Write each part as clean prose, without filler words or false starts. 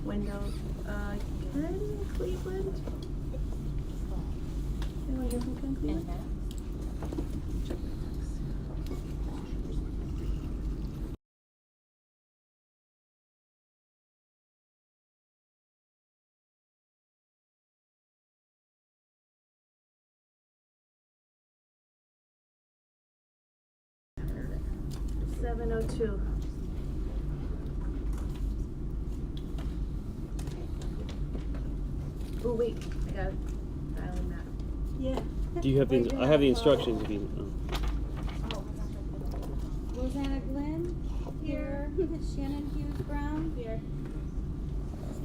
window. Ken Cleveland? Anyone here from Ken Cleveland? Check my text. Seven oh two. Oh wait, I got it. Dialing that. Yeah. Do you have the? I have the instructions. If you. Rosanna Glenn here. Shannon Hughes Brown here.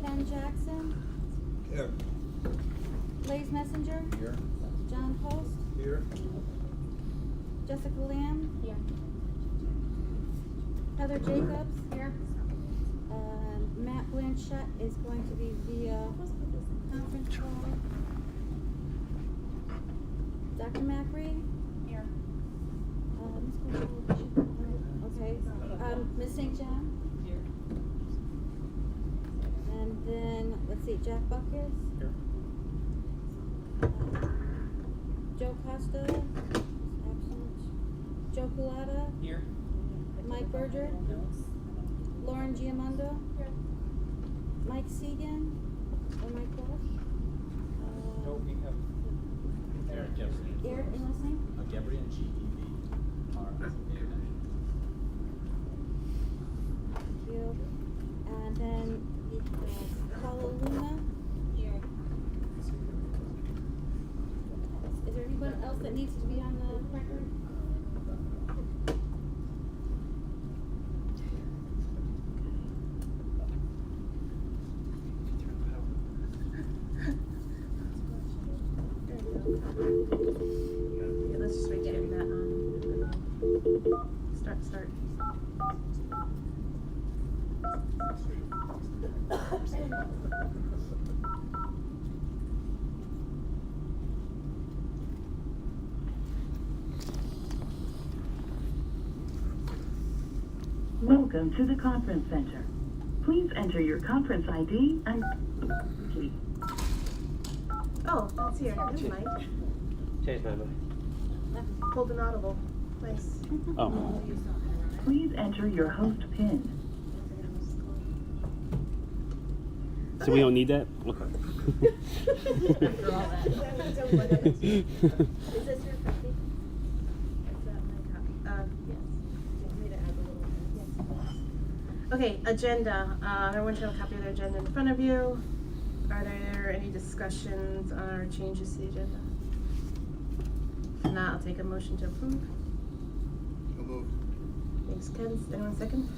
Ken Jackson. Here. Blaze Messenger. Here. John Post. Here. Jessica Lamb. Here. Heather Jacobs. Here. Matt Blanchett is going to be via conference call. Dr. Macri. Here. Okay. Ms. St. John. Here. And then let's see, Jack Buckus. Here. Joe Costa. Absent. Joe Culata. Here. Mike Berger. Lauren Giamondo. Here. Mike Segan. Or Mike Walsh. No, we have Eric Jeffrey. Eric, and last name? Gabriel GEV. Thank you. And then Paula Luna. Here. Is there anyone else that needs to be on the record? Yeah, let's just recheck that on. Start. Welcome to the conference center. Please enter your conference ID and key. Oh, that's here. Never mind. Change my mind. Pulled an audible. Nice. Oh. Please enter your host PIN. So we don't need that. Okay. After all that. Is this your copy? Is that my copy? Yes. Want me to add the little yes. Okay, agenda. Everyone should have a copy of their agenda in front of you. Are there any discussions or changes to the agenda? If not, I'll take a motion to approve. So moved. Thanks, Ken. Anyone second?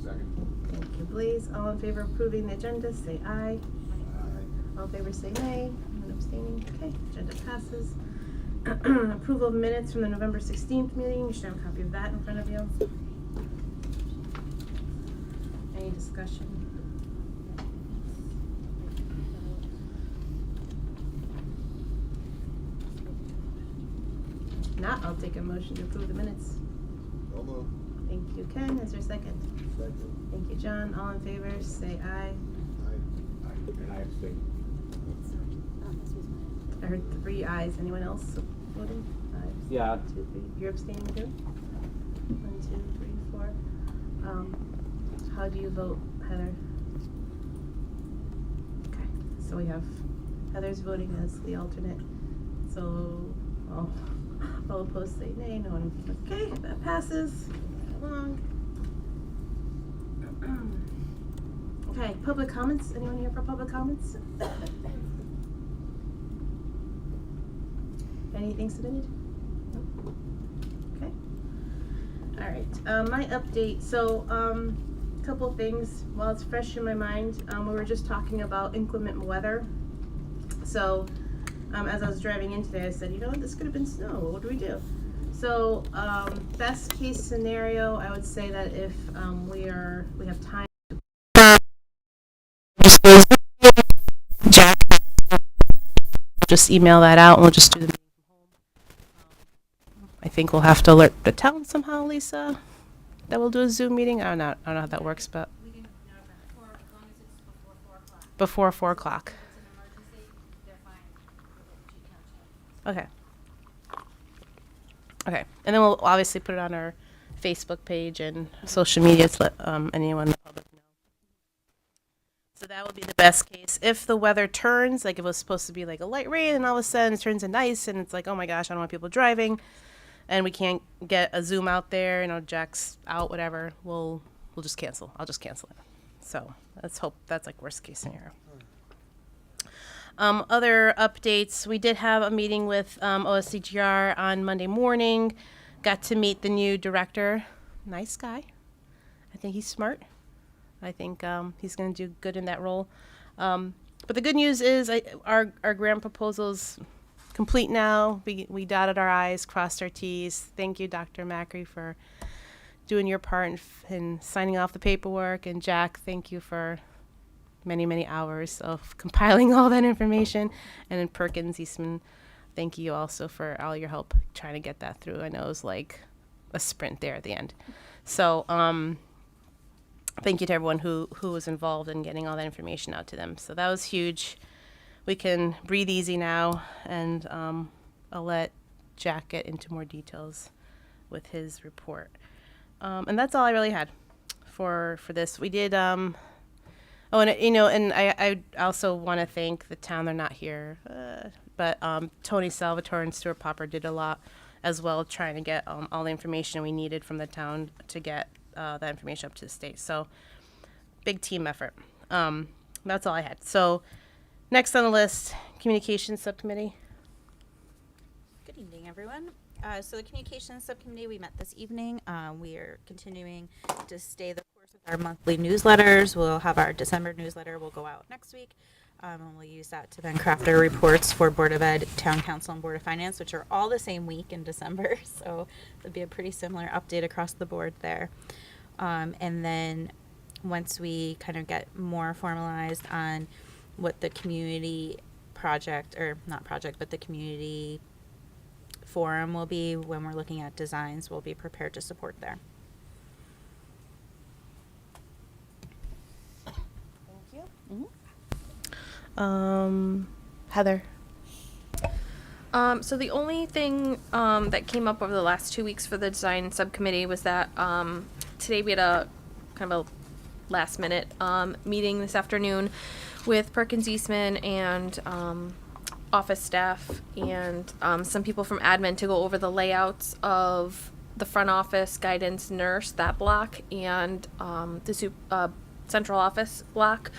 Second. Thank you, Blaze. All in favor of approving the agenda, say aye. Aye. All in favor, say nay. Anyone abstaining? Okay, agenda passes. Approval of minutes from the November 16th meeting. You should have a copy of that in front of you. Any discussion? If not, I'll take a motion to approve the minutes. So moved. Thank you, Ken. Is there a second? Second. Thank you, John. All in favor, say aye. Aye. And I abstain. I heard 3 ayes. Anyone else voting? Ayes. Yeah. 1, 2, 3. You're abstaining too? 1, 2, 3, 4. How do you vote, Heather? Okay, so we have Heather's voting as the alternate. So, all opposed say nay. No one. Okay, that passes. Along. Okay, public comments. Anyone here for public comments? Anything submitted? No? Okay. All right. My update. So, couple of things. While it's fresh in my mind, we were just talking about inclement weather. So, as I was driving in today, I said, you know what, this could have been snow. What do we do? So, best case scenario, I would say that if we have time. Jack, just email that out and we'll just do the meeting from home. I think we'll have to alert the town somehow, Lisa, that we'll do a Zoom meeting. I don't know how that works, but. We can never Before 4 o'clock. If it's an emergency, they're fine with it. She can't change. Okay. And then we'll obviously put it on our Facebook page and social media to let anyone in the public know. So that would be the best case. If the weather turns, like if it was supposed to be like a light rain and all of a sudden it turns into ice and it's like, oh my gosh, I don't want people driving and we can't get a Zoom out there, Jack's out, whatever, we'll just cancel. I'll just cancel it. So let's hope that's like worst case scenario. Other updates, we did have a meeting with OSCGR on Monday morning. Got to meet the new director. Nice guy. I think he's smart. I think he's going to do good in that role. But the good news is our grant proposal's complete now. We dotted our I's, crossed our T's. Thank you, Dr. Macri, for doing your part in signing off the paperwork. And Jack, thank you for many, many hours of compiling all that information. And then Perkins Eastman, thank you also for all your help trying to get that through. I know it was like a sprint there at the end. So thank you to everyone who was involved in getting all that information out to them. So that was huge. We can breathe easy now, and I'll let Jack get into more details with his report. And that's all I really had for this. We did, and I also want to thank the town. They're not here, but Tony Salvatore and Stuart Popper did a lot as well, trying to get all the information we needed from the town to get that information up to the state. So big team effort. That's all I had. So next on the list, communications subcommittee. Good evening, everyone. So the communications subcommittee, we met this evening. We are continuing to stay the course with our monthly newsletters. We'll have our December newsletter will go out next week. And we'll use that to then craft our reports for Board of Ed, Town Council, and Board of Finance, which are all the same week in December. So there'll be a pretty similar update across the board there. And then once we kind of get more formalized on what the community project, or not project, but the community forum will be, when we're looking at designs, we'll be prepared to support there. Thank you. Heather. So the only thing that came up over the last 2 weeks for the design subcommittee was that today we had a kind of a last minute meeting this afternoon with Perkins Eastman and office staff and some people from admin to go over the layouts of the front office, guidance, nurse, that block, and the central office block.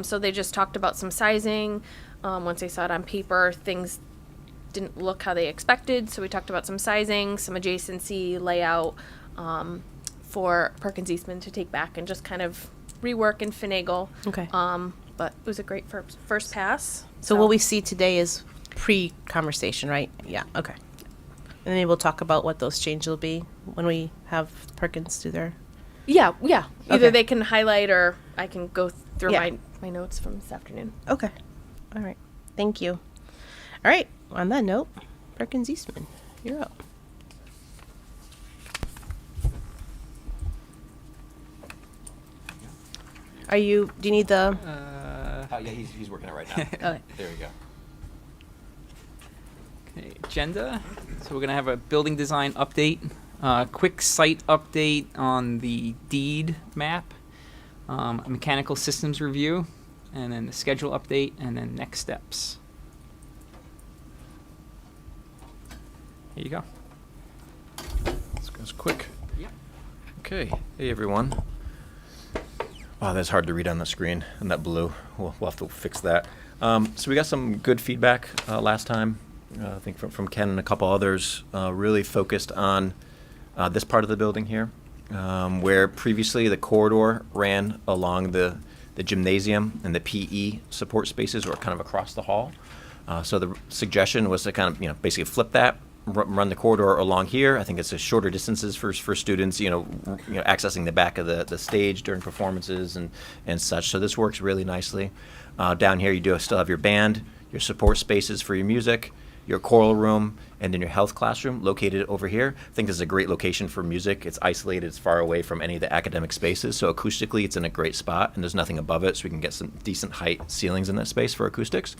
So they just talked about some sizing. Once they saw it on paper, things didn't look how they expected. So we talked about some sizing, some adjacency, layout for Perkins Eastman to take back and just kind of rework and finagle. Okay. But it was a great first pass. So what we see today is pre-conversation, right? Yeah, okay. And then we'll talk about what those changes will be when we have Perkins do their... Yeah. Either Okay. they can highlight or I can go through Yeah. my notes from this afternoon. Okay. All right. Thank you. All right. On that note, Perkins Eastman, you're up. Do you need the... Oh, yeah, he's working it right now. Okay. There we go. Okay, agenda. So we're gonna have a building design update, quick site update on the deed map, a mechanical systems review, and then the schedule update, and then next steps. Here you go. This goes quick. Yep. Okay. Hey, everyone. Wow, that's hard to read on the screen, and that blue. We'll have to fix that. So we got some good feedback last time, I think from Ken and a couple others, really focused on this part of the building here, where previously the corridor ran along the gymnasium and the PE support spaces were kind of across the hall. So the suggestion was to kind of, basically flip that, run the corridor along here. I think it's a shorter distances for students, accessing the back of the stage during performances and such. So this works really nicely. Down here, you do still have your band, your support spaces for your music, your choral room, and then your health classroom located over here. I think this is a great location for music. It's isolated, it's far away from any of the academic spaces, so acoustically it's in a great spot, and there's nothing above it, so we can get some decent height ceilings in that space for acoustics.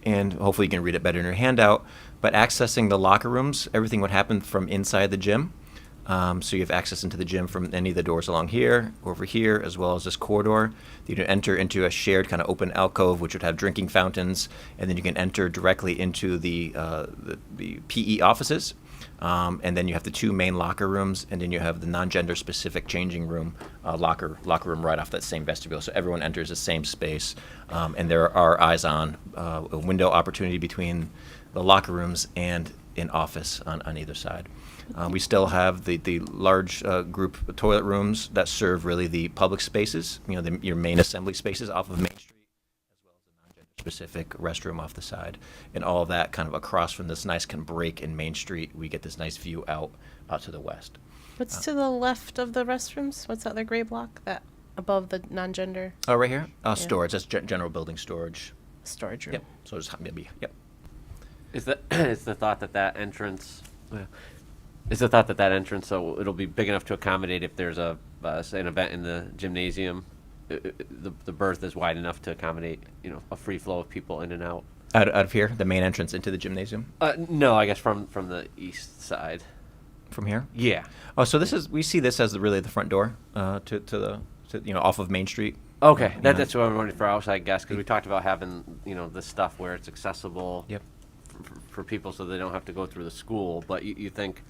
And hopefully you can read it better in your handout. But accessing the locker rooms, everything would happen from inside the gym. So you have access into the gym from any of the doors along here, over here, as well as this corridor. You can enter into a shared kind of open alcove, which would have drinking fountains, and then you can enter directly into the PE offices. And then you have the 2 main locker rooms, and then you have the non-gender specific changing room, locker room right off that same vestibule. So everyone enters the same space, and there are eyes on a window opportunity between the locker rooms and an office on either side. We still have the large group toilet rooms that serve really the public spaces, your main assembly spaces off of Main Street, as well as the non-gender specific restroom off the side. And all of that kind of across from this nice kind of break in Main Street, we get this nice view out to the west. What's to the left of the restrooms? What's that other gray block? That above the non-gender? Oh, right here? Storage. That's general building storage. Storage room. Yep. So just maybe, yep. Is the thought that entrance? Is the thought that entrance, so it'll be big enough to accommodate if there's say an event in the gymnasium, the berth is wide enough to accommodate a free flow of people in and out. Out of here, the main entrance into the gymnasium. No, I guess from the east side. From here? Yeah. Oh, so we see this as really the front door to off of Main Street. Okay, that's what I'm wondering for outside guests, because we talked about having this stuff where it's accessible. Yep. For people so they don't have to go through the school, but you think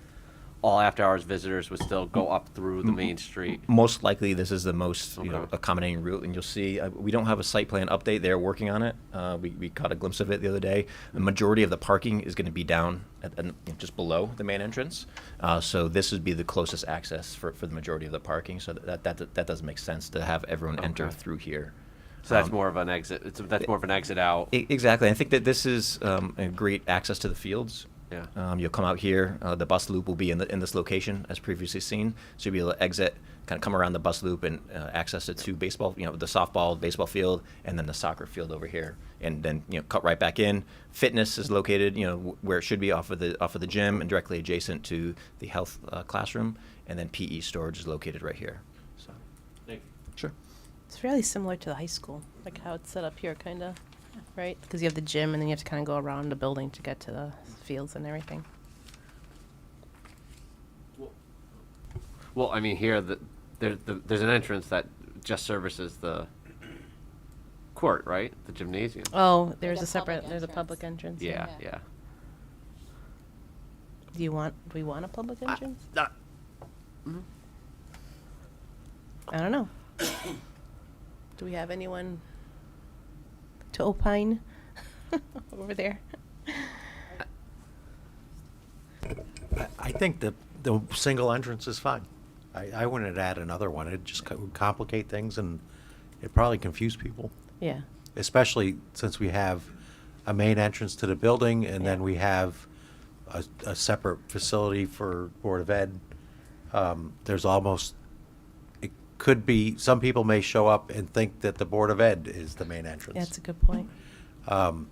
all after-hours visitors would still go up through the main street? Most likely, this is the most Okay. accommodating route, and you'll see we don't have a site plan update. They're working on it. We caught a glimpse of it the other day. The majority of the parking is going to be down just below the main entrance, so this would be the closest access for the majority of the parking. So that does make sense to have everyone enter through here. So that's more of an exit. That's more of an exit out. Exactly. I think that this is a great access to the fields. Yeah. You'll come out here. The bus loop will be in this location as previously seen. So you'll be able to exit, kind of come around the bus loop and access it to baseball, the softball, baseball field, and then the soccer field over here. And then cut right back in. Fitness is located, where it should be off of the gym and directly adjacent to the health classroom. And then PE storage is located right here. So. Thank you. Sure. It's fairly similar to the high school, like how it's set up here, kind of, right? Because you have the gym, and then you have to kind of go around the building to get to the fields and everything. Well, I mean, here there's an entrance that just services the court, right? The gymnasium. Oh, there's Like a separate. public There's a entrance. public entrance. Yeah. Do we want a public entrance? I don't know. Do we have anyone to opine over there? I think the single entrance is fine. I wouldn't add another one. It just would complicate things, and it probably confuse people, Yeah. especially since we have a main entrance to the building, and then Yeah. we have a separate facility for Board of Ed. There's almost, it could be, some people may show up and think that the Board of Ed is the main entrance. That's a good point.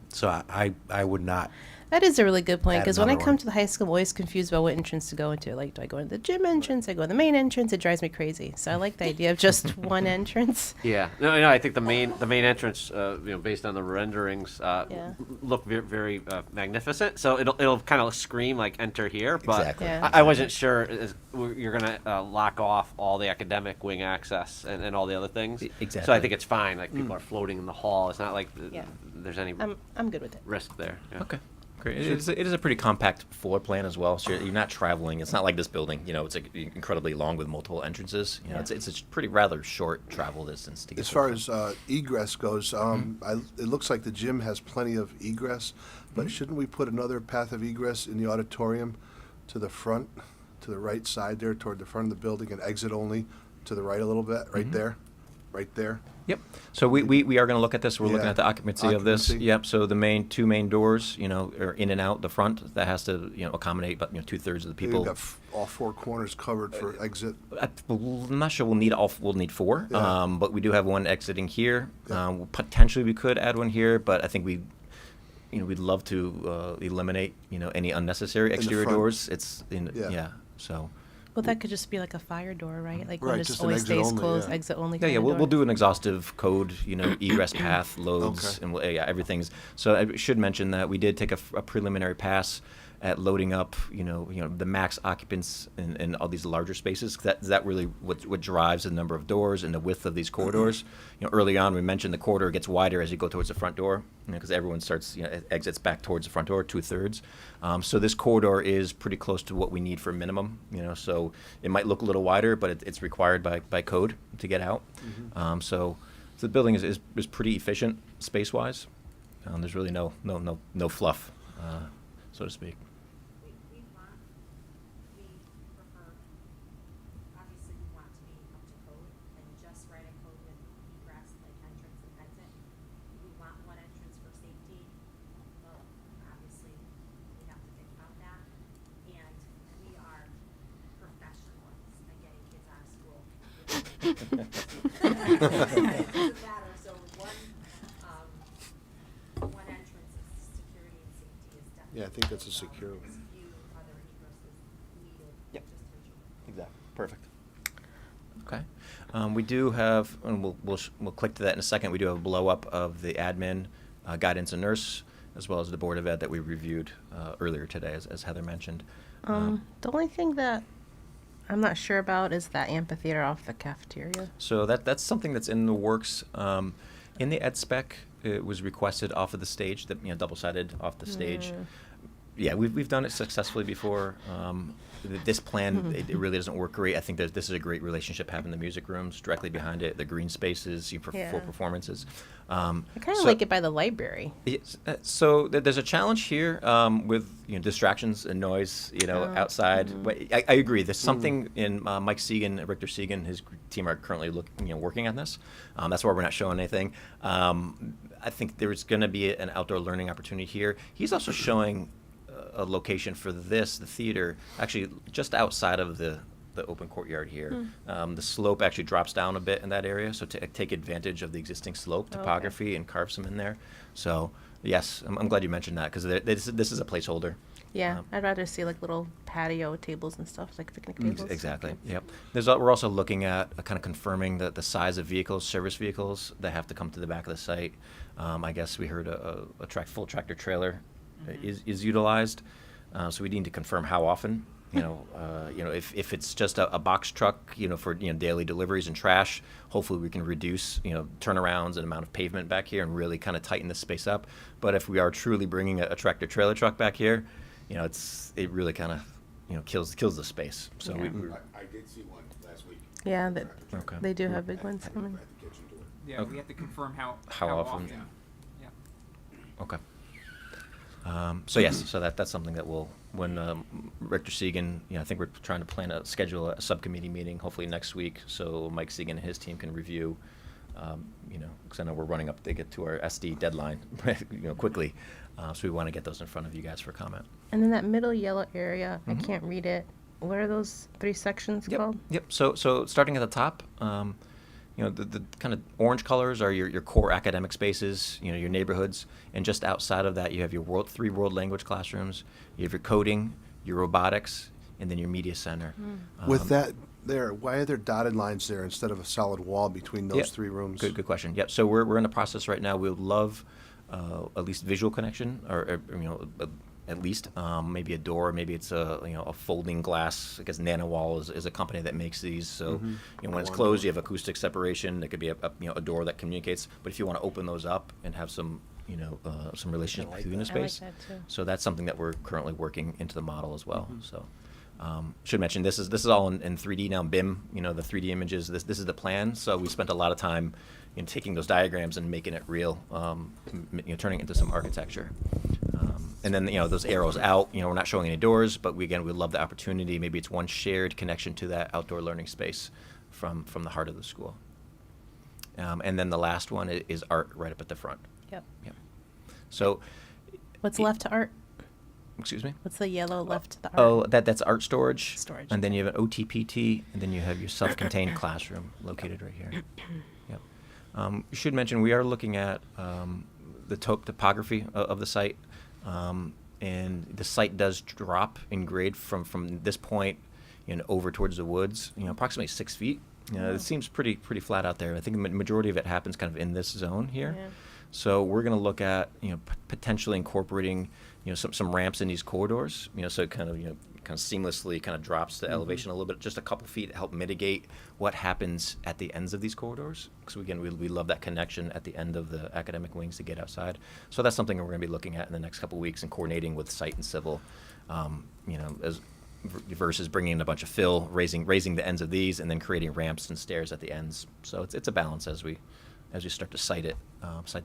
So I would not. That is a really good point, Add because when I another come one. to the high school, I'm always confused about what entrance to go into. Like, do I go into the gym entrance? I go in the main entrance? It drives me crazy. So I like the idea of just one entrance. Yeah. No, I think the main entrance, based on the renderings, Yeah. look very magnificent. So it'll kind of scream like enter here, but Exactly. Yeah. I wasn't sure you're gonna lock off all the academic wing access and all the other things. Exactly. So I think it's fine. Like people are floating in the hall. It's not like Yeah. there's any I'm good with it. risk there. Yeah. Okay. Great. It is a pretty compact floor plan as well. So you're not traveling. It's not like this building. It's incredibly long with multiple entrances. It's a pretty rather short travel distance to get. As to far the as egress goes, it looks like the gym has plenty of egress, but shouldn't we put another path of egress in the auditorium to the front, to the right side there, toward the front of the building, and exit only to the right a little bit, right there? Yep. So we are going to look at this. We're looking Yeah. at the occupancy of this. Occupancy. Yep. So the two main doors, are in and out the front. That has to, accommodate about 2/3 of the people. We've got all four corners covered for exit. I'm not sure we'll need four, Yeah. but we do have one exiting here. Yeah. Potentially we could add one here, but I think we'd love to eliminate, any unnecessary the exterior front. doors. It's Yeah. yeah. So Well, that could just be like a fire door, right? Like Right, one just just an always exit stays only, closed, yeah. exit only. yeah, kinda we'll door. do an exhaustive code, egress path, loads, Okay. and everything's. So I should mention that we did take a preliminary pass at loading up, the max occupants in all these larger spaces. That really what drives the number of doors and the width of these corridors. Early on we mentioned the corridor gets wider as you go towards the front door, because everyone starts, exits back towards the front door, 2/3. So this corridor is pretty close to what we need for minimum. So it might look a little wider, but it's required by code to get out. So the building is pretty efficient space-wise. There's really no fluff, so to speak. We prefer, obviously we want to be up to code and just write a code with egress, like entrance and exit. We want one entrance for safety. Well, obviously, we have to think about that. And we are professionals at getting kids out of school. Doesn't matter, so one entrance is security and safety is definitely. Yeah, I think that's a secure one. Few other egresses needed, Yep. just for children. Exactly. Perfect. Okay. We do have, and we'll click to that in a second. We do have a blow up of the admin, guidance and nurse, as well as the Board of Ed that we reviewed earlier today, as Heather mentioned. The only thing that I'm not sure about is that amphitheater off the cafeteria. So that's something that's in the works. In the ed spec, it was requested off of the stage, that double-sided off the stage. Yeah, we've done it successfully before. This plan, it really doesn't work great. I think that this is a great relationship, having the music rooms directly behind it, the green spaces for Yeah. performances. I kind of like it by the library. Yes, so there's a challenge here with distractions and noise, outside. But I agree. There's something in Mike Segan, Richter Segan, his team are currently working on this. That's why we're not showing anything. I think there's going to be an outdoor learning opportunity here. He's also showing a location for the theater, actually just outside of the open courtyard here. The slope actually drops down a bit in that area, so to take advantage of the existing slope topography and carve some in there. So yes, I'm glad you mentioned that, because this is a placeholder. Yeah, I'd rather see like little patio tables and stuff, like picnic tables. Exactly. Yep. We're also looking at kind of confirming the size of vehicles, service vehicles that have to come to the back of the site. I guess we heard a full tractor trailer is utilized, so we need to confirm how often. If it's just a box truck, for daily deliveries and trash, hopefully we can reduce turnarounds and amount of pavement back here and really kind of tighten this space up. But if we are truly bringing a tractor trailer truck back here, it really kind of kills the space. So Yeah. I did see one last week. Yeah, Okay. they do have big ones coming. At the kitchen door. Yeah, we have to confirm how often. Yeah. Okay. So yes, so that's something that when Richter Segan, I think we're trying to schedule a subcommittee meeting hopefully next week, so Mike Segan and his team can review, because I know we're running up to get to our SD deadline, quickly, so we want to get those in front of you guys for comment. And then that middle yellow area, I can't read it. What are those 3 sections called? Yep. So starting at the top, the kind of orange colors are your core academic spaces, your neighborhoods, and just outside of that, you have your 3 world language classrooms, you have your coding, your robotics, and then your media center. With that there, why are there dotted lines there instead of a solid wall between those 3 rooms? Good question. Yep. So we're in the process right now. We would love at least visual connection, or at least maybe a door, maybe it's a folding glass. I guess NanoWall is a company that makes these. So when it's closed, you have acoustic separation. It could be a door that communicates. But if you want to open those up and have some relationship between the space, I like that too. so that's something that we're currently working into the model as well. So. Should mention this is all in 3D now. BIM, the 3D images. This is the plan. So we spent a lot of time, taking those diagrams and making it real, turning it into some architecture. And then those arrows out. We're not showing any doors, but we love the opportunity. Maybe it's one shared connection to that outdoor learning space from the heart of the school. And then the last one is art right up at the front. Yep. So. What's left to art? Excuse me? What's the yellow left to the art? Oh, that's art storage. Storage. And then you have an OTPT, and then you have your self-contained classroom located right here. Yep. You should mention we are looking at the topography of the site. And the site does drop in grade from this point, over towards the woods, approximately 6 feet. It seems pretty flat out there. I think the majority of it happens kind of in this zone here. Yeah. So we're going to look at potentially incorporating some ramps in these corridors. So it kind of seamlessly kind of drops the elevation a little bit, just a couple feet, to help mitigate what happens at the ends of these corridors. Because again, we love that connection at the end of the academic wings to get outside. So that's something we're going to be looking at in the next couple weeks and coordinating with site and civil. As versus bringing in a bunch of fill, raising the ends of these, and then creating ramps and stairs at the ends. So it's a balance as we start to site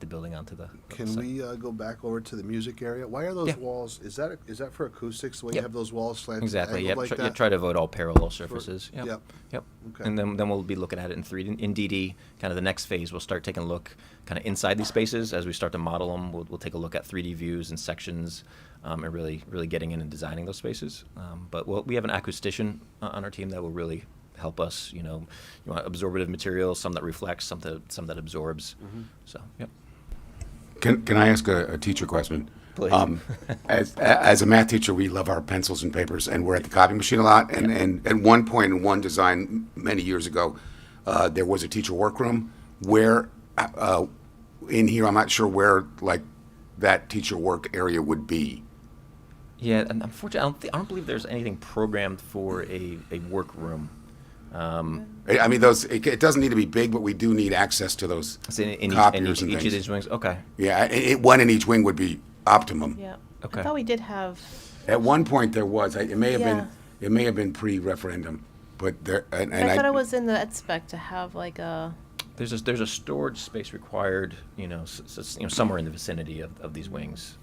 the building onto the. Can site. we go back over to the music area? Why are those Yeah. walls? Is that for acoustics? The way you Yep. have those walls slanted Exactly. angled Yep. like that? Try to avoid all parallel surfaces. Yep. Yep. Yep. Okay. And then we'll be looking at it in 3D. In DD, kind of the next phase, we'll start taking a look kind of inside these spaces as we start to model them. We'll take a look at 3D views and sections, and really getting in and designing those spaces. But we have an acoustician on our team that will really help us. You want absorbative materials, some that reflects, some that absorbs. So, yep. Can I ask a teacher question? Please. As a math teacher, we love our pencils and papers, and we're at the copy machine a lot. And at one point in one design many years ago, there was a teacher workroom where, in here, I'm not sure where that teacher work area would be. Yeah, and unfortunately, I don't believe there's anything programmed for a workroom. I mean, it doesn't need to be big, but we do need access to those In copiers and each of things. these wings. Okay. Yeah, one in each wing would be optimum. Yeah. Okay. I thought we did have. At one point there was. It may have Yeah. been pre-referendum, but there. And I thought it was in the ed spec to have like a. There's a storage space required, somewhere in the vicinity of these wings.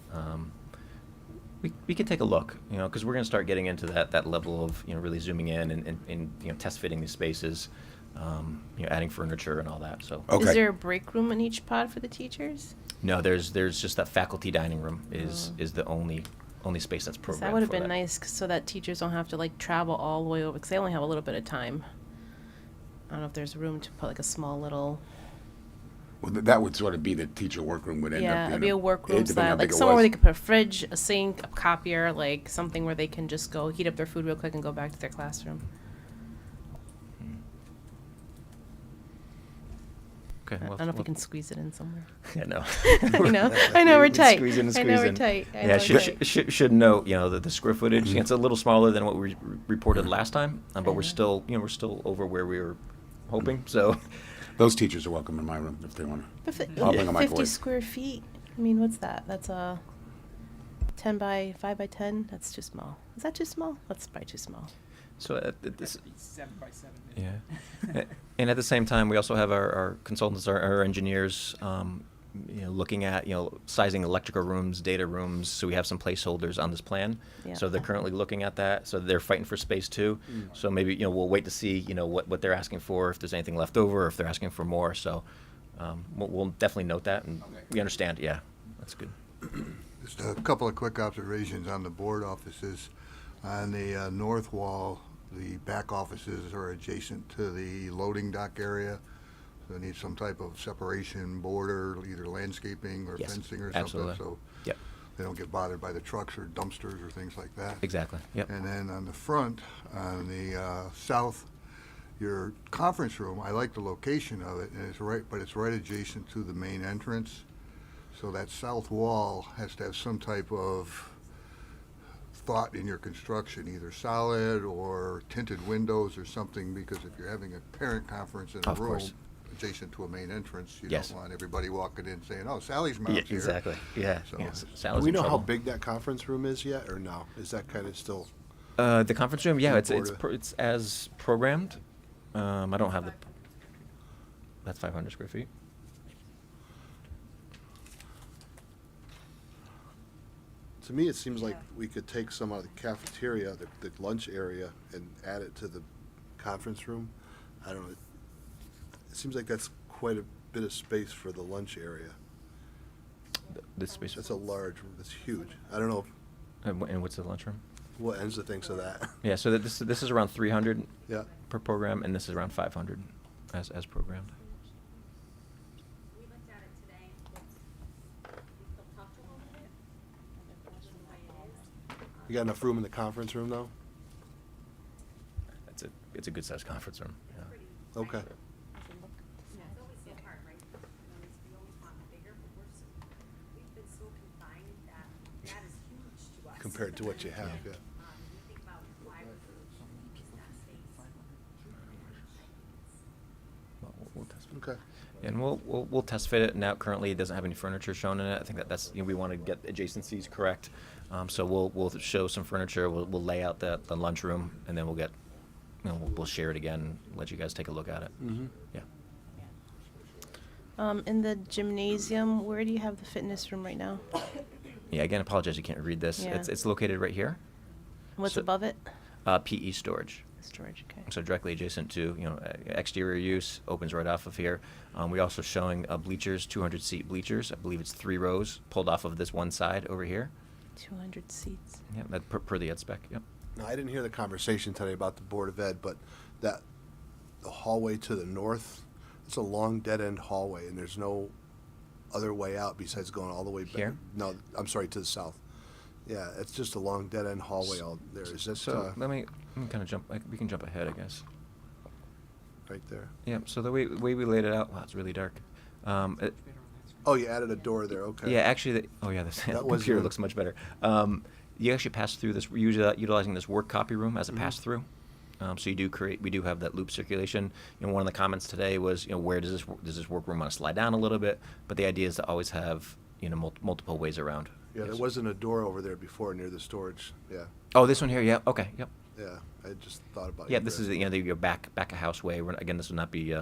We can take a look, because we're going to start getting into that level of, really zooming in and test fitting these spaces, adding furniture and all that. So. Okay. Is there a break room in each pod for the teachers? No, there's just that faculty dining room is the only space that's 'Cause programmed. that would have for been nice, so that teachers don't have to like travel all the way over, because they only have a little bit of time. I don't know if there's room to put like a small little. Well, that would sort of be the teacher workroom would end up Yeah, being. it'd be a workroom depending how style, big like it somewhere where was. they could put a fridge, a sink, a copier, like something where they can just go heat up their food real quick and go back to their classroom. Okay. I don't know if we can squeeze it in somewhere. Yeah, no. I know we're We can tight. Squeeze in and I squeeze know we're in. tight. I know Yeah, we're tight. should note, the square footage. It's a little smaller than what we reported last time, but we're still over where we were hoping. So, Those teachers are welcome in my room if they want to. But I'll bring a 50 microwave. square feet. I mean, what's that? That's a 10 by 5 by 10. That's too small. Is that too small? That's probably too small. so this. 7 by 7. Yeah. And at the same time, we also have our consultants, our engineers, looking at, sizing electrical rooms, data rooms. So we have some placeholders on this plan. Yeah. So they're currently looking at that. So they're fighting for space too. So maybe, we'll wait to see, what they're asking for, if there's anything left over, or if they're asking for more. So we'll definitely note that, and we understand. Yeah, that's good. Just a couple of quick observations on the board offices. On the north wall, the back offices are adjacent to the loading dock area. So they need some type of separation border, either landscaping or Yes, fencing or absolutely. something. So Yep. they don't get bothered by the trucks or dumpsters or things like that. Exactly. Yep. And then on the front, on the south, your conference room, I like the location of it, and but it's right adjacent to the main entrance. So that south wall has to have some type of thought in your construction, either solid or tinted windows or something, because if you're having a parent conference in a Of room course. adjacent to a main entrance, you Yes. don't want everybody walking in saying, "Oh, Sally's mom's Yeah, here." exactly. Yeah. So- yeah. Do Sal's we in know how trouble. big that conference room is yet, or no? Is that kind of still? The conference room, yeah, it's Border. it's as programmed. I don't have the. That's 500 square feet. To me, it seems like we could take some out of the cafeteria, the lunch area, and add it to the conference room. I don't know. It seems like that's quite a bit of space for the lunch area. This space. That's a large, that's huge. I don't know And what's the lunchroom? what ends the thinks of that. Yeah, so this is around 300 Yeah. per program, and this is around 500 as programmed. We looked at it today, you feel comfortable with it? You got enough room in the conference room, though? It's a good sized conference room. Yeah. Okay. Yeah, it's always so hard, right? We always want bigger, but we've been so confined that that is huge to us. Compared to what you have, yeah. You think about why would we use that space? Well, we'll test it. Okay. And we'll test fit it. Now currently it doesn't have any furniture shown in it. I think that's we want to get adjacencies correct. So we'll show some furniture. We'll lay out the lunchroom, and then we'll share it again. Let you guys take a look at it. Mm-hmm. Yeah. In the gymnasium, where do you have the fitness room right now? Yeah. Again, I apologize. You can't read this. Yeah. It's located right here. What's So- above it? PE storage. Storage, okay. So directly adjacent to exterior use, opens right off of here. We also showing bleachers, 200-seat bleachers. I believe it's 3 rows pulled off of this one side over here. 200 seats. Yeah, that per the ed spec. Yep. Now, I didn't hear the conversation today about the Board of Ed, but the hallway to the north, it's a long dead-end hallway, and there's no other way out besides going all the way back. Here? No, I'm sorry, to the south. Yeah, it's just a long dead-end hallway all there. Is that So let me kind of jump. We can jump ahead, I guess. right there? Yeah. So the way we laid it out, wow, it's really dark. Oh, you added a door there, okay. Yeah, actually, the That was computer in- looks much better. You actually pass through this, utilizing this work copy room as a Mhm. pass-through. So we do have that loop circulation. One of the comments today was, where does this workroom want to slide down a little bit? But the idea is to always have, multiple ways around. Yeah, there Yes. wasn't a door over there before near the storage, yeah. Oh, this one here, yeah, okay, yep. Yeah, I just thought about it. Yeah, this is your back of house way. Again, this would not be,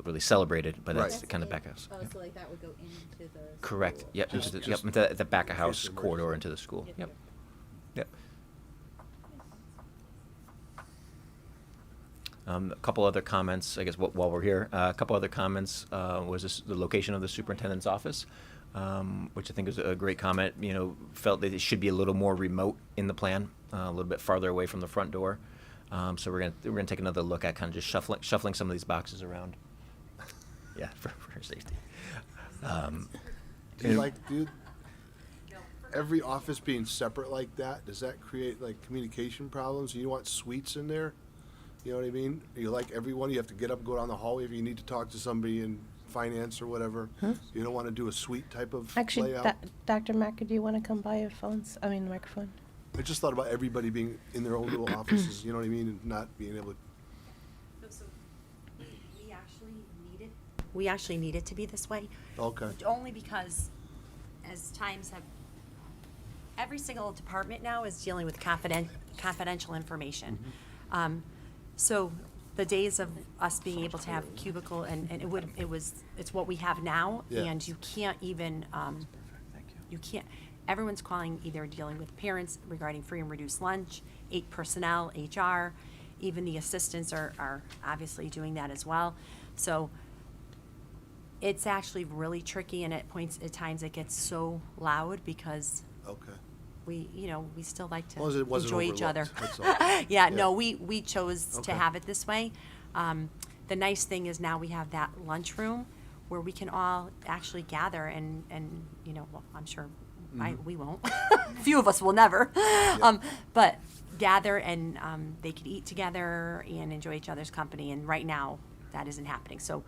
really celebrated, but Right. that's the kind of back house. Oh, Yep. so like that would go into the. Correct. Yep. Just- Into just the back of in house case of corridor emergency. into the school. Yep. Yep. A couple other comments, I guess, while we're here. A couple other comments was the location of the superintendent's office, which I think is a great comment. Felt that it should be a little more remote in the plan, a little bit farther away from the front door. So we're gonna take another look at kind of just shuffling some of these boxes around. Yeah, for safety. Do you like, every office being separate like that, does that create like communication problems? You want suites in there? You know what I mean? You like everyone, you have to get up and go down the hallway if you need to talk to somebody in finance or whatever. Huh? You don't want to do a suite type of Actually, layout? Dr. Macker, do you want to come by your microphone? I just thought about everybody being in their own little offices, you know what I mean, and not being able to. No, so we actually need it to be this way. Okay. Only because as times have, every single department now is dealing with confidential information. So the days of us being able to have cubicle and it's what we have now, Yeah. and you can't even, everyone's calling, either dealing with parents regarding free and reduced lunch, 8 personnel, HR, even the assistants are obviously doing that as well. So it's actually really tricky, and at times it gets so loud because Okay. we still like to As long as it wasn't enjoy each other. overlooked, that's all. Yeah, Yeah. no, we chose to Okay. have it this way. The nice thing is now we have that lunchroom where we can all actually gather and well, I'm sure we won't. A few of us will never. But gather and they could eat together and enjoy each other's company. And right now, that isn't happening. So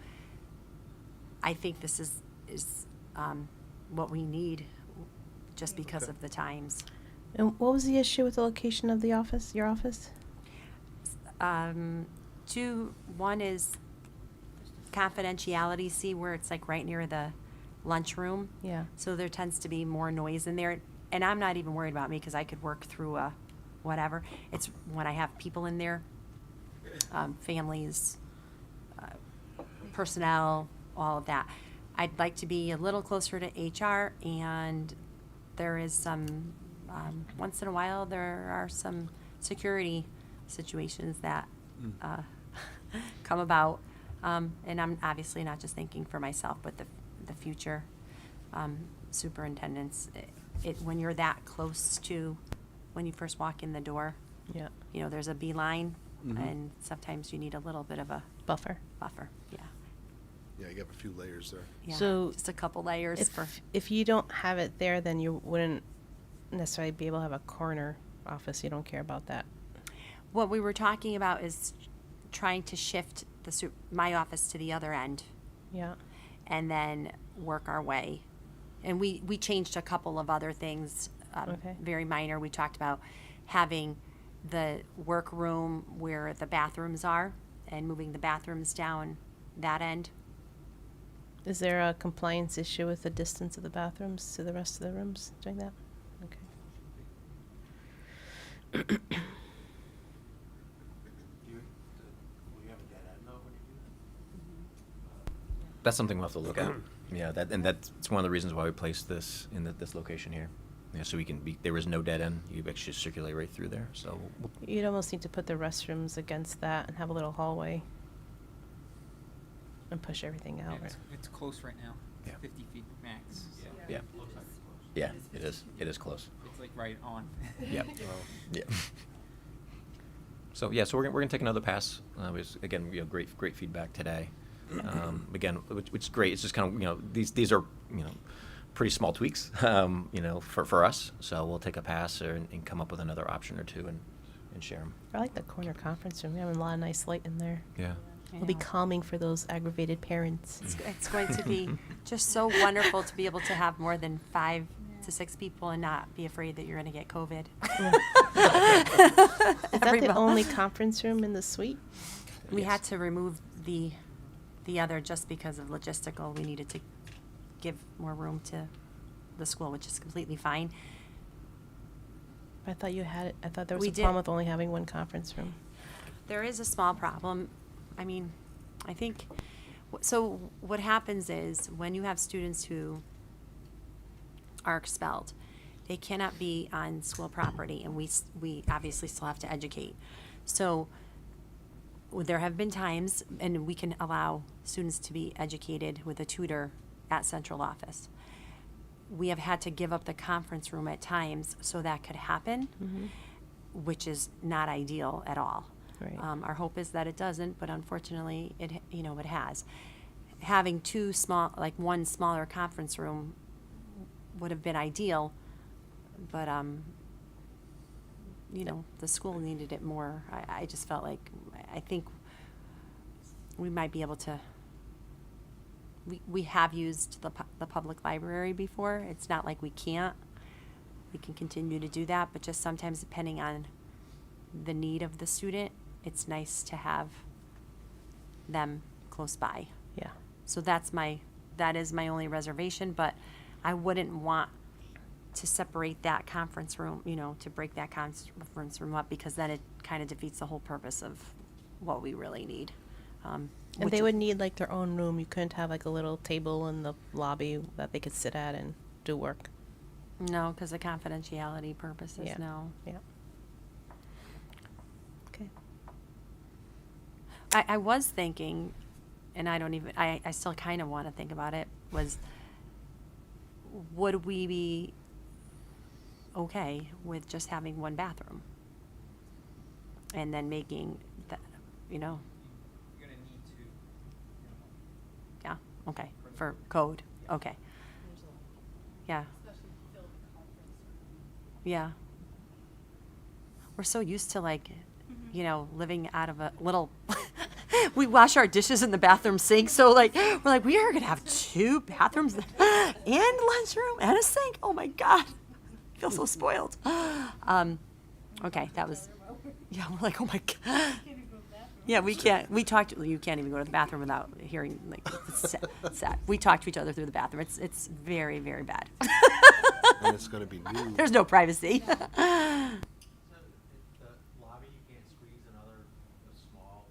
I think this is what we need just because of the times. And what was the issue with the location of the office, your office? One is confidentiality, see where it's like right near the lunchroom. Yeah. So there tends to be more noise in there. And I'm not even worried about me because I could work through whatever. It's when I have people in there, families, personnel, all of that. I'd like to be a little closer to HR, and there is some, once in a while, there are some security situations that come about. And I'm obviously not just thinking for myself, but the future superintendents. When you're that close to when you first walk in the door, Yeah. there's a beeline, Mhm. and sometimes you need a little bit of a Buffer. yeah. Yeah, you got a few layers there. Yeah, So just a couple layers for. If you don't have it there, then you wouldn't necessarily be able to have a corner office. You don't care about that. What we were talking about is trying to shift my office to the other end Yeah. and then work our way. And we changed a couple of other things, Okay. very minor. We talked about having the workroom where the bathrooms are and moving the bathrooms down that end. Is there a compliance issue with the distance of the bathrooms to the rest of the rooms doing that? Okay. That's something we'll have to look at. Yeah, that's one of the reasons why we placed this in this location here. Yeah, so we can there is no dead end. You actually circulate right through there. So You'd almost need to put the restrooms against that and have a little hallway and push everything out. It's close right now. Yeah. 50 feet max. yeah, yeah, it is. It is close. It's like right on. Yep. Yeah. So yeah, so we're gonna take another pass. Again, we have great feedback today. Again, which is great. It's just kind of these are pretty small tweaks for us. So we'll take a pass and come up with another option or two and share them. I like the corner conference room. We have a lot of nice light in there. Yeah. It'll be calming for those aggravated parents. It's going to be just so wonderful to be able to have more than 5 to 6 people and not be afraid that you're going to get COVID. Is that the only conference room in the suite? We had to remove the other just because of logistical. We needed to give more room to the school, which is completely fine. I thought you had it. I thought there was We a did. problem with only having one conference room. There is a small problem. I mean, I think, so what happens is when you have students who are expelled, they cannot be on school property, and we obviously still have to educate. So there have been times, and we can allow students to be educated with a tutor at central office. We have had to give up the conference room at times so that could happen, which is not ideal at all. Right. Our hope is that it doesn't, but unfortunately, it has. Having one smaller conference room would have been ideal, but the school needed it more. I just felt like I think we might be able to. We have used the public library before. It's not like we can't. We can continue to do that, but just sometimes depending on the need of the student, it's nice to have them close by. Yeah. So that is my only reservation, but I wouldn't want to separate that conference room, to break that conference room up, because then it kind of defeats the whole purpose of what we really need. And they would need like their own room. You couldn't have like a little table in the lobby that they could sit at and do work. No, because of confidentiality purposes, Yeah. no. Yeah. Okay. I was thinking, and I still kind of want to think about it, would we be okay with just having one bathroom? And then making that, You're gonna need to. yeah, okay, for code, okay. Yeah. Yeah. We're so used to living out of a little, we wash our dishes in the bathroom sink, so we're like, we are gonna have 2 bathrooms and lunchroom and a sink. Oh my God, I feel so spoiled. Okay, that was, yeah, we're like, oh my God. Yeah, we can't. You can't even go to the bathroom without hearing it's sad. We talk to each other through the bathroom. It's very, very bad. And it's going to be new. There's no privacy. The lobby, you can't squeeze a small,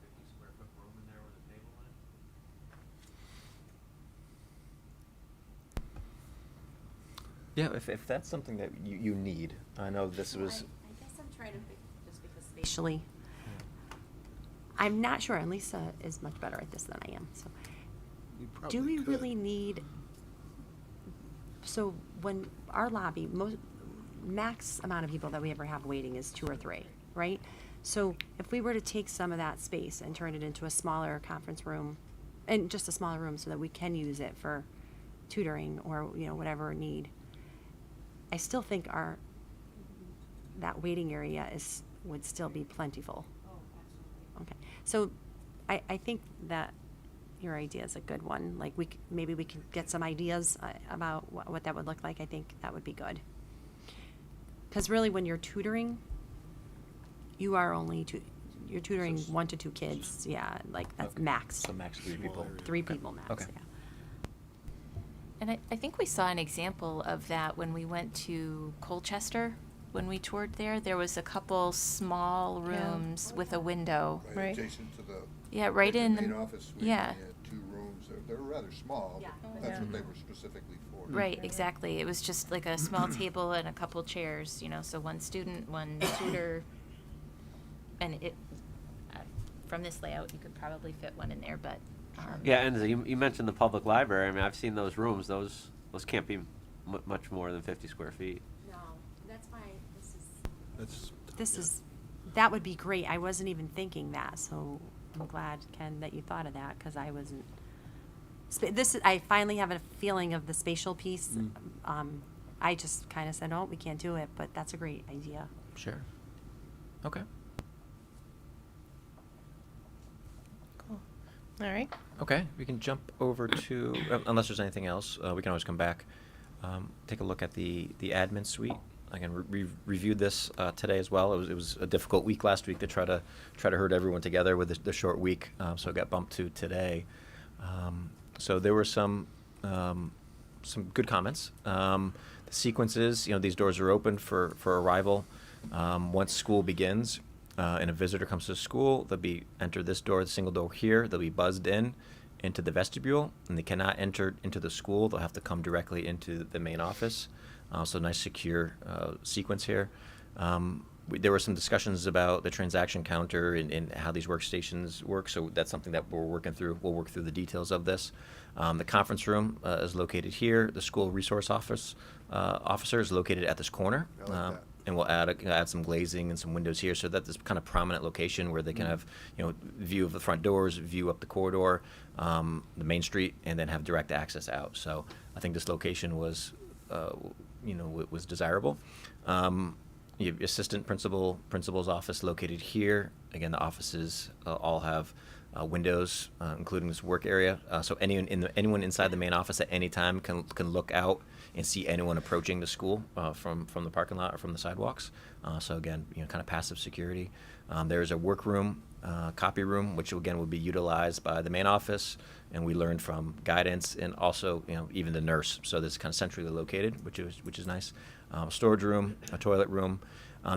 50 square foot room in there with a table in it? Yeah, if that's something that you need, I know this was. I guess I'm trying to think, just because spatially, I'm not sure. And Lisa is much better at this than I am. So, do we really need? So when our lobby, max amount of people that we ever have waiting is 2 or 3, right? So if we were to take some of that space and turn it into a smaller conference room, and just a smaller room so that we can use it for tutoring or, you know, whatever need, I still think that waiting area would still be plentiful. Okay, so I think that your idea is a good one. Like maybe we can get some ideas about what that would look like. I think that would be good. Because really, when you're tutoring, you are you're tutoring 1 to 2 kids. Yeah, like that's Okay. max. So max 3 people. 3 Okay. people max. Okay. Yeah. And I think we saw an example of that when we went to Colchester. When we toured there, there was a couple small rooms with a window. Right adjacent to the. Yeah, right the in main the- office suite. yeah. They had 2 rooms. They're rather small, but that's what they were specifically for. Right, exactly. It was just like a small table and a couple chairs, you know, so 1 student, 1 tutor. And from this layout, you could probably fit 1 in there, but. Yeah, and you mentioned the public library. I mean, I've seen those rooms. Those can't be much more than 50 square feet. No, that's why this is. That would be great. I wasn't even thinking that, so I'm glad, Ken, that you thought of that, because I wasn't. I finally have a feeling of the spatial piece. I just kind of said, oh, we can't do it, but that's a great idea. Sure. Okay. Cool. All right. Okay, we can jump over to, unless there's anything else, we can always come back. Take a look at the admin suite. Again, reviewed this today as well. It was a difficult week last week to try to herd everyone together with the short week, so it got bumped to today. So there were some good comments. The sequences, you know, these doors are open for arrival. Once school begins and a visitor comes to school, they'll enter this door, the single door here. They'll be buzzed into the vestibule, and they cannot enter into the school. They'll have to come directly into the main office. So nice secure sequence here. There were some discussions about the transaction counter and how these workstations work, so that's something that we're working through. We'll work through the details of this. The conference room is located here. The school resource officer is located at this corner. I like that. And we'll add some glazing and some windows here, so that this kind of prominent location where they can have, you know, view of the front doors, view up the corridor, the main street, and then have direct access out. So I think this location was, was desirable. You have assistant principal's office located here. Again, the offices all have windows, including this work area. So anyone inside the main office at any time can look out and see anyone approaching the school from the parking lot or from the sidewalks. So again, you know, kind of passive security. There's a workroom, copy room, which again would be utilized by the main office, and we learned from guidance and also, you know, even the nurse. So this is kind of centrally located, which is nice. Storage room, a toilet room.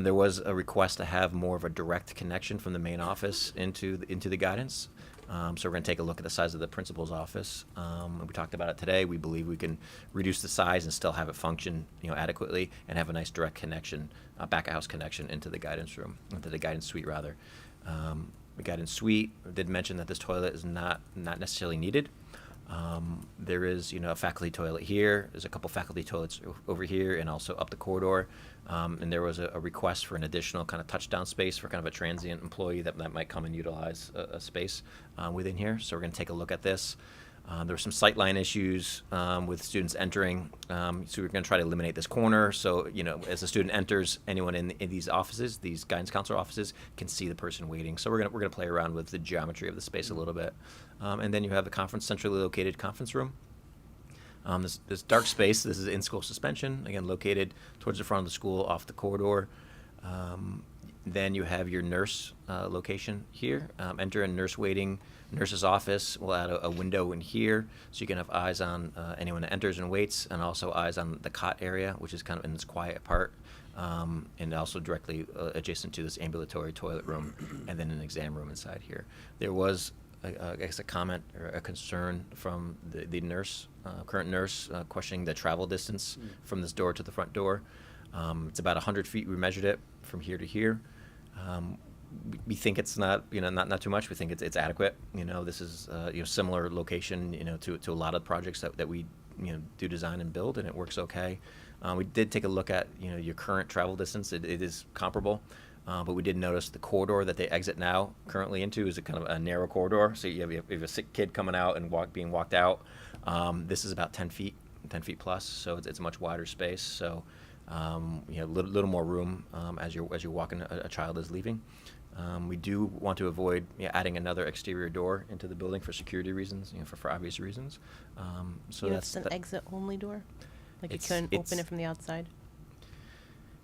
There was a request to have more of a direct connection from the main office into the guidance. So we're going to take a look at the size of the principal's office. We talked about it today. We believe we can reduce the size and still have it function, you know, adequately, and have a nice direct connection, back of house connection into the guidance room, into the guidance suite rather. The guidance suite did mention that this toilet is not necessarily needed. There is, you know, a faculty toilet here. There's a couple faculty toilets over here and also up the corridor. And there was a request for an additional kind of touchdown space for kind of a transient employee that might come and utilize a space within here. So we're going to take a look at this. There were some sightline issues with students entering, so we're going to try to eliminate this corner. So, you know, as a student enters, anyone in these offices, these guidance counselor offices, can see the person waiting. So we're going to play around with the geometry of the space a little bit. And then you have the centrally located conference room. This dark space, this is in-school suspension, again located towards the front of the school off the corridor. Then you have your nurse location here. Enter a nurse waiting, nurse's office. We'll add a window in here so you can have eyes on anyone that enters and waits, and also eyes on the cot area, which is kind of in this quiet part, and also directly adjacent to this ambulatory toilet room, and then an exam room inside here. There was I guess a comment or a concern from the nurse, current nurse, questioning the travel distance from this door to the front door. It's about 100 feet. We measured it from here to here. We think it's not too much. We think it's adequate. You know, this is similar location, you know, to a lot of projects that we do design and build, and it works okay. We did take a look at your current travel distance. It is comparable. But we did notice the corridor that they exit now currently into is a kind of a narrow corridor. So you have a sick kid coming out and being walked out. This is about 10 feet 10 feet plus, so it's a much wider space. So you know, little more room as you're walking. A child is leaving. We do want to avoid adding another exterior door into the building for security reasons, you know, for obvious reasons. So You know, that's it's an exit only door? Like you It's- couldn't it's- open it from the outside?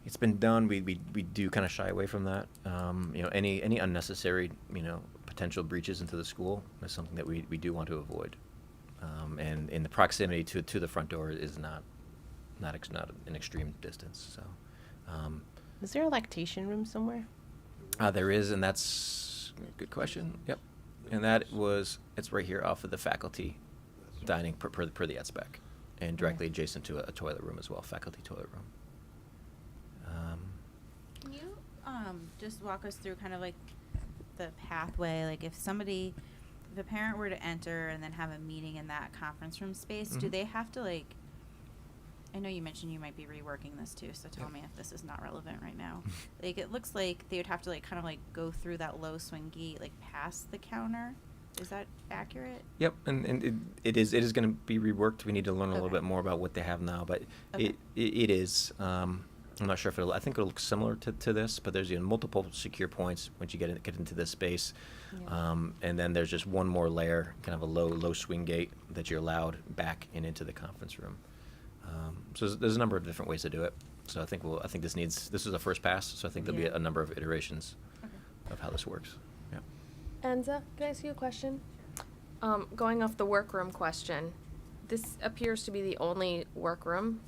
It's been done. We do kind of shy away from that. You know, any unnecessary, you know, potential breaches into the school is something that we do want to avoid. And in the proximity to the front door is not an extreme distance. So Is there a lactation room somewhere? there is, and that's a good question. Yep, and it's right here off of the faculty dining per the ed spec, and directly adjacent to a toilet room as well, faculty toilet room. Can you just walk us through kind of like the pathway? Like if a parent were to enter and then have a meeting in that conference room space, do Mhm. they have to like, I know you mentioned you might be reworking this too, so tell me if this is not relevant right now. Like it looks like they would have to like kind of like go through that low swing gate, like past the counter. Is that accurate? Yep, and it is going to be reworked. We need to learn a little Okay. bit more about what they have now, but Okay. it is. I'm not sure if I think it'll look similar to this, but there's multiple secure points once you get into this space, and then there's just one more layer, kind of a low swing gate that you're allowed back and into the conference room. So there's a number of different ways to do it. So I think this is a first pass. So I think there'll be a number of iterations of how this works. Yeah. Enza, can I ask you a question? Going off the workroom question, this appears to be the only workroom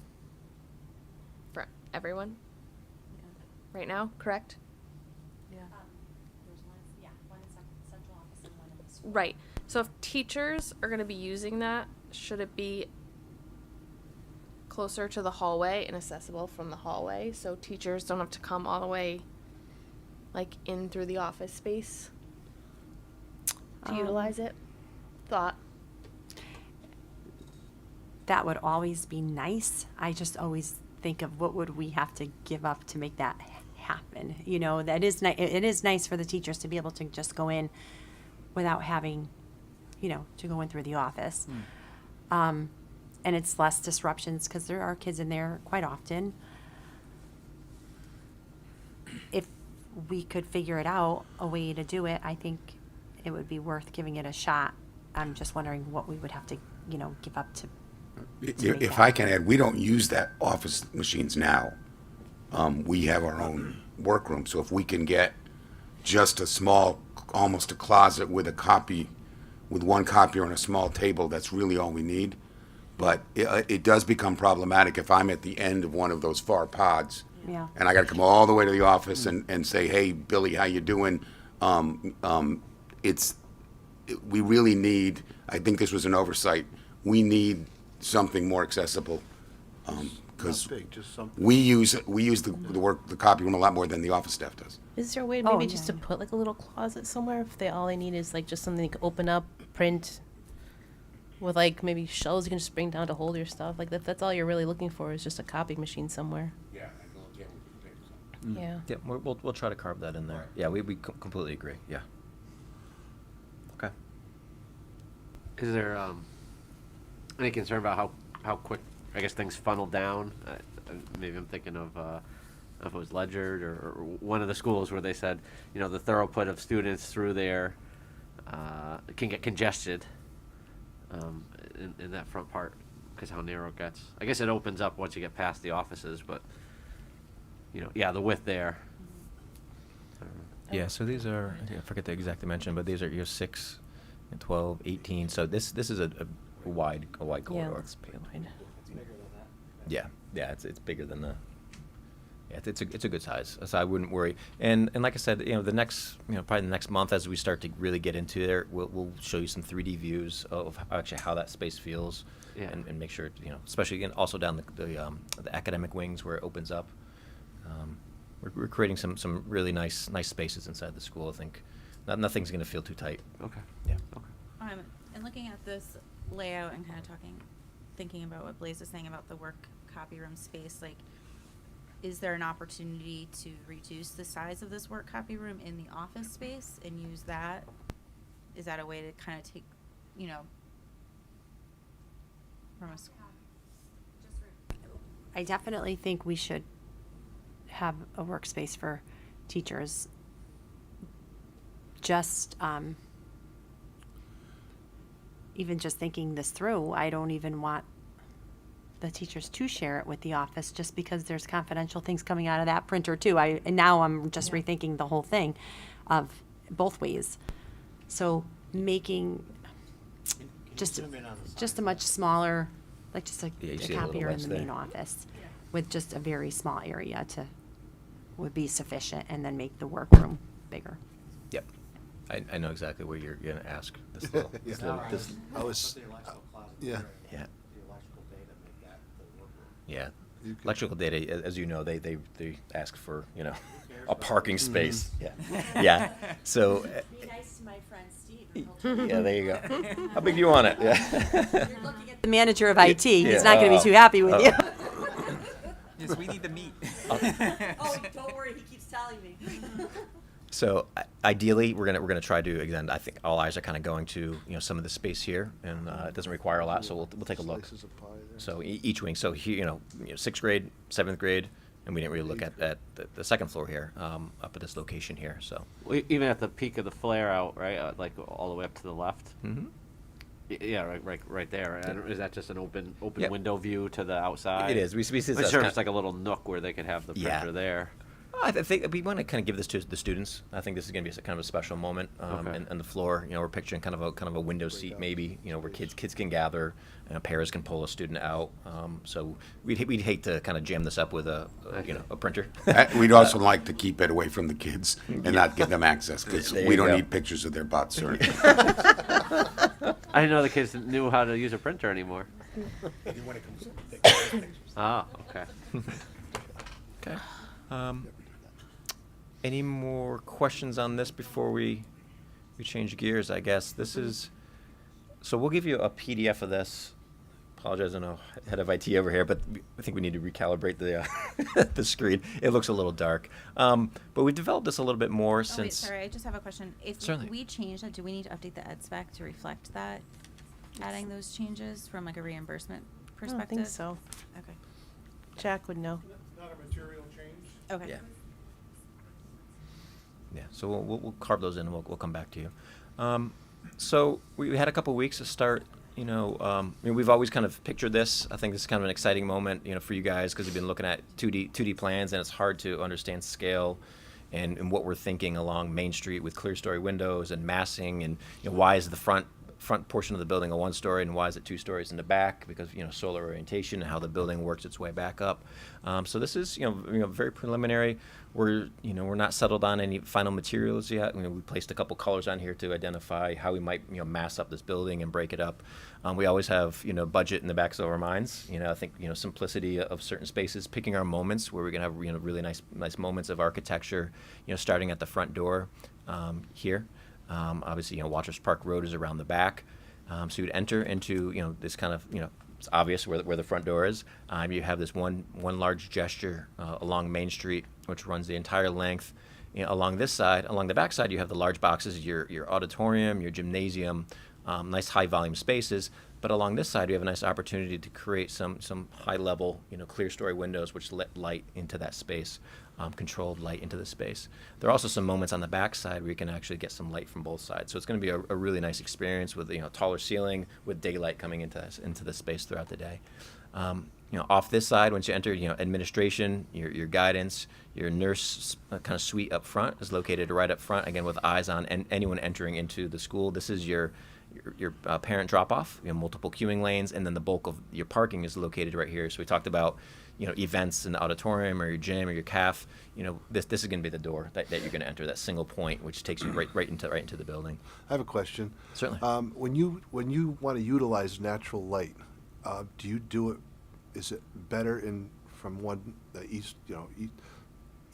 for everyone right now, correct? There's one in central office and one in the school. Right. So if teachers are going to be using that, should it be closer to the hallway and accessible from the hallway so teachers don't have to come all the way like in through the office space to utilize it? Thought. That would always be nice. I just always think of what would we have to give up to make that happen. You know, that is it is nice for the teachers to be able to just go in without having, you know, to go in through the office. And it's less disruptions because there are kids in there quite often. If we could figure it out, a way to do it, I think it would be worth giving it a shot. I'm just wondering what we would have to, you know, give up to make If that I can add, we don't use that office machines now. We have our own workroom, so if we can get just a small, almost a closet with one copier and a small table, that's really all we need. But it does become problematic if I'm at the end of one of those far pods. Yeah. And I gotta come all the way to the office and say, hey, Billy, how you doing? We really need, I think this was an oversight, we need something more accessible. Because Not big, just something. we use the copy room a lot more than the office staff does. Is there a way Oh, maybe just to yeah. put like a little closet somewhere if all they need is like just something you can open up, print, with like maybe shelves you can just bring down to hold your stuff. Like that's all you're really looking for is just a copy machine somewhere. Yeah, Yeah. Yeah, we'll try to carve that in there. Yeah, we completely agree. Yeah. Okay. Is there any concern about how quick, I guess, things funnel down? Maybe I'm thinking of if it was Ledyard or one of the schools where they said, you know, the throughput of students through there can get congested in that front part because how narrow it gets. I guess it opens up once you get past the offices, but you know, yeah, the width there. Yeah, so these are, I forget the exact dimension, but these are your 6, 12, 18. So this is a wide corridor. Yeah, it looks pretty wide. Yeah, it's bigger than the. Yeah, it's a good size. So I wouldn't worry. And like I said, you know, probably the next month as we start to really get into there, we'll show you some 3D views of actually how that space feels, Yeah. and make sure, you know, especially also down the academic wings where it opens up. We're creating some really nice spaces inside the school. I think nothing's going to feel too tight. Okay. Yeah. Okay. And looking at this layout and kind of thinking about what Blaze is saying about the work copy room space, like, is there an opportunity to reduce the size of this work copy room in the office space and use that? Is that a way to kind of take, you know, from a I definitely think we should have a workspace for teachers. Just, even just thinking this through, I don't even want the teachers to share it with the office just because there's confidential things coming out of that printer too. And now I'm just rethinking the whole thing of both ways. So making just a much smaller, like just a, Yeah, you a see a little copier in less the there. main office with just a very small area would be sufficient, and then make the workroom bigger. Yep. I know exactly where you're going to ask. This little, this little, this, I was, yeah. yeah. Yeah. You can- Electrical data, as you know, they ask for, a parking space. Yeah. Yeah. So, Be nice to my friend Steve. yeah, there you go. How big do you want it? Yeah. You're looking at the manager of IT. Yeah. He's not going to be too happy with you. Yes, we need to meet. Oh, don't worry. He keeps telling me. So ideally, we're gonna try to, again, I think all eyes are kind of going to some of the space here, and it doesn't require a lot, so we'll take a look. Slices of pie there. So each wing. So here, 6th grade, 7th grade, and we didn't really look at the second floor here, up at this location here. So. Even at the peak of the flare out, right, like all the way up to the left. Mm-hmm. Yeah, right there. And is that just an open Yep. window view to the outside? It is. We see I'm that's sure kind- it's like a little nook where they could have the Yeah. printer there. I think we want to kind of give this to the students. I think this is going to be kind of a special moment. Okay. And the floor, we're picturing kind of a window seat maybe, where kids can gather, pairs can pull a student out. So we'd hate to kind of jam this up with a printer. We'd also like to keep it away from the kids and not give them access, because There we you don't go. need pictures of their butts or anything. I didn't know the kids knew how to use a printer anymore. Oh, okay. Okay. Any more questions on this before we change gears? I guess this is. So we'll give you a PDF of this. Apologize, I know head of IT over here, but I think we need to recalibrate the the screen. It looks a little dark. But we developed this a little bit more Oh, wait, since. sorry, I just have a question. If Certainly. we change that, do we need to update the ed spec to reflect that? Adding those changes from like a reimbursement I perspective? don't think so. Okay. Jack would know. Not a material change. Okay. Yeah. Yeah, so we'll carve those in, and we'll come back to you. So we had a couple weeks to start. We've always kind of pictured this. I think this is kind of an exciting moment, for you guys, because you've been looking at 2D plans, and it's hard to understand scale and what we're thinking along Main Street with clear story windows and massing, and why is the front portion of the building a 1-story and why is it 2 stories in the back, because solar orientation and how the building works its way back up. So this is very preliminary. We're not settled on any final materials yet. We placed a couple colors on here to identify how we might mass up this building and break it up. We always have budget in the backs of our minds. I think simplicity of certain spaces, picking our moments where we're gonna have really nice moments of architecture. Starting at the front door here. Obviously, Watchers Park Road is around the back. So you'd enter into, this kind of, it's obvious where the front door is. You have this one large gesture along Main Street, which runs the entire length. Along this side, along the back side, you have the large boxes, your auditorium, your gymnasium, nice high volume spaces. But along this side, you have a nice opportunity to create some high level, clear story windows which let light into that space, controlled light into the space. There are also some moments on the back side where you can actually get some light from both sides. So it's going to be a really nice experience with taller ceiling with daylight coming into the space throughout the day. Off this side, once you enter, administration, your guidance, your nurse kind of suite up front is located right up front, again with eyes on anyone entering into the school. This is your parent drop-off, multiple queuing lanes, and then the bulk of your parking is located right here. So we talked about, events in the auditorium or your gym or your CAF. This is going to be the door that you're going to enter, that single point, which takes you right into the building. I have a question. Certainly. When you want to utilize natural light, do you do it? Is it better from one east,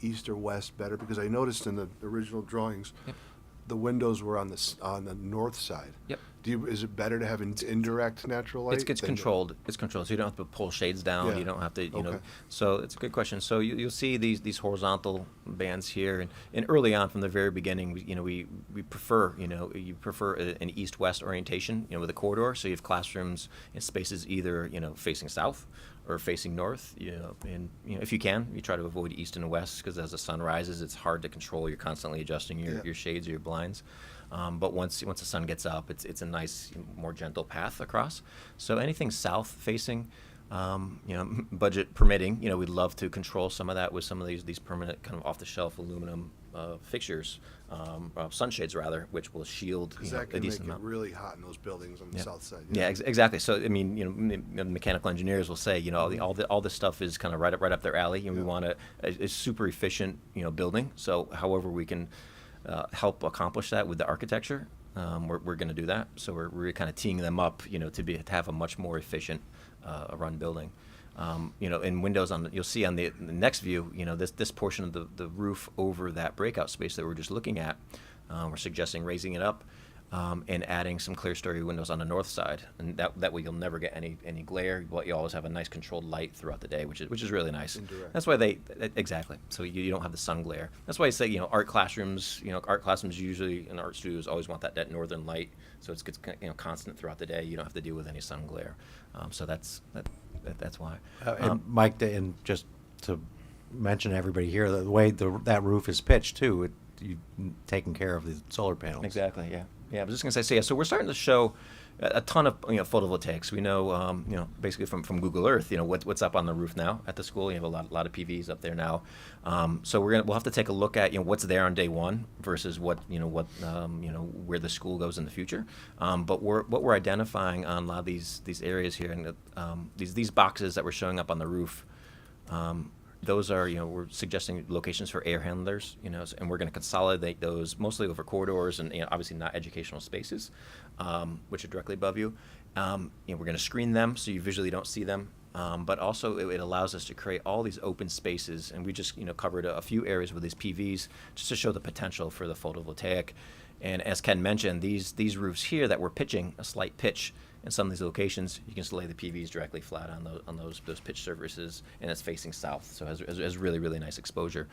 east or west better? Because I noticed in the original drawings, Yep. the windows were on the north side. Yep. Is it better to have indirect natural light? It's controlled. It's controlled. So you don't have to pull shades down. Yeah. You don't have to, Okay. So it's a good question. So you'll see these horizontal bands here, and early on from the very beginning, we prefer, you prefer an east-west orientation, with a corridor. So you have classrooms and spaces either, facing south or facing north. And if you can, you try to avoid east and west, because as the sun rises, it's hard to control. You're constantly adjusting your shades or your blinds. But once the sun gets up, it's a nice, more gentle path across. So anything south facing, budget permitting, we'd love to control some of that with some of these permanent kind of off-the-shelf aluminum fixtures, sunshades rather, which will shield Because that a can make decent it amount. really hot in those buildings on the south side. Yeah, exactly. So I mean, mechanical engineers will say, all this stuff is kind of right up their alley, and we want a super efficient, building. So however we can help accomplish that with the architecture, we're going to do that. So we're kind of teeing them up, to have a much more efficient run building. In windows you'll see on the next view, this portion of the roof over that breakout space that we're just looking at, we're suggesting raising it up and adding some clear story windows on the north side, and that way you'll never get any glare, but you always have a nice controlled light throughout the day, which is really nice. Indirect. That's why exactly. So you don't have the sun glare. That's why I say art classrooms usually in art studios always want that northern light, so it's constant throughout the day. You don't have to deal with any sun glare. So that's why. And Mike, and just to mention to everybody here, the way that roof is pitched too, you've taken care of the solar panels. Exactly. Yeah. Yeah. I was just gonna say. So we're starting to show a ton of photovoltaics. We know basically from Google Earth, what's up on the roof now at the school. You have a lot of PVs up there now. So we'll have to take a look at what's there on day one versus what where the school goes in the future. But what we're identifying on a lot of these areas here, and these boxes that were showing up on the roof. Those are, we're suggesting locations for air handlers, and we're going to consolidate those mostly over corridors and, obviously not educational spaces, which are directly above you. We're going to screen them so you visually don't see them, but also it allows us to create all these open spaces, and we just, covered a few areas with these PVs just to show the potential for the photovoltaic. And as Ken mentioned, these roofs here that we're pitching a slight pitch. In some of these locations, you can just lay the PVs directly flat on those pitch surfaces, and it's facing south, so it has really, really nice exposure.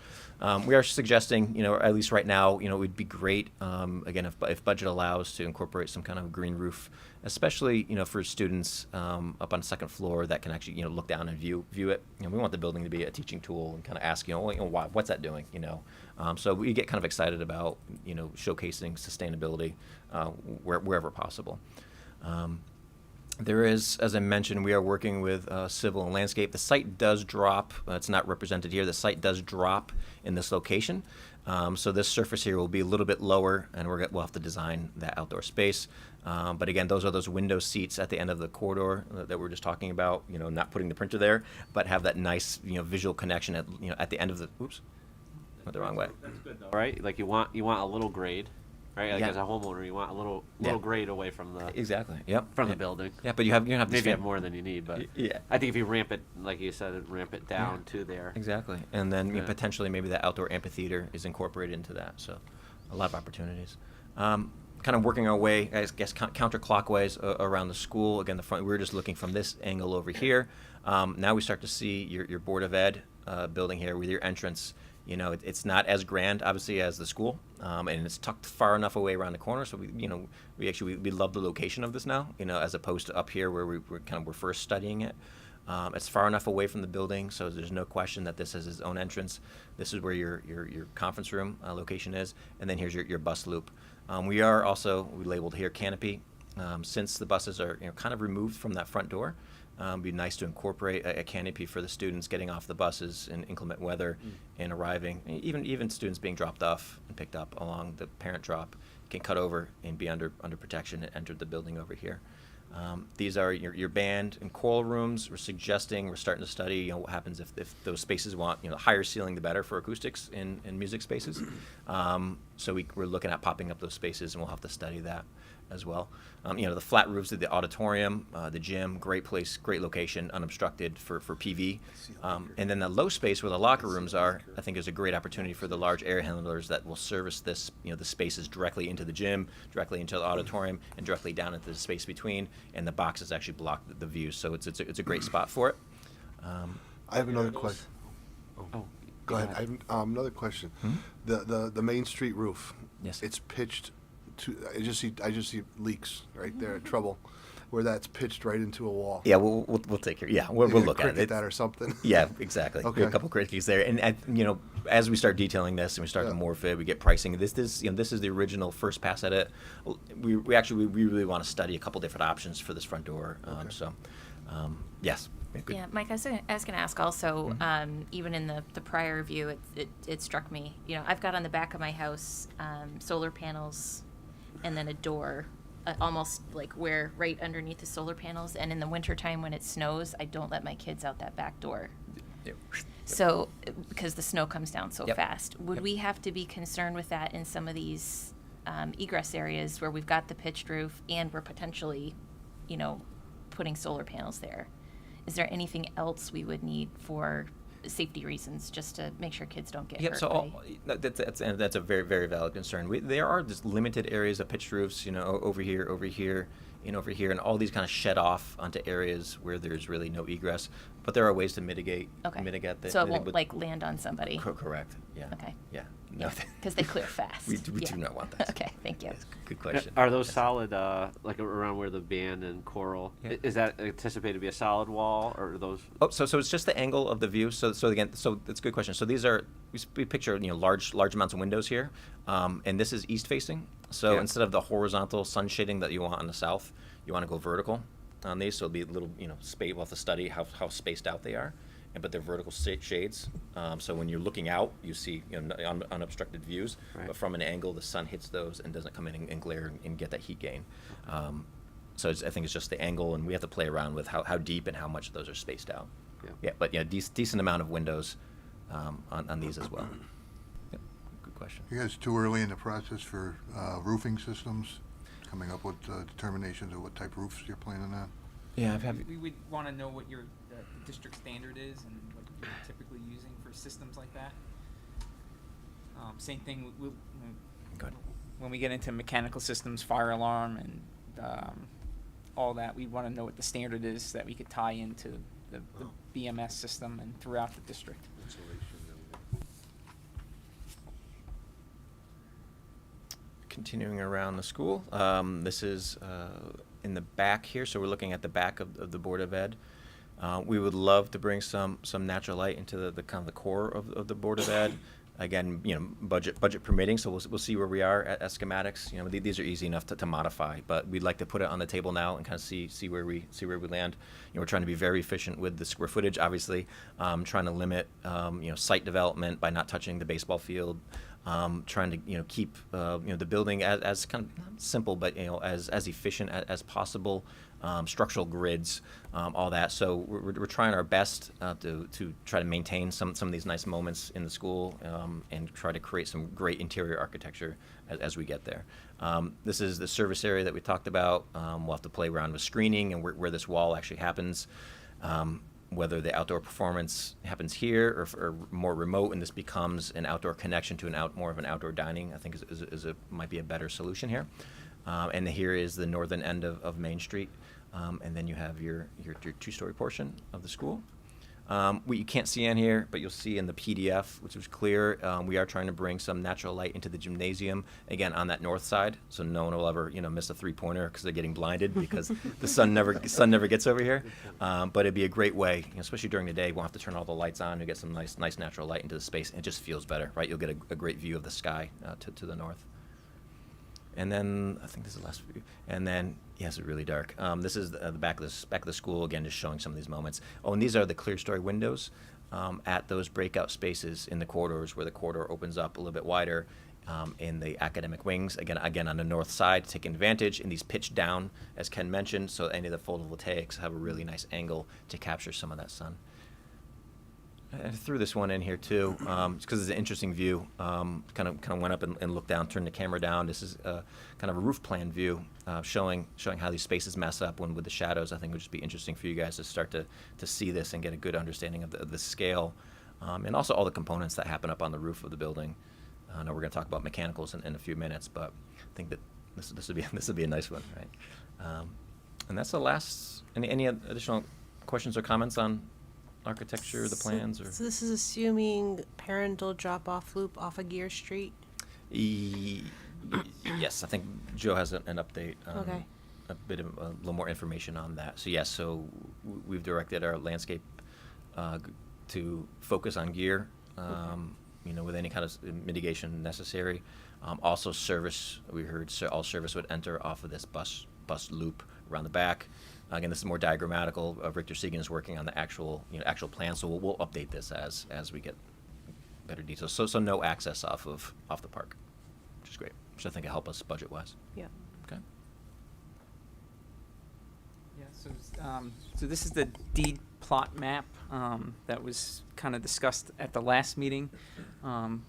We are suggesting, at least right now, it would be great, again, if budget allows, to incorporate some kind of green roof, especially, for students up on the second floor that can actually, look down and view it. We want the building to be a teaching tool and kind of ask, why, what's that doing, So we get kind of excited about, showcasing sustainability wherever possible. There is, as I mentioned, we are working with Civil and Landscape. The site does drop. It's not represented here. The site does drop in this location. So this surface here will be a little bit lower, and we'll have to design that outdoor space. But again, those are those window seats at the end of the corridor that we were just talking about. Not putting the printer there, but have that nice, visual connection at the end of the. Oops, went the wrong way. That's good though, right? Like you want a little grade. Right, like Yeah. as a homeowner, you want a little grade away from the the building. Yeah, but you have maybe this you have more than you need, but I think if you ramp it, like you said, ramp it down to there. Exactly, and then potentially maybe that outdoor amphitheater is incorporated into that. So, a lot of opportunities. Kind of working our way, I guess, counterclockwise around the school. Again, the front. We were just looking from this angle over here. Now we start to see your Board of Ed building here with your entrance. It's not as grand, obviously, as the school, and it's tucked far enough away around the corner. So we love the location of this now, as opposed to up here where we're first studying it. It's far enough away from the building, so there's no question that this has its own entrance. This is where your conference room location is, and then here's your bus loop. We labeled here canopy, since the buses are kind of removed from that front door. It'd be nice to incorporate a canopy for the students getting off the buses in inclement weather and arriving. Even students being dropped off and picked up along the parent drop can cut over and be under protection and enter the building over here. These are your band and choral rooms. We're starting to study what happens if those spaces want higher ceiling the better for acoustics in music spaces. So we're looking at popping up those spaces, and we'll have to study that as well. The flat roofs of the auditorium, the gym, great place, great location, unobstructed for PV. And then the low space where the locker rooms are, I think is a great opportunity for the large air handlers that will service this, the spaces directly into the gym, directly into the auditorium, and directly down into the space between. And the boxes actually block the views, so it's a great spot for it. I have another question. Oh, go ahead. I have another question. The Main Street roof. Yes. It's pitched. I just see leaks right there, trouble. where that's pitched right into a wall. Yeah, we'll take care. Yeah, we'll Maybe a look at cricket it. that or something. Yeah, exactly. Okay. A couple critiques there, and you know, as we start detailing this and we start to morph it, we get pricing. This is the original first pass at it. We really want to study a couple different options for this front door. So, yes. Good. Yeah, Mike, I was going to ask also, even in the prior view, it struck me, you know, I've got on the back of my house solar panels and then a door almost like right underneath the solar panels. And in the wintertime when it snows, I don't let my kids out that back door. Yep. So, because the snow comes down so Yep. fast. Would Yep. we have to be concerned with that in some of these egress areas where we've got the pitched roof and we're potentially, you know, putting solar panels there? Is there anything else we would need for safety reasons just to make sure kids don't get Yep. hurt? So that's a very, very valid concern. There are just limited areas of pitched roofs, you know, over here, and over here, and all these kind of shed off onto areas where there's really no egress. But there are ways to mitigate. Okay. That. So it won't like land on somebody. Correct. Yeah. Okay. Yeah. No. Because they clear fast. we do not want that. Okay. Thank you. Good question. Are those solid, like around where the band and choral? Yeah. Is that anticipated to be a solid wall, or are those? Oh, so it's just the angle of the view. So again, that's a good question. So these are we picture large amounts of windows here, and this is east facing. So Yeah. instead of the horizontal sun shading that you want on the south, you want to go vertical on these. So it'll be a little space. We'll have to study how spaced out they are, but they're vertical shades. So when you're looking out, you see unobstructed views. Right. But from an angle, the sun hits those and doesn't come in and glare and get that heat gain. So I think it's just the angle, and we have to play around with how deep and how much of those are spaced out. Yeah. But decent amount of windows on these as well. Yep. Good question. You guys too early in the process for roofing systems, coming up with determinations of what type of roofs you're planning on? Yeah, I've had. We would want to know what your the district standard is and what you're typically using for systems like that. Same thing when we get into mechanical systems, fire alarm, and all that. We want to know what the standard is that we could tie into the BMS system and throughout the district. Continuing around the school, this is in the back here, so we're looking at the back of the Board of Ed. We would love to bring some natural light into the kind of the core of the Board of Ed. Again, budget permitting, so we'll see where we are at schematics. These are easy enough to modify, but we'd like to put it on the table now and kind of see where we land. We're trying to be very efficient with the square footage, obviously, trying to limit site development by not touching the baseball field. Trying to keep the building as kind of simple, but as efficient as possible. Structural grids, all that. So we're trying our best to try to maintain some of these nice moments in the school and try to create some great interior architecture as we get there. This is the service area that we talked about. We'll have to play around with screening and where this wall actually happens. Whether the outdoor performance happens here or more remote, and this becomes an outdoor connection to more of an outdoor dining, I think might be a better solution here. And here is the northern end of Main Street, and then you have your two-story portion of the school. What you can't see in here, but you'll see in the PDF, which was clear, we are trying to bring some natural light into the gymnasium, again, on that north side, so no one will ever, miss a three-pointer because they're getting blinded because the sun never gets over here. But it'd be a great way, especially during the day, we won't have to turn all the lights on, you get some nice natural light into the space, and it just feels better, right? You'll get a great view of the sky to the north. And then I think this is the last view. And then yes, it's really dark. This is the back of the school again, just showing some of these moments. Oh, and these are the clear story windows at those breakout spaces in the corridors where the corridor opens up a little bit wider in the academic wings. Again on the north side, taking advantage in these pitched down, as Ken mentioned, so any of the photovoltaics have a really nice angle to capture some of that sun. I threw this one in here too, because it's an interesting view. Kind of went up and looked down, turned the camera down. This is kind of a roof plan view, showing how these spaces mess up with the shadows. I think it would just be interesting for you guys to start to see this and get a good understanding of the scale, and also all the components that happen up on the roof of the building. I know we're going to talk about mechanicals in a few minutes, but I think that this would be a nice one, right? And that's the last. Any additional questions or comments on architecture, the plans, or? So this is assuming parental drop-off loop off of Gear Street? Yes, I think Joe has an update a little more information on that. So yes, so we've directed our landscape to focus on gear, with any kind of mitigation necessary. Also service, we heard all service would enter off of this bus loop around the back. Again, this is more diagrammatical. Richter Segan is working on the actual plan, so we'll update this as we get better details. So no access off the park, which is great. Which I think will help us budget-wise. Yeah. Okay. Yeah, so this is the deed plot map that was kind of discussed at the last meeting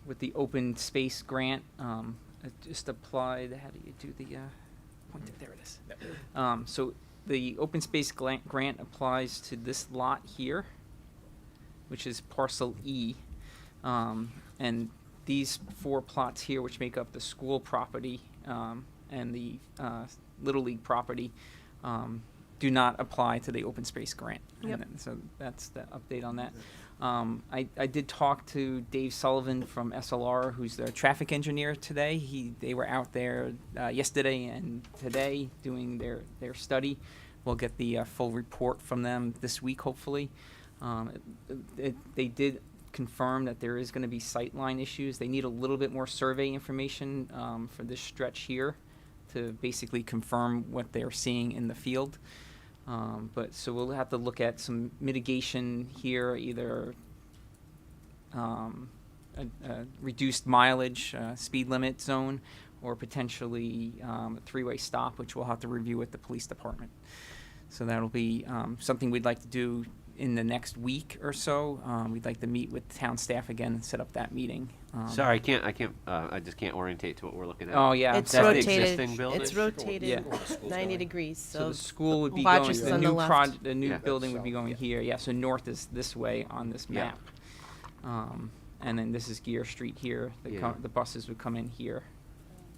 with the open space grant. It just applied. How do you do the pointer? There it is. So the open space grant applies to this lot here, which is parcel E, and these 4 plots here, which make up the school property and the Little League property, do not apply to the open space grant. Yep. And then, so that's the update on that. I did talk to Dave Sullivan from SLR, who's the traffic engineer today. They were out there yesterday and today doing their study. We'll get the full report from them this week, hopefully. They did confirm that there is going to be sightline issues. They need a little bit more survey information for this stretch here to basically confirm what they're seeing in the field. But so we'll have to look at some mitigation here, either a reduced mileage, speed limit zone, or potentially a 3-way stop, which we'll have to review with the police department. So that'll be something we'd like to do in the next week or so. We'd like to meet with town staff again and set up that meeting. Sorry, I just can't orientate to what we're looking at. Oh, yeah. It's That's the rotated. existing building? It's rotated Yeah. 90 degrees. So the school would be Watches going, is on the left. the new Yeah. building would be going here. Yeah, so north is this way on this Yeah. map. And then this is Gear Street here. The buses would come in here.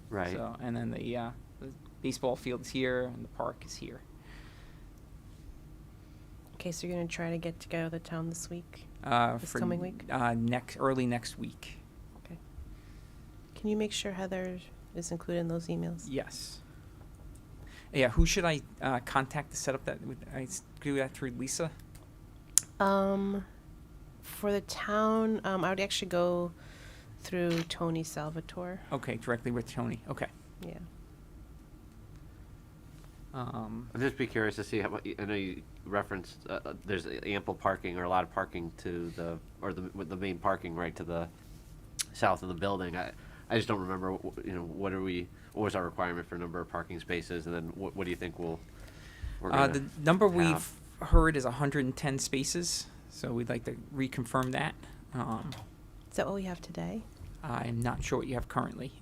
Right. So, and then the baseball field's here and the park is here. Okay, so you're going to try to get together with the town this week? This For coming week? early next week. Okay. Can you make sure Heather is included in those emails? Yes. Yeah, who should I contact to set up that? Would I do that through Lisa? For the town, I would actually go through Tony Salvatore. Okay, directly with Tony. Okay. Yeah. I'd just be curious to see how. I know you referenced there's ample parking or a lot of parking to the main parking right to the south of the building. I just don't remember. What was our requirement for number of parking spaces, and then what do you think we're gonna the number have? we've heard is 110 spaces, so we'd like to reconfirm that. Is that what we have today? I'm not sure what you have currently.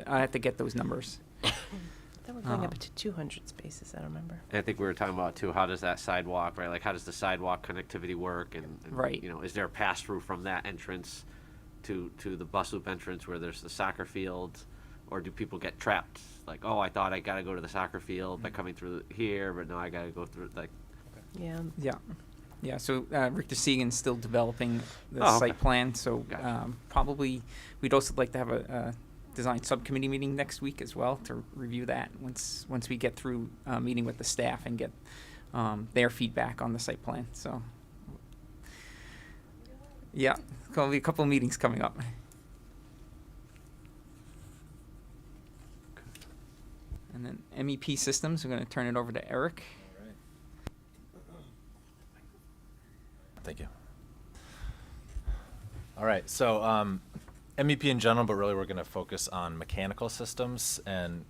I have to get those numbers. Then we're going up to 200 spaces, I don't remember. And I think we were talking about too. How does that sidewalk, right? Like, how does the sidewalk connectivity work? And Right. Is there a pass through from that entrance to the bus loop entrance where there's the soccer field, or do people get trapped? Like, oh, I thought I got to go to the soccer field by coming through here, but no, I got to go through like. Yeah. Yeah. So Richter Segan's still developing the Oh, okay. site plan. So Gotcha. probably we'd also like to have a design subcommittee meeting next week as well to review that once we get through meeting with the staff and get their feedback on the site plan. So yeah, there'll be a couple of meetings coming up. And then MEP Systems, we're going to turn it over to Eric. Thank you. All right, so MEP in general, but really we're going to focus on mechanical systems, and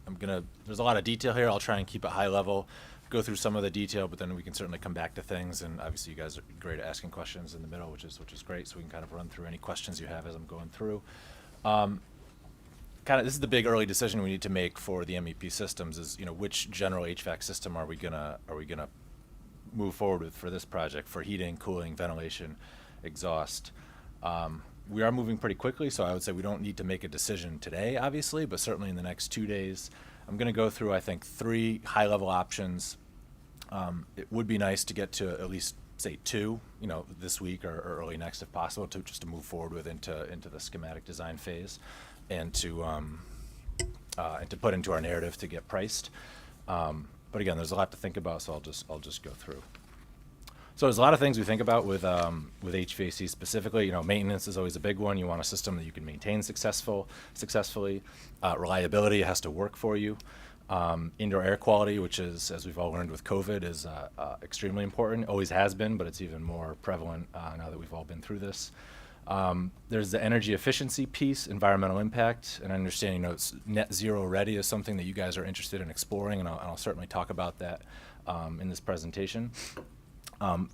there's a lot of detail here. I'll try and keep it high level, go through some of the detail, but then we can certainly come back to things, and obviously you guys are great at asking questions in the middle, which is great, so we can kind of run through any questions you have as I'm going through. This is the big early decision we need to make for the MEP systems is, which general HVAC system are we gonna move forward with for this project for heating, cooling, ventilation, exhaust. We are moving pretty quickly, so I would say we don't need to make a decision today, obviously, but certainly in the next 2 days. I'm going to go through, I think, 3 high-level options. It would be nice to get to at least, say, 2, this week or early next if possible, just to move forward with into the schematic design phase and to put into our narrative to get priced. But again, there's a lot to think about, so I'll just go through. So there's a lot of things we think about with HVAC specifically. You know, maintenance is always a big one. You want a system that you can maintain successfully. Reliability has to work for you. Indoor air quality, which is, as we've all learned with COVID, is extremely important. Always has been, but it's even more prevalent now that we've all been through this. There's the energy efficiency piece, environmental impact, and understanding, you know, it's net zero ready is something that you guys are interested in exploring, and I'll certainly talk about that in this presentation.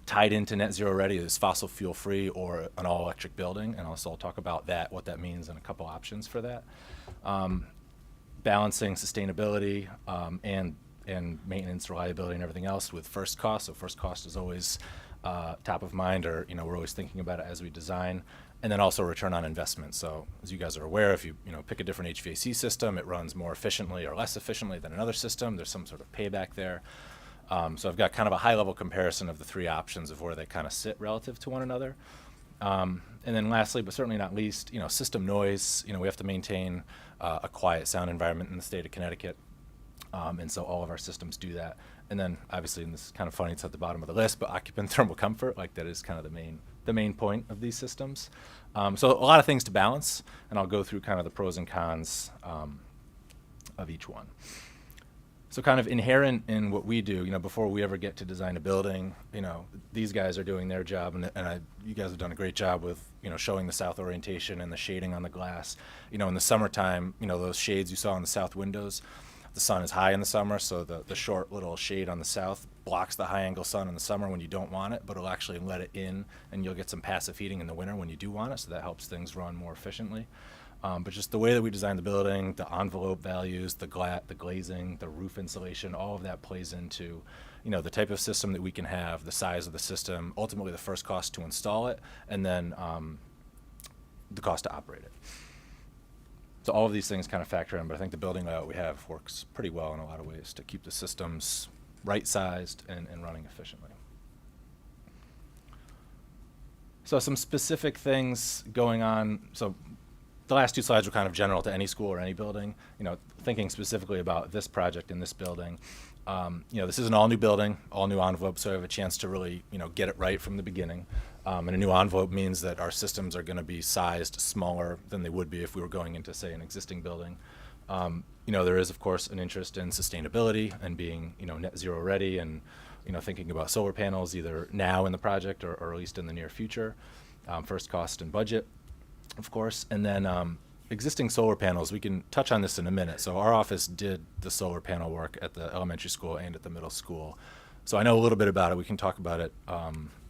Tied into net zero ready is fossil fuel free or an all electric building, and also I'll talk about that, what that means, and a couple options for that. Balancing sustainability and maintenance, reliability, and everything else with first cost. So first cost is always top of mind, or you know, we're always thinking about it as we design. And then also return on investment. So as you guys are aware, if you pick a different HVAC system, it runs more efficiently or less efficiently than another system. There's some sort of payback there. So I've got kind of a high-level comparison of the three options of where they kind of sit relative to one another. And then lastly, but certainly not least, system noise. We have to maintain a quiet sound environment in the state of Connecticut. And so all of our systems do that. And then obviously, and this is kind of funny, it's at the bottom of the list, but occupant thermal comfort, like that is kind of the main point of these systems. So a lot of things to balance, and I'll go through kind of the pros and cons of each one. So kind of inherent in what we do, before we ever get to design a building, these guys are doing their job, and you guys have done a great job with, showing the south orientation and the shading on the glass. In the summertime, those shades you saw in the south windows, the sun is high in the summer, so the short little shade on the south blocks the high angle sun in the summer when you don't want it, but it'll actually let it in, and you'll get some passive heating in the winter when you do want it, so that helps things run more efficiently. But just the way that we design the building, the envelope values, the glazing, the roof insulation, all of that plays into, the type of system that we can have, the size of the system, ultimately the first cost to install it, and then the cost to operate it. So all of these things kind of factor in, but I think the building layout we have works pretty well in a lot of ways to keep the systems right-sized and running efficiently. So some specific things going on. So the last two slides were kind of general to any school or any building. Thinking specifically about this project in this building. This is an all-new building, all-new envelope, so I have a chance to really, get it right from the beginning. And a new envelope means that our systems are going to be sized smaller than they would be if we were going into, say, an existing building. There is, of course, an interest in sustainability and being, net zero ready, and thinking about solar panels either now in the project or at least in the near future. First cost and budget, of course, and then existing solar panels. We can touch on this in a minute. So our office did the solar panel work at the elementary school and at the middle school. So I know a little bit about it. We can talk about it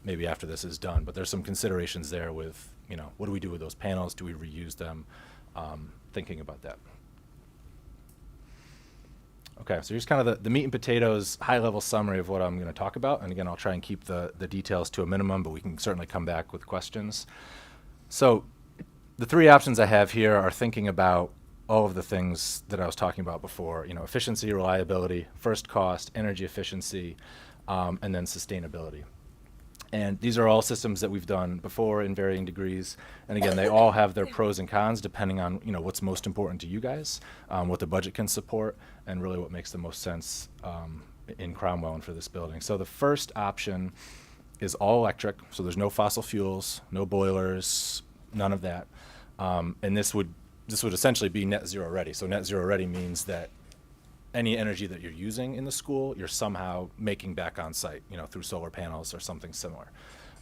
maybe after this is done, but there's some considerations there with, what do we do with those panels? Do we reuse them? Thinking about that. Okay, so here's kind of the meat and potatoes, high-level summary of what I'm going to talk about. And again, I'll try and keep the details to a minimum, but we can certainly come back with questions. So the three options I have here are thinking about all of the things that I was talking about before, efficiency, reliability, first cost, energy efficiency, and then sustainability. And these are all systems that we've done before in varying degrees. And again, they all have their pros and cons depending on, what's most important to you guys, what the budget can support, and really what makes the most sense in Cromwell and for this building. So the first option is all electric. So there's no fossil fuels, no boilers, none of that. And this would essentially be net zero ready. So net zero ready means that any energy that you're using in the school, you're somehow making back on site, through solar panels or something similar.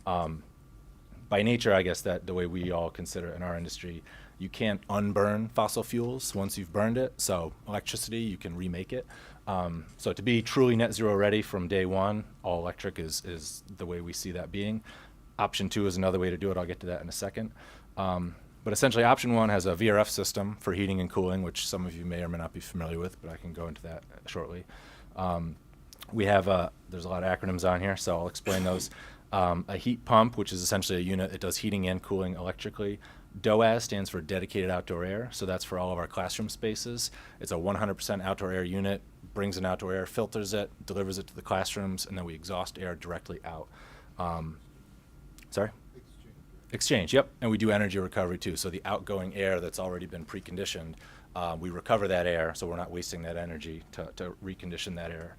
By nature, I guess that the way we all consider in our industry, you can't unburn fossil fuels once you've burned it. So electricity, you can remake it. So to be truly net zero ready from day one, all electric is the way we see that being. Option 2 is another way to do it. I'll get to that in a second. But essentially, option 1 has a VRF system for heating and cooling, which some of you may or may not be familiar with, but I can go into that shortly. We have there's a lot of acronyms on here, so I'll explain those. A heat pump, which is essentially a unit that does heating and cooling electrically. DOAS stands for dedicated outdoor air, so that's for all of our classroom spaces. It's a 100% outdoor air unit, brings in outdoor air, filters it, delivers it to the classrooms, and then we exhaust air directly out. Sorry? Exchange, yep. And we do energy recovery too. So the outgoing air that's already been preconditioned we recover that air, so we're not wasting that energy to recondition that air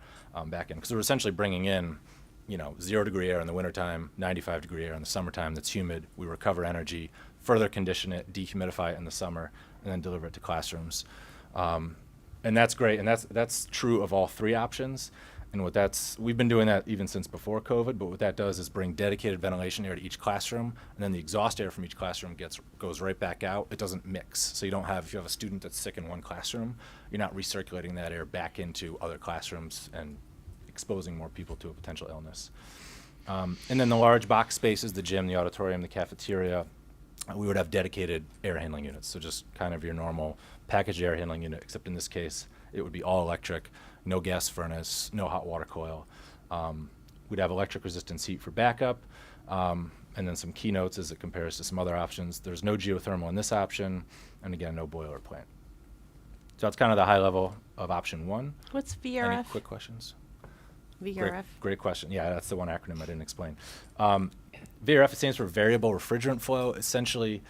back in. Because we're essentially bringing in, 0-degree air in the wintertime, 95-degree air in the summertime that's humid. We recover energy, further condition it, dehumidify it in the summer, and then deliver it to classrooms. And that's great, and that's true of all three options. And we've been doing that even since before COVID, but what that does is bring dedicated ventilation air to each classroom, and then the exhaust air from each classroom goes right back out. It doesn't mix. So if you have a student that's sick in one classroom, you're not recirculating that air back into other classrooms and exposing more people to a potential illness. And then the large box spaces, the gym, the auditorium, the cafeteria, we would have dedicated air handling units. So just kind of your normal packaged air handling unit, except in this case, it would be all electric. No gas furnace, no hot water coil. We'd have electric resistance heat for backup, and then some keynotes as it compares to some other options. There's no geothermal in this option, and again, no boiler plant. So that's kind of the high level of option one. What's Any VRF? quick questions? VRF. Great question. Yeah, that's the one acronym I didn't explain. VRF stands for Variable Refrigerant Flow. Essentially,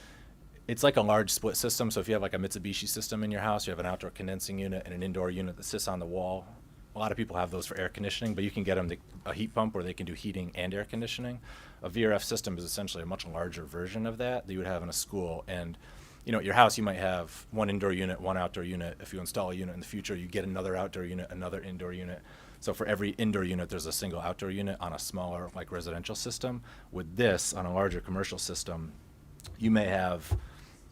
it's like a large split system. So if you have like a Mitsubishi system in your house, you have an outdoor condensing unit and an indoor unit that sits on the wall. A lot of people have those for air conditioning, but you can get them to a heat pump where they can do heating and air conditioning. A VRF system is essentially a much larger version of that you would have in a school. And at your house, you might have one indoor unit, one outdoor unit. If you install a unit in the future, you get another outdoor unit, another indoor unit. So for every indoor unit, there's a single outdoor unit on a smaller like residential system. With this, on a larger commercial system, you may have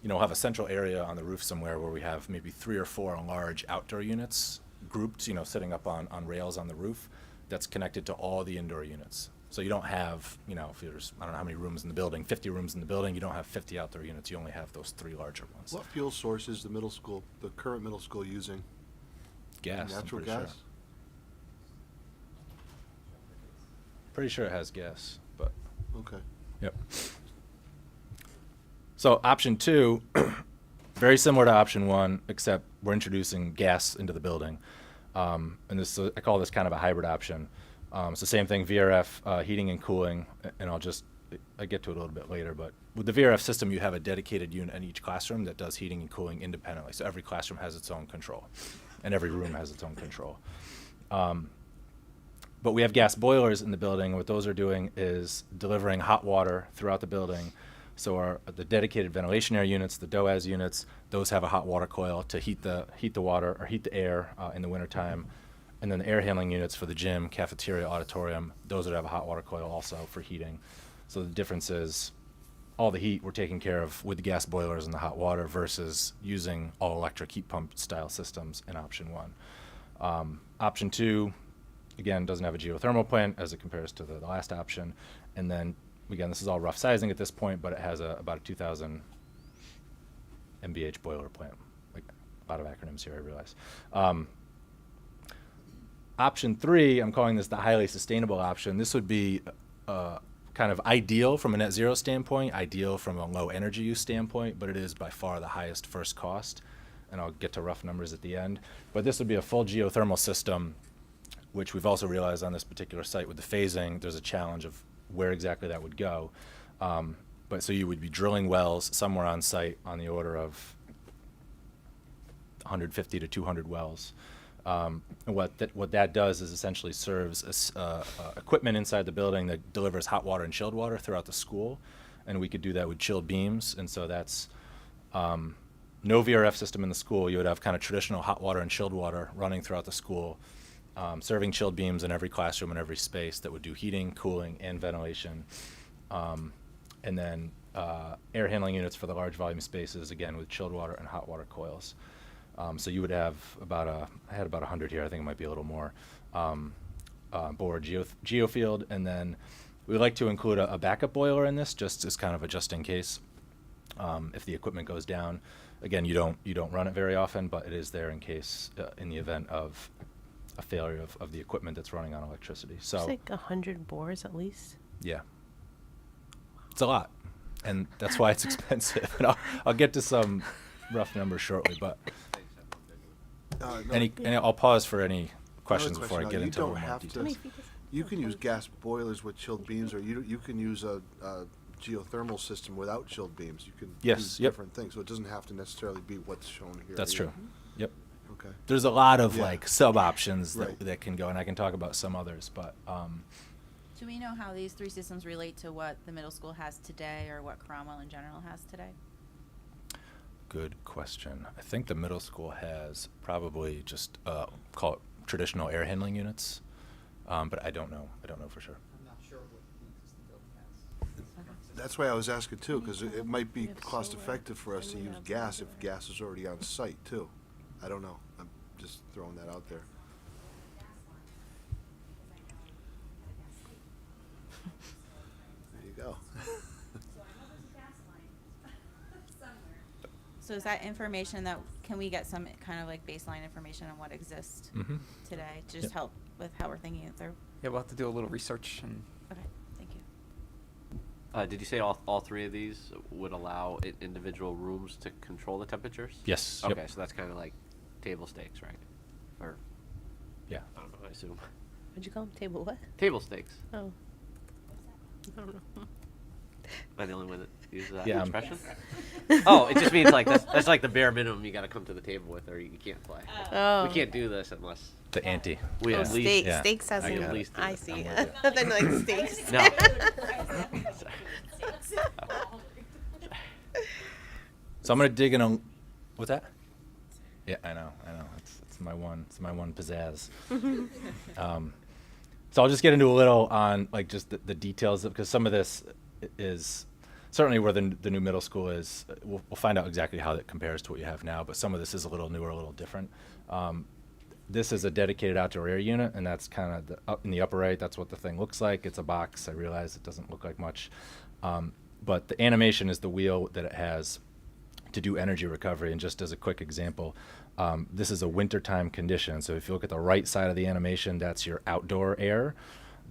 have a central area on the roof somewhere where we have maybe 3 or 4 large outdoor units grouped, sitting up on rails on the roof that's connected to all the indoor units. So you don't have, if there's, I don't know how many rooms in the building, 50 rooms in the building, you don't have 50 outdoor units, you only have those 3 larger ones. What fuel source is the current middle school using? Gas. Natural I'm gas? Sure. Pretty sure it has gas, but. Okay. Yep. So option 2, very similar to option 1, except we're introducing gas into the building. And I call this kind of a hybrid option. So same thing, VRF, heating and cooling, and I'll get to it a little bit later, but with the VRF system, you have a dedicated unit in each classroom that does heating and cooling independently. So every classroom has its own control, and every room has its own control. But we have gas boilers in the building. What those are doing is delivering hot water throughout the building. So the dedicated ventilation air units, the DOAS units, those have a hot water coil to heat the water or heat the air in the wintertime. And then the air handling units for the gym, cafeteria, auditorium, those would have a hot water coil also for heating. So the difference is all the heat we're taking care of with the gas boilers and the hot water versus using all electric heat pump style systems in option 1. Option 2, again, doesn't have a geothermal plant as it compares to the last option. And then again, this is all rough sizing at this point, but it has about a 2,000 MBH boiler plant. Like a lot of acronyms here, I realize. Option 3, I'm calling this the highly sustainable option. This would be kind of ideal from a net zero standpoint, ideal from a low energy use standpoint, but it is by far the highest first cost. And I'll get to rough numbers at the end. But this would be a full geothermal system, which we've also realized on this particular site with the phasing, there's a challenge of where exactly that would go. But so you would be drilling wells somewhere on site on the order of 150 to 200 wells. And what that does is essentially serves as equipment inside the building that delivers hot water and chilled water throughout the school. And we could do that with chilled beams. And so that's no VRF system in the school. You would have kind of traditional hot water and chilled water running throughout the school. Serving chilled beams in every classroom and every space that would do heating, cooling, and ventilation. And then air handling units for the large volume spaces, again, with chilled water and hot water coils. So you would have I had about 100 here, I think it might be a little more, board geofield. And then we like to include a backup boiler in this, just as kind of a just in case. If the equipment goes down, again, you don't run it very often, but it is there in case, in the event of a failure of the equipment that's running on electricity. So It's like 100 bores at least. yeah, it's a lot, and that's why it's expensive. And I'll get to some rough numbers shortly, but I'll pause for any questions before I get into a little more details. You can use gas boilers with chilled beams, or you can use a geothermal system without chilled beams. You can Yes, do yep. different things, so it doesn't have to necessarily be what's shown here. That's either. true. Yep. Okay. There's a lot of Yeah. like sub options Right. that can go, and I can talk about some others, but Do we know how these three systems relate to what the middle school has today or what Cromwell in general has today? good question. I think the middle school has probably just call it traditional air handling units, but I don't know. I don't know for sure. That's why I was asking too, because it might be cost effective for us to use gas if gas is already on site too. I don't know. I'm just throwing that out there. There you go. So is that information that, can we get some kind of like baseline information on what exists Mhm. today to just Yep. help with how we're thinking it through? Yeah, we'll have to do a little research and. Okay, thank you. Did you say all three of these would allow individual rooms to control the temperatures? Yes, yep. Okay, so that's kind of like table stakes, right? Or yeah, I don't know. I assume What'd you call them? Table what? table stakes. Oh. I don't know. Am I the only one that uses that Yeah, expression? Oh, it just means like that's like the bare minimum you got to come to the table with, or you can't play. Oh. We can't do this unless the ante. we Oh, at least steak, yeah. steaks has I can an- at least do I it. see. I'm with Then like steaks. No. So I'm gonna dig in on what's that? Yeah, I know. It's my one pizzazz. So I'll just get into a little on like just the details because some of this is certainly where the new middle school is. We'll find out exactly how that compares to what you have now, but some of this is a little newer, a little different. This is a dedicated outdoor air unit, and that's kind of up in the upper right. That's what the thing looks like. It's a box. I realize it doesn't look like much, but the animation is the wheel that it has to do energy recovery. And just as a quick example, this is a wintertime condition. So if you look at the right side of the animation, that's your outdoor air.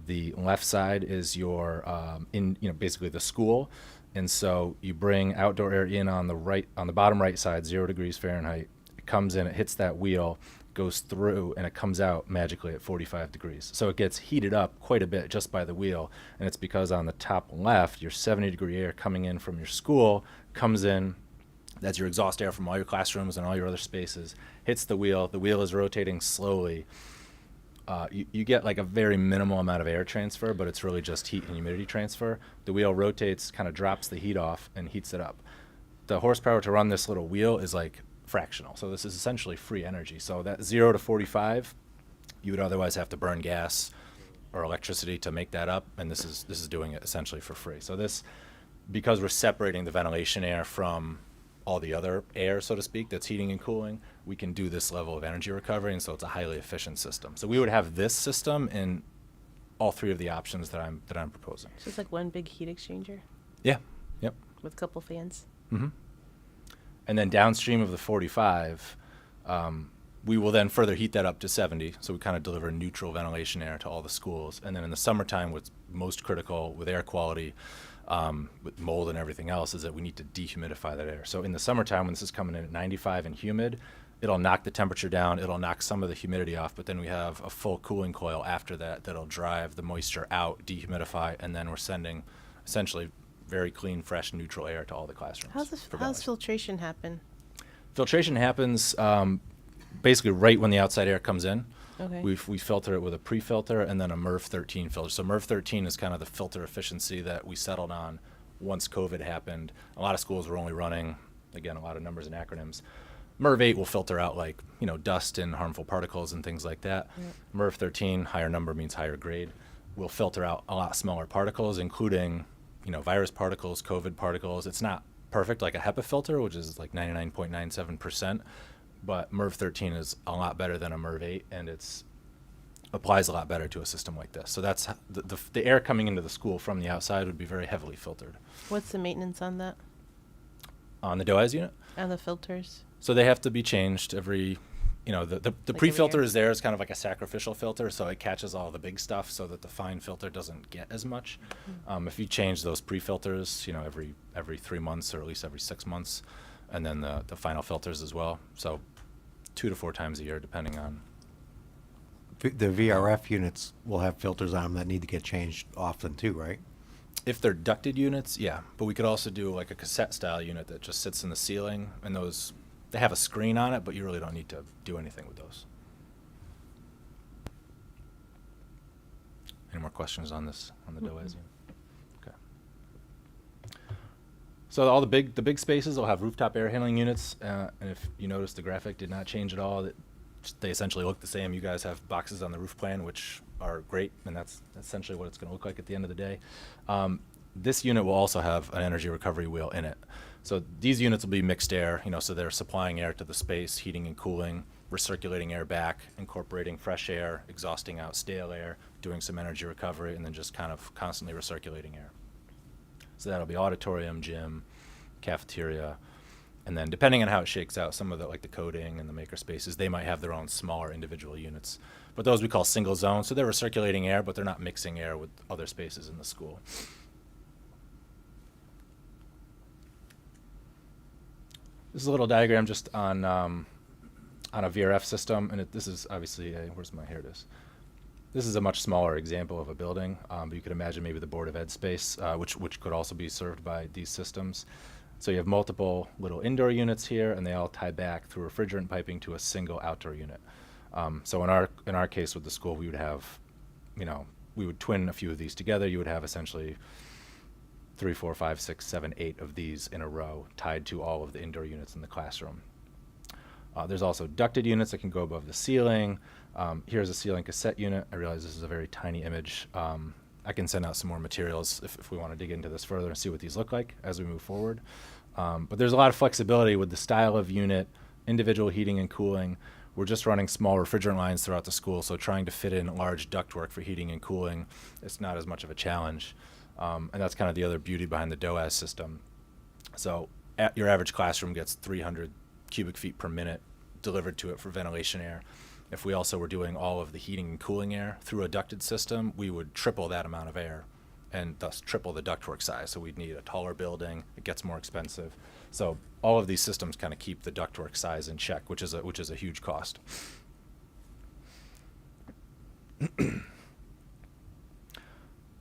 The left side is your basically the school. And so you bring outdoor air in on the bottom right side, 0 degrees Fahrenheit. It comes in, it hits that wheel, goes through, and it comes out magically at 45 degrees. So it gets heated up quite a bit just by the wheel. And it's because on the top left, your 70-degree air coming in from your school comes in. That's your exhaust air from all your classrooms and all your other spaces, hits the wheel is rotating slowly. You get like a very minimal amount of air transfer, but it's really just heat and humidity transfer. The wheel rotates, kind of drops the heat off and heats it up. The horsepower to run this little wheel is like fractional, so this is essentially free energy. So that 0 to 45, you would otherwise have to burn gas or electricity to make that up, and this is doing it essentially for free. So this, because we're separating the ventilation air from all the other air, so to speak, that's heating and cooling, we can do this level of energy recovery, and so it's a highly efficient system. So we would have this system in all three of the options that I'm proposing. So it's like one big heat exchanger Yeah. Yep. with a couple fans. Mm-hmm. And then downstream of the 45, we will then further heat that up to 70. So we kind of deliver neutral ventilation air to all the schools. And then in the summertime, what's most critical with air quality, with mold and everything else, is that we need to dehumidify that air. So in the summertime, when this is coming in at 95 and humid, it'll knock the temperature down, it'll knock some of the humidity off, but then we have a full cooling coil after that that'll drive the moisture out, dehumidify, and then we're sending essentially very clean, fresh, neutral air to all the classrooms. How's filtration happen? Filtration happens basically right when the outside air comes in. Okay. We filter it with a pre-filter and then a MERV 13 filter. So MERV 13 is kind of the filter efficiency that we settled on once COVID happened. A lot of schools were only running, again, a lot of numbers and acronyms. MERV 8 will filter out like, dust and harmful particles and things like that. Yep. MERV 13, higher number means higher grade, will filter out a lot smaller particles, including, virus particles, COVID particles. It's not perfect like a HEPA filter, which is like 99.97%. But MERV 13 is a lot better than a MERV 8, and it's applies a lot better to a system like this. So that's the air coming into the school from the outside would be very heavily filtered. What's the maintenance on that? On the DOAS unit? On the filters? So they have to be changed every, the Like pre-filter every year? is there as kind of like a sacrificial filter, so it catches all the big stuff so that the fine filter doesn't get as much. If you change those pre-filters, every 3 months or at least every 6 months, and then the final filters as well. So 2 to 4 times a year, depending on. The VRF units will have filters on them that need to get changed often too, right? If they're ducted units, yeah, but we could also do like a cassette style unit that just sits in the ceiling, and those, they have a screen on it, but you really don't need to do anything with those. Any more questions on this, on the DOAS unit? Okay. So all the big spaces will have rooftop air handling units, and if you notice, the graphic did not change at all. They essentially look the same. You guys have boxes on the roof plan, which are great, and that's essentially what it's going to look like at the end of the day. This unit will also have an energy recovery wheel in it. So these units will be mixed air, so they're supplying air to the space, heating and cooling, recirculating air back, incorporating fresh air, exhausting out stale air, doing some energy recovery, and then just kind of constantly recirculating air. So that'll be auditorium, gym, cafeteria, and then depending on how it shakes out, some of the, like the coding and the maker spaces, they might have their own smaller individual units. But those we call single zone, so they're recirculating air, but they're not mixing air with other spaces in the school. This is a little diagram just on a VRF system, and this is obviously here it is. This is a much smaller example of a building, but you could imagine maybe the Board of Ed space, which could also be served by these systems. So you have multiple little indoor units here, and they all tie back through refrigerant piping to a single outdoor unit. So in our case with the school, we would have, we would twin a few of these together. You would have essentially 3, 4, 5, 6, 7, 8 of these in a row tied to all of the indoor units in the classroom. There's also ducted units that can go above the ceiling. Here's a ceiling cassette unit. I realize this is a very tiny image. I can send out some more materials if we want to dig into this further and see what these look like as we move forward. But there's a lot of flexibility with the style of unit, individual heating and cooling. We're just running small refrigerant lines throughout the school, so trying to fit in large ductwork for heating and cooling, it's not as much of a challenge. And that's kind of the other beauty behind the DOAS system. So your average classroom gets 300 cubic feet per minute delivered to it for ventilation air. If we also were doing all of the heating and cooling air through a ducted system, we would triple that amount of air and thus triple the ductwork size. So we'd need a taller building. It gets more expensive. So all of these systems kind of keep the ductwork size in check, which is a huge cost.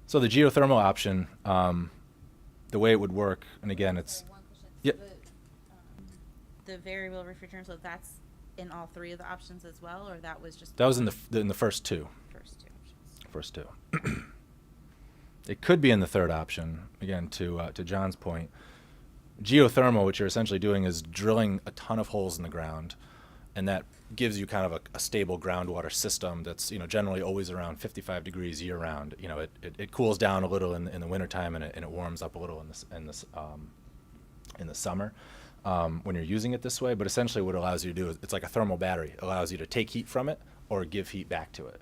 So the geothermal option, the way it would work, and again, it's The variable refrigerant, so that's in all three of the options as well, or that was just that was in the first two. First two options. First two. It could be in the third option. Again, to John's point, geothermal, what you're essentially doing is drilling a ton of holes in the ground, and that gives you kind of a stable groundwater system that's generally always around 55 degrees year round. It cools down a little in the wintertime, and it warms up a little in the summer when you're using it this way. But essentially what it allows you to do is it's like a thermal battery. It allows you to take heat from it or give heat back to it.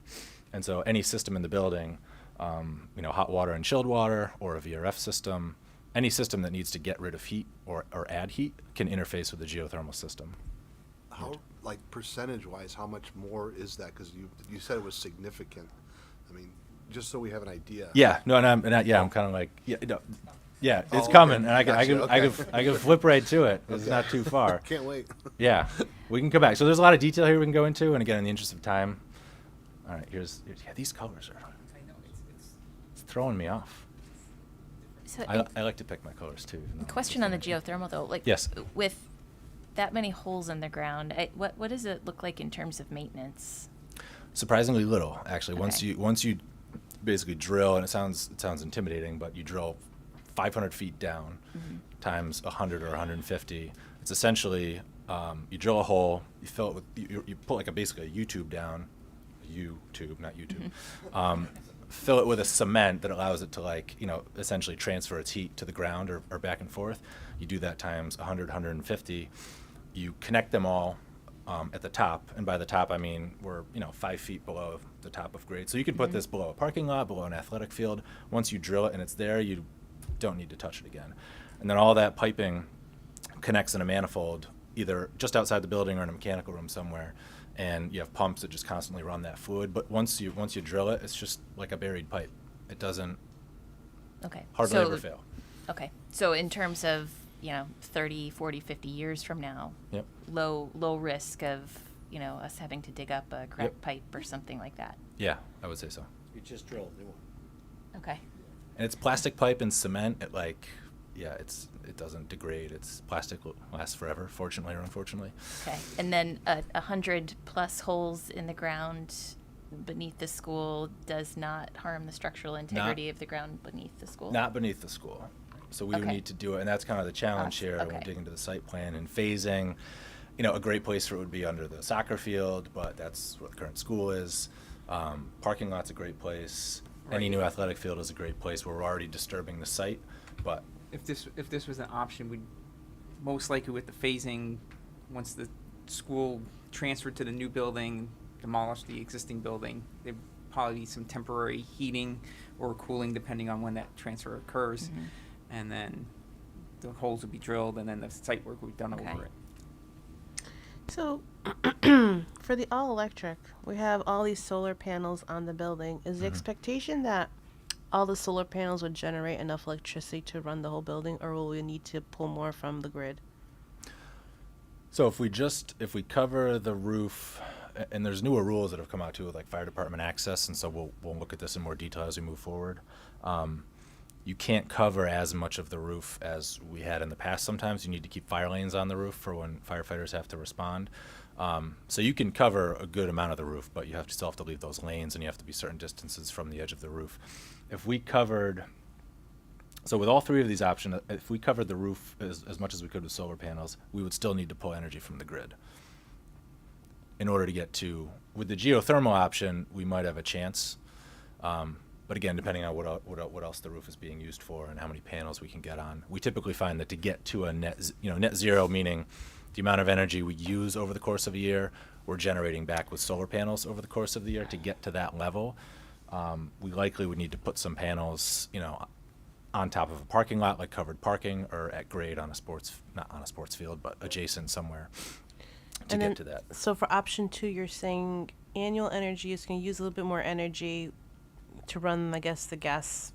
And so any system in the building, hot water and chilled water, or a VRF system, any system that needs to get rid of heat or add heat can interface with the geothermal system. How, like percentage-wise, how much more is that? Because you said it was significant. I mean, just so we have an idea. Yeah, no, I'm kind of like, it's Oh, coming, okay. and I Gotcha, can flip right to it. It's Okay. not too far. Can't wait. Yeah, we can come back. So there's a lot of detail here we can go into, and again, in the interest of time, all right, here's these colors are. It's throwing me off. So I like to pick my colors too. even though question it's on the not- geothermal though, like Yes. with that many holes in the ground, what does it look like in terms of maintenance? Surprisingly little, actually. Okay. Once you basically drill, and it sounds intimidating, but you drill 500 feet down times 100 or 150. It's essentially you drill a hole, you fill it with you put like basically a U-tube down, U-tube, not YouTube. Fill it with a cement that allows it to essentially transfer its heat to the ground or back and forth. You do that times 100, 150. You connect them all at the top, and by the top I mean we're 5 feet below the top of grade. So you can put this below a parking lot, below an athletic field. Once you drill it and it's there, you don't need to touch it again. And then all that piping connects in a manifold, either just outside the building or in a mechanical room somewhere. And you have pumps that just constantly run that fluid. But once you drill it, it's just like a buried pipe. It doesn't hardly ever fail. Okay. So in terms of 30, 40, 50 years from now, Yep. low risk of us having to dig up a cracked pipe or something like that. Yeah, I would say so. You just drill a new one. Okay. And it's plastic pipe and cement. It doesn't degrade. It's plastic lasts forever, fortunately or unfortunately. Okay, and then 100+ holes in the ground beneath the school does not harm the structural integrity of the ground beneath the school? Not beneath the school. So we would need to do it, and that's kind of the challenge here when we dig into the site plan and phasing. A great place for it would be under the soccer field, but that's what the current school is. Parking lot's a great place. Any new athletic field is a great place where we're already disturbing the site, but If this was an option, we'd most likely with the phasing, once the school transferred to the new building, demolish the existing building, there'd probably be some temporary heating or cooling depending on when that transfer occurs. And then the holes would be drilled and then the site work would be done over it. So, for the all-electric, we have all these solar panels on the building. Is the expectation that all the solar panels would generate enough electricity to run the whole building, or will we need to pull more from the grid? So if we cover the roof, and there's newer rules that have come out too with like fire department access, and so we'll look at this in more detail as we move forward. You can't cover as much of the roof as we had in the past. Sometimes you need to keep fire lanes on the roof for when firefighters have to respond. So you can cover a good amount of the roof, but you still have to leave those lanes, and you have to be certain distances from the edge of the roof. If we covered, so with all three of these options, if we covered the roof as much as we could with solar panels, we would still need to pull energy from the grid. In order to get to, with the geothermal option, we might have a chance. But again, depending on what else the roof is being used for and how many panels we can get on, we typically find that to get to a net zero, meaning the amount of energy we use over the course of a year, we're generating back with solar panels over the course of the year. To get to that level, we likely would need to put some panels, on top of a parking lot, like covered parking, or at grade on not on a sports field, but adjacent somewhere to get to that. So for option 2, you're saying annual energy is going to use a little bit more energy to run, I guess, the gas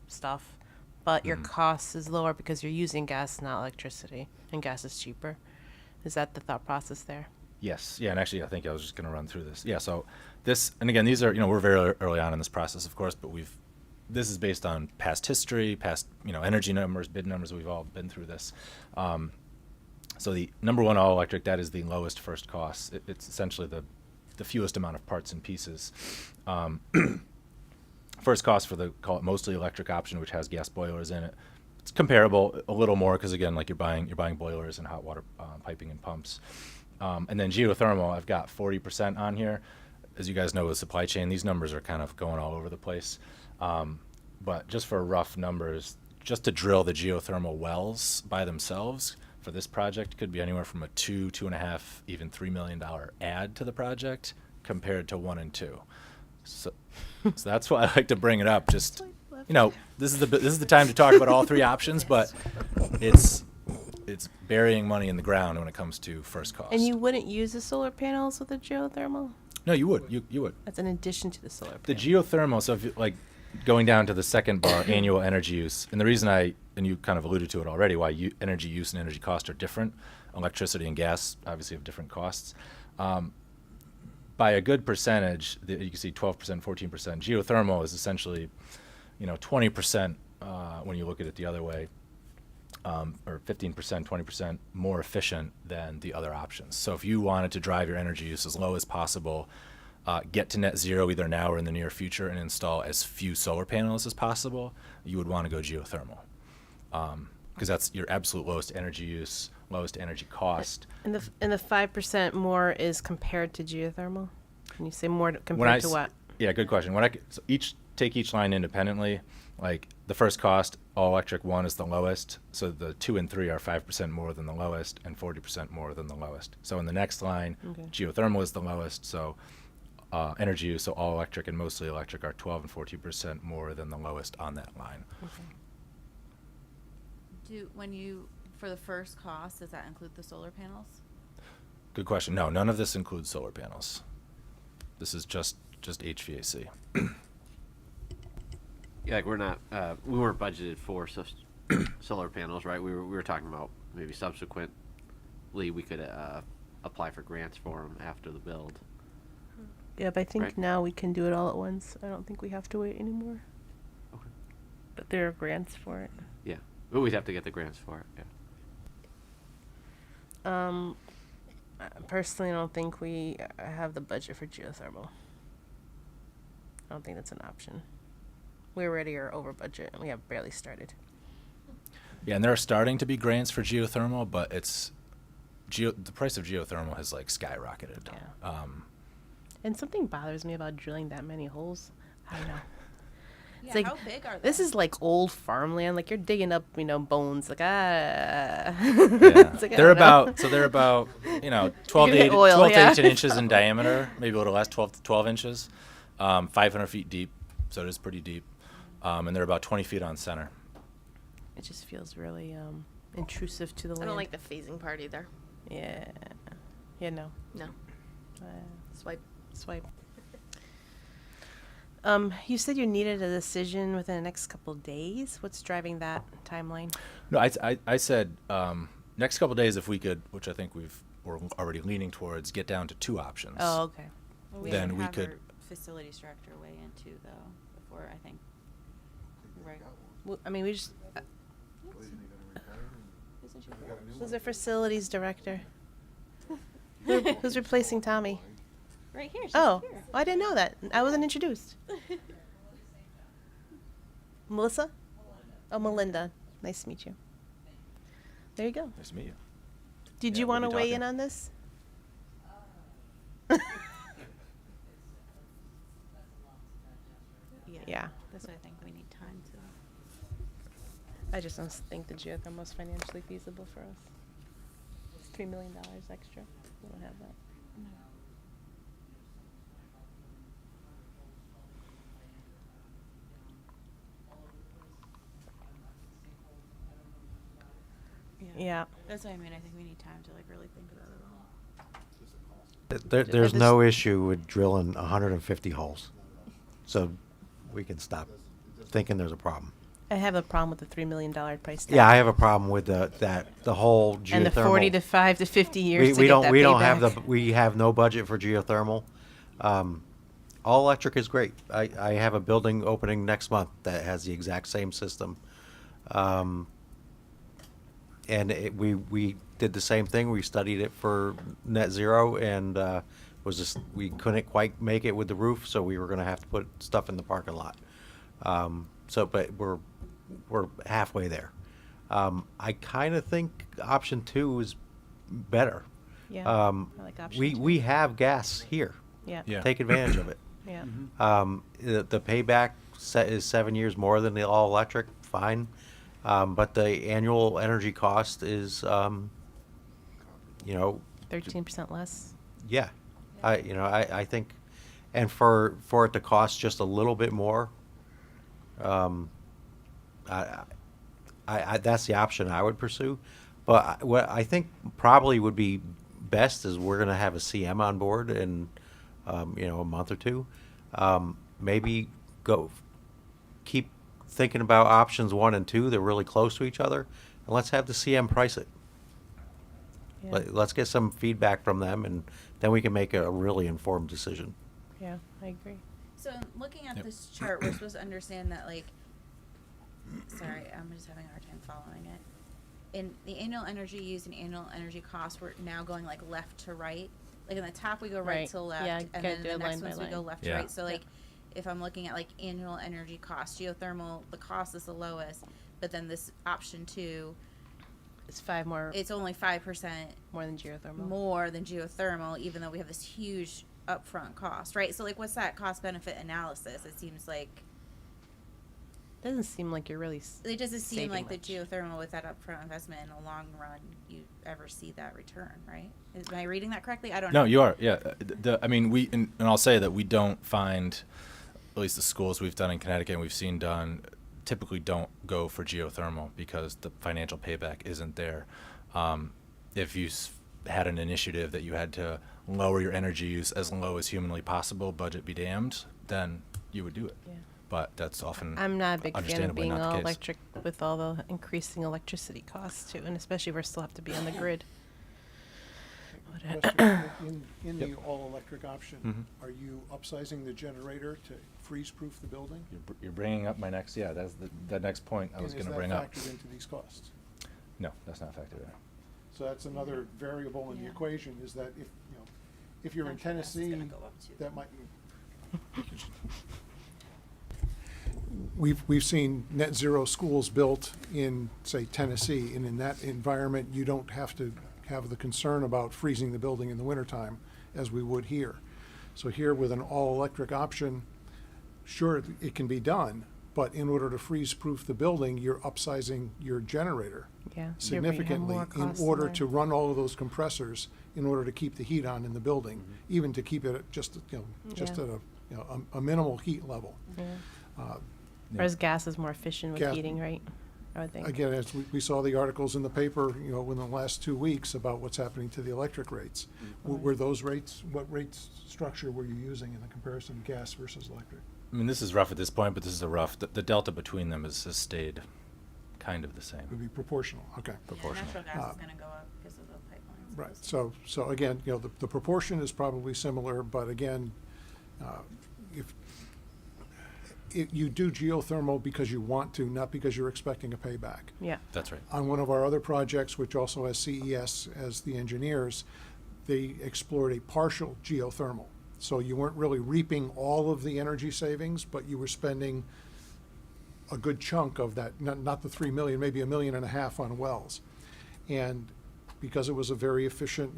stuff, but your cost is lower because you're using gas, not electricity, and gas is cheaper. Is that the thought process there? Yes. Yeah, and actually, I think I was just going to run through this. Yeah, so this, and again, these are, we're very early on in this process, of course, but this is based on past history, past, energy numbers, bid numbers. We've all been through this. So the number one all-electric, that is the lowest first cost. It's essentially the fewest amount of parts and pieces. First cost for the, call it mostly electric option, which has gas boilers in it. It's comparable, a little more, because again, like you're buying boilers and hot water piping and pumps. And then geothermal, I've got 40% on here. As you guys know, with supply chain, these numbers are kind of going all over the place. But just for rough numbers, just to drill the geothermal wells by themselves for this project could be anywhere from a $2.5, even $3 million add to the project compared to 1 and 2. So that's why I like to bring it up. Just, this is the time to talk about all three options, but it's burying money in the ground when it comes to first cost. And you wouldn't use the solar panels with the geothermal? No, you would. You would. That's in addition to the solar panels. The geothermal, so if you, going down to the second bar, annual energy use, and the reason and you kind of alluded to it already, why energy use and energy cost are different. Electricity and gas obviously have different costs. By a good percentage, you can see 12%, 14%. Geothermal is essentially, 20% when you look at it the other way, or 15%, 20% more efficient than the other options. So if you wanted to drive your energy use as low as possible, get to net zero either now or in the near future, and install as few solar panels as possible, you would want to go geothermal. Because that's your absolute lowest energy use, lowest energy cost. And the 5% more is compared to geothermal? Can you say more compared to what? Yeah, good question. Take each line independently. Like the first cost, all electric 1 is the lowest. So the 2 and 3 are 5% more than the lowest and 40% more than the lowest. So in the next line, geothermal is the lowest. So energy use, so all electric and mostly electric, are 12 and 14% more than the lowest on that line. For the first cost, does that include the solar panels? Good question. No, none of this includes solar panels. This is just HVAC. Yeah, like we weren't budgeted for solar panels, right? We were talking about maybe subsequently we could apply for grants for them after the build. Yeah, but I think now we can do it all at once. I don't think we have to wait anymore. But there are grants for it. Yeah, but we'd have to get the grants for it, yeah. I personally don't think we have the budget for geothermal. I don't think that's an option. We already are over budget and we have barely started. Yeah, and there are starting to be grants for geothermal, but the price of geothermal has like skyrocketed. Yeah. And something bothers me about drilling that many holes. I don't know. It's like, how big are they? this is like old farmland. Like you're digging up, bones. Like Yeah. It's like, I They're don't know. about 12 You're to gonna 8, get oil, 12 yeah. to 18 inches in diameter, maybe a little less, 12 inches, 500 feet deep, so it is pretty deep, and they're about 20 feet on center. It just feels really intrusive to the land. I don't like the phasing part either. Yeah. Yeah, no. No. Swipe. Swipe. You said you needed a decision within the next couple of days. What's driving that timeline? No, I said next couple days if we could, which I think we're already leaning towards, get down to 2 options. Oh, okay. Well, we Then have we our could. facilities director weigh in too, though, before I think. Right. Well, I mean, we just. Who's the facilities director? Who's replacing Tommy? Right here. She's Oh, here. I didn't know that. I wasn't introduced. Melissa? Oh, Melinda. Nice to meet you. There you go. Nice to meet you. Did Yeah, you we'll want to be weigh talking. in on this? Yeah. That's what I think we need time to. I just don't think the geothermal is financially feasible for us. It's $3 million extra. We don't have that. Yeah. That's what I mean. I think we need time to really think about it all. There's no issue with drilling 150 holes. So we can stop thinking there's a problem. I have a problem with the $3 million price tag. Yeah, I have a problem with the whole geothermal. And the 40 to 5 to 50 years we to don't get that we don't payback. have we have no budget for geothermal. All electric is great. I have a building opening next month that has the exact same system. And we did the same thing. We studied it for net zero, and we couldn't quite make it with the roof, so we were going to have to put stuff in the parking lot. But we're halfway there. I kind of think option 2 is better. Yeah, I like option we 2. we have gas here. Yeah. Yeah. Take advantage of it. Yeah. The payback is 7 years more than the all electric. Fine. But the annual energy cost is, 13% less. yeah, I think, and for it to cost just a little bit more, that's the option I would pursue. But what I think probably would be best is we're going to have a CM on board in, a month or two. Maybe keep thinking about options 1 and 2. They're really close to each other, and let's have the CM price it. Yeah. Let's get some feedback from them, and then we can make a really informed decision. Yeah, I agree. So looking at Yep. this chart, we're supposed to understand that sorry, I'm just having a hard time following it. In the annual energy use and annual energy cost, we're now going left to right. Like in the top, we go right Right. to left, Yeah, and gotta then do the it next line by ones we go line. left Yeah. to right. So if I'm looking at annual energy cost, geothermal, the cost is the lowest, but then this option 2, It's 5 more. it's only 5% more than geothermal. more than geothermal, even though we have this huge upfront cost, right? So what's that cost benefit analysis? It seems like Doesn't seem like you're really. it doesn't seem saving like much. the geothermal with that upfront investment in the long run, you ever see that return, right? Am I reading that correctly? I don't know. No, you are. Yeah. I mean, and I'll say that we don't find, at least the schools we've done in Connecticut and we've seen done, typically don't go for geothermal because the financial payback isn't there. If you had an initiative that you had to lower your energy use as low as humanly possible, budget be damned, then you would do it. Yeah. But that's often I'm not a big fan of understandably being not the all case. electric with all the increasing electricity costs too, and especially we still have to be on the grid. Question, in the Yep. all-electric option, Mhm. are you upsizing the generator to freeze-proof the building? You're bringing up my next, yeah, that's the next point I was going to bring up. And is that factored into these costs? No, that's not factored in. So that's another variable in the Yeah. equation, is that if you're in Natural gas is Tennessee, gonna go up too. that might. We've seen net zero schools built in, say, Tennessee, and in that environment, you don't have to have the concern about freezing the building in the wintertime as we would here. So here with an all-electric option, sure, it can be done, but in order to freeze-proof the building, you're upsizing your generator Yeah. significantly in order to run all of those compressors, in order to keep the heat on in the building, even to keep it at just at a minimal heat level. Whereas gas is more efficient with Gas- heating, right? I would think. Again, as we saw the articles in the paper, within the last 2 weeks about what's happening to the electric rates. Were those rates, what rate structure were you using in the comparison of gas versus electric? I mean, this is rough at this point, but this is a rough. The delta between them has stayed kind of the same. Would be proportional, okay. Proportional. Natural gas is gonna go up because of the pipelines. Right, so again, the proportion is probably similar, but again, if you do geothermal because you want to, not because you're expecting a payback. Yeah. That's right. On one of our other projects, which also has CES as the engineers, they explored a partial geothermal. So you weren't really reaping all of the energy savings, but you were spending a good chunk of that, not the 3 million, maybe 1.5 million on wells. And because it was a very efficient,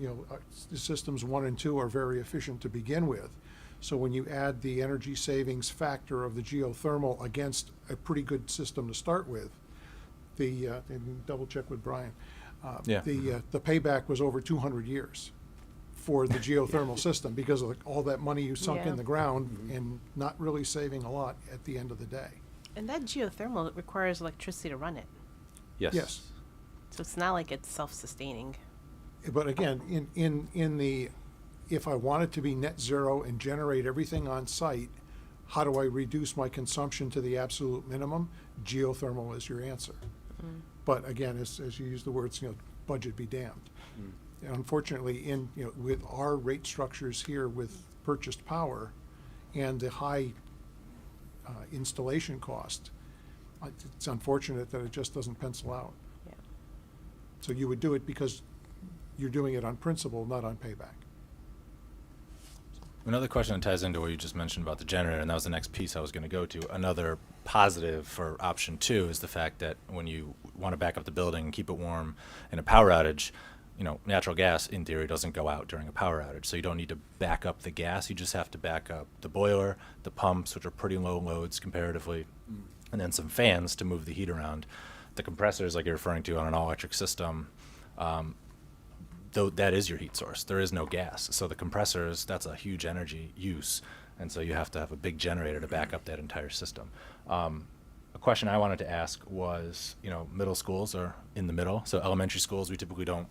systems 1 and 2 are very efficient to begin with. So when you add the energy savings factor of the geothermal against a pretty good system to start with, and double check with Brian, Yeah. the payback was over 200 years for the geothermal system because of all that money you sunk Yeah. in the ground and not really saving a lot at the end of the day. And that geothermal requires electricity to run it. Yes. Yes. So it's not like it's self-sustaining. But again, in the, if I want it to be net zero and generate everything on site, how do I reduce my consumption to the absolute minimum? Geothermal is your answer. But again, as you use the words, budget be damned. And unfortunately, with our rate structures here with purchased power and the high installation cost, it's unfortunate that it just doesn't pencil out. Yeah. So you would do it because you're doing it on principle, not on payback. Another question that ties into what you just mentioned about the generator, and that was the next piece I was going to go to. Another positive for option 2 is the fact that when you want to back up the building and keep it warm in a power outage, natural gas, in theory, doesn't go out during a power outage. So you don't need to back up the gas. You just have to back up the boiler, the pumps, which are pretty low loads comparatively, and then some fans to move the heat around. The compressors, like you're referring to on an all-electric system, though that is your heat source. There is no gas. So the compressors, that's a huge energy use. And so you have to have a big generator to back up that entire system. A question I wanted to ask was, middle schools are in the middle. So elementary schools, we typically don't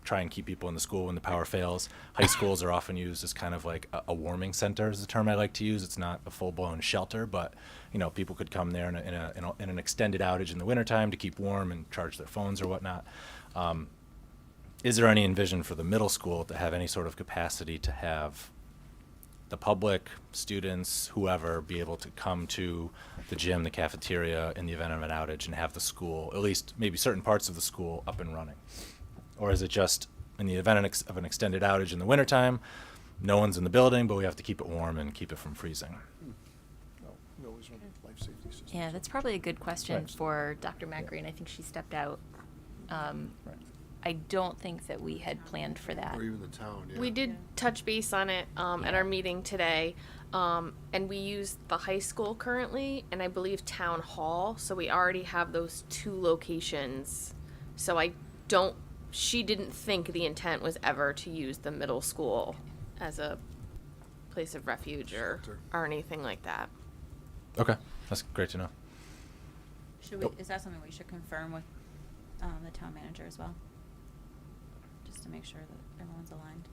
try and keep people in the school when the power fails. High schools are often used as kind of like a warming center is the term I like to use. It's not a full-blown shelter, but people could come there in an extended outage in the wintertime to keep warm and charge their phones or whatnot. Is there any envision for the middle school to have any sort of capacity to have the public, students, whoever, be able to come to the gym, the cafeteria in the event of an outage and have the school, at least maybe certain parts of the school, up and running? Or is it just in the event of an extended outage in the wintertime, no one's in the building, but we have to keep it warm and keep it from freezing? We always run life safety systems. Yeah, that's probably a good question Right. for Dr. Macri, and I think she stepped out. I don't think that we had planned for that. Or even the town, yeah. We did touch base on it at our meeting today, and we use the high school currently, and I believe town hall. So we already have those 2 locations. So she didn't think the intent was ever to use the middle school as a place of refuge or anything like that. Okay, that's great to know. Is that something we should confirm with the town manager as well? Just to make sure that everyone's aligned.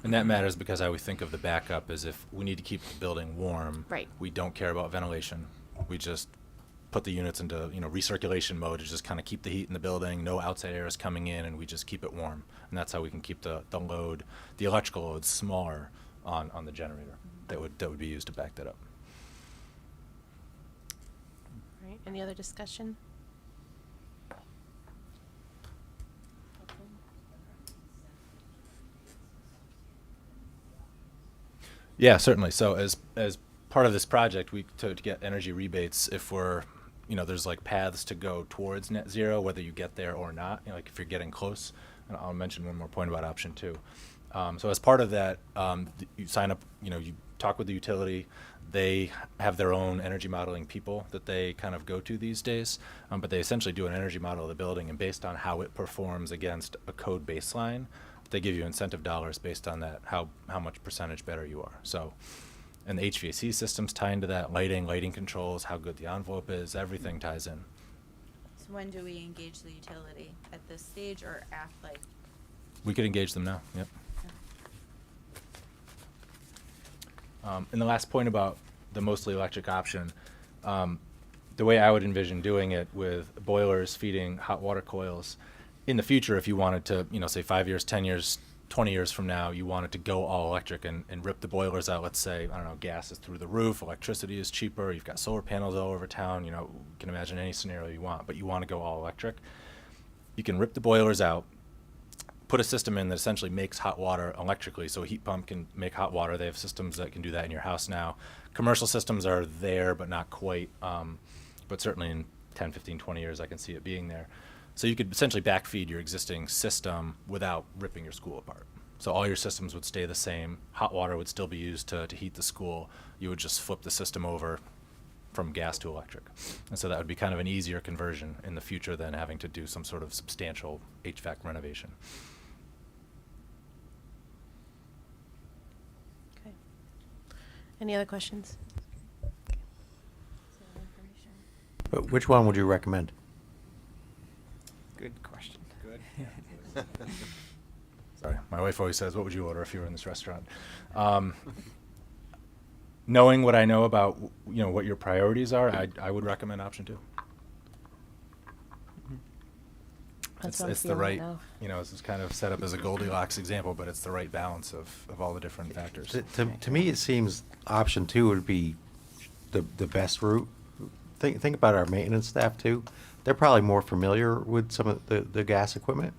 And that matters because I would think of the backup as if we need to keep the building warm. Right. We don't care about ventilation. We just put the units into, you know, recirculation mode to just kind of keep the heat in the building, no outside air is coming in, and we just keep it warm. And that's how we can keep the load, the electrical load smaller on the generator that would be used to back that up. All right, any other discussion? Yeah, certainly. So as part of this project, to get energy rebates, if we're, you know, there's like paths to go towards net zero, whether you get there or not, you know, like if you're getting close. And I'll mention one more point about option 2. So as part of that, you sign up, you know, you talk with the utility. They have their own energy modeling people that they kind of go to these days, but they essentially do an energy model of the building, and based on how it performs against a code baseline, they give you incentive dollars based on that, how much percentage better you are. So, and the HVAC systems tie into that, lighting controls, how good the envelope is, everything ties in. So when do we engage the utility? At this stage or after, like? We could engage them now, yep. And the last point about the mostly electric option, the way I would envision doing it with boilers feeding hot water coils, in the future, if you wanted to, you know, say 5 years, 10 years, 20 years from now, you wanted to go all electric and rip the boilers out. Let's say, I don't know, gas is through the roof, electricity is cheaper, you've got solar panels all over town, you know, you can imagine any scenario you want, but you want to go all electric. You can rip the boilers out, put a system in that essentially makes hot water electrically. So a heat pump can make hot water. They have systems that can do that in your house now. Commercial systems are there, but not quite. But certainly in 10, 15, 20 years, I can see it being there. So you could essentially backfeed your existing system without ripping your school apart. So all your systems would stay the same. Hot water would still be used to heat the school. You would just flip the system over from gas to electric. And so that would be kind of an easier conversion in the future than having to do some sort of substantial HVAC renovation. Okay. Any other questions? But which one would you recommend? Good question. Good. Sorry, my wife always says, "What would you order if you were in this restaurant?" Knowing what I know about, you know, what your priorities are, I would recommend option 2. It's the right, you know, this is kind of set up as a Goldilocks example, but it's the right balance of all the different factors. To me, it seems option 2 would be the best route. Think about our maintenance staff too. They're probably more familiar with some of the gas equipment.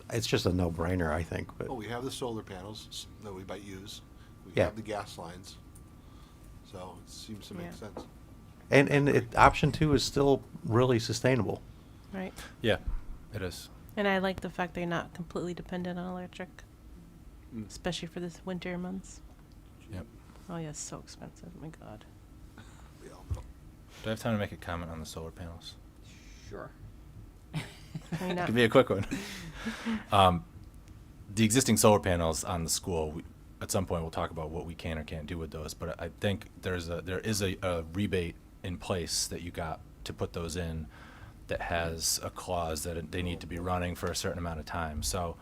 It's just a no-brainer, I think. But Well, we have the solar panels that we might use. We Yeah. have the gas lines. So it seems to make Yeah. sense. and option 2 is still really sustainable. Right. Yeah, it is. And I like the fact they're not completely dependent on electric, especially for this winter months. Yep. Oh yeah, it's so expensive. My God. We all know. Do I have time to make a comment on the solar panels? Sure. I mean, It could be a quick one. The existing solar panels on the school, at some point we'll talk about what we can or can't do with those, but I think there is a rebate in place that you got to put those in that has a clause that they need to be running for a certain amount of time. So,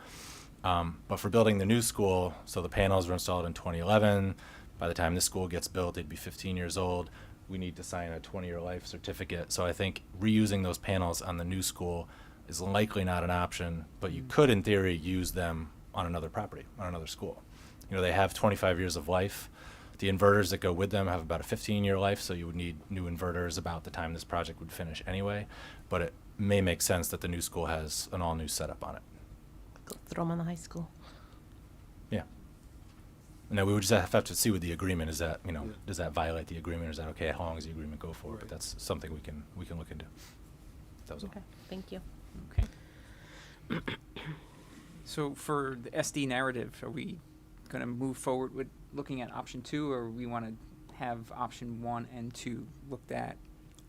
but for building the new school, so the panels were installed in 2011. By the time this school gets built, they'd be 15 years old. We need to sign a 20-year life certificate. So I think reusing those panels on the new school is likely not an option, but you could, in theory, use them on another property, on another school. You know, they have 25 years of life. The inverters that go with them have about a 15-year life, so you would need new inverters about the time this project would finish anyway. But it may make sense that the new school has an all-new setup on it. Go throw them on the high school. Yeah. Now, we would just have to see with the agreement, is that, you know, does that violate the agreement, or is that okay? How long does the agreement go for? But that's something we can look into. That was all. Okay. Thank you. Okay. So for the SD narrative, are we going to move forward with looking at option 2, or we want to have option 1 and 2 looked at?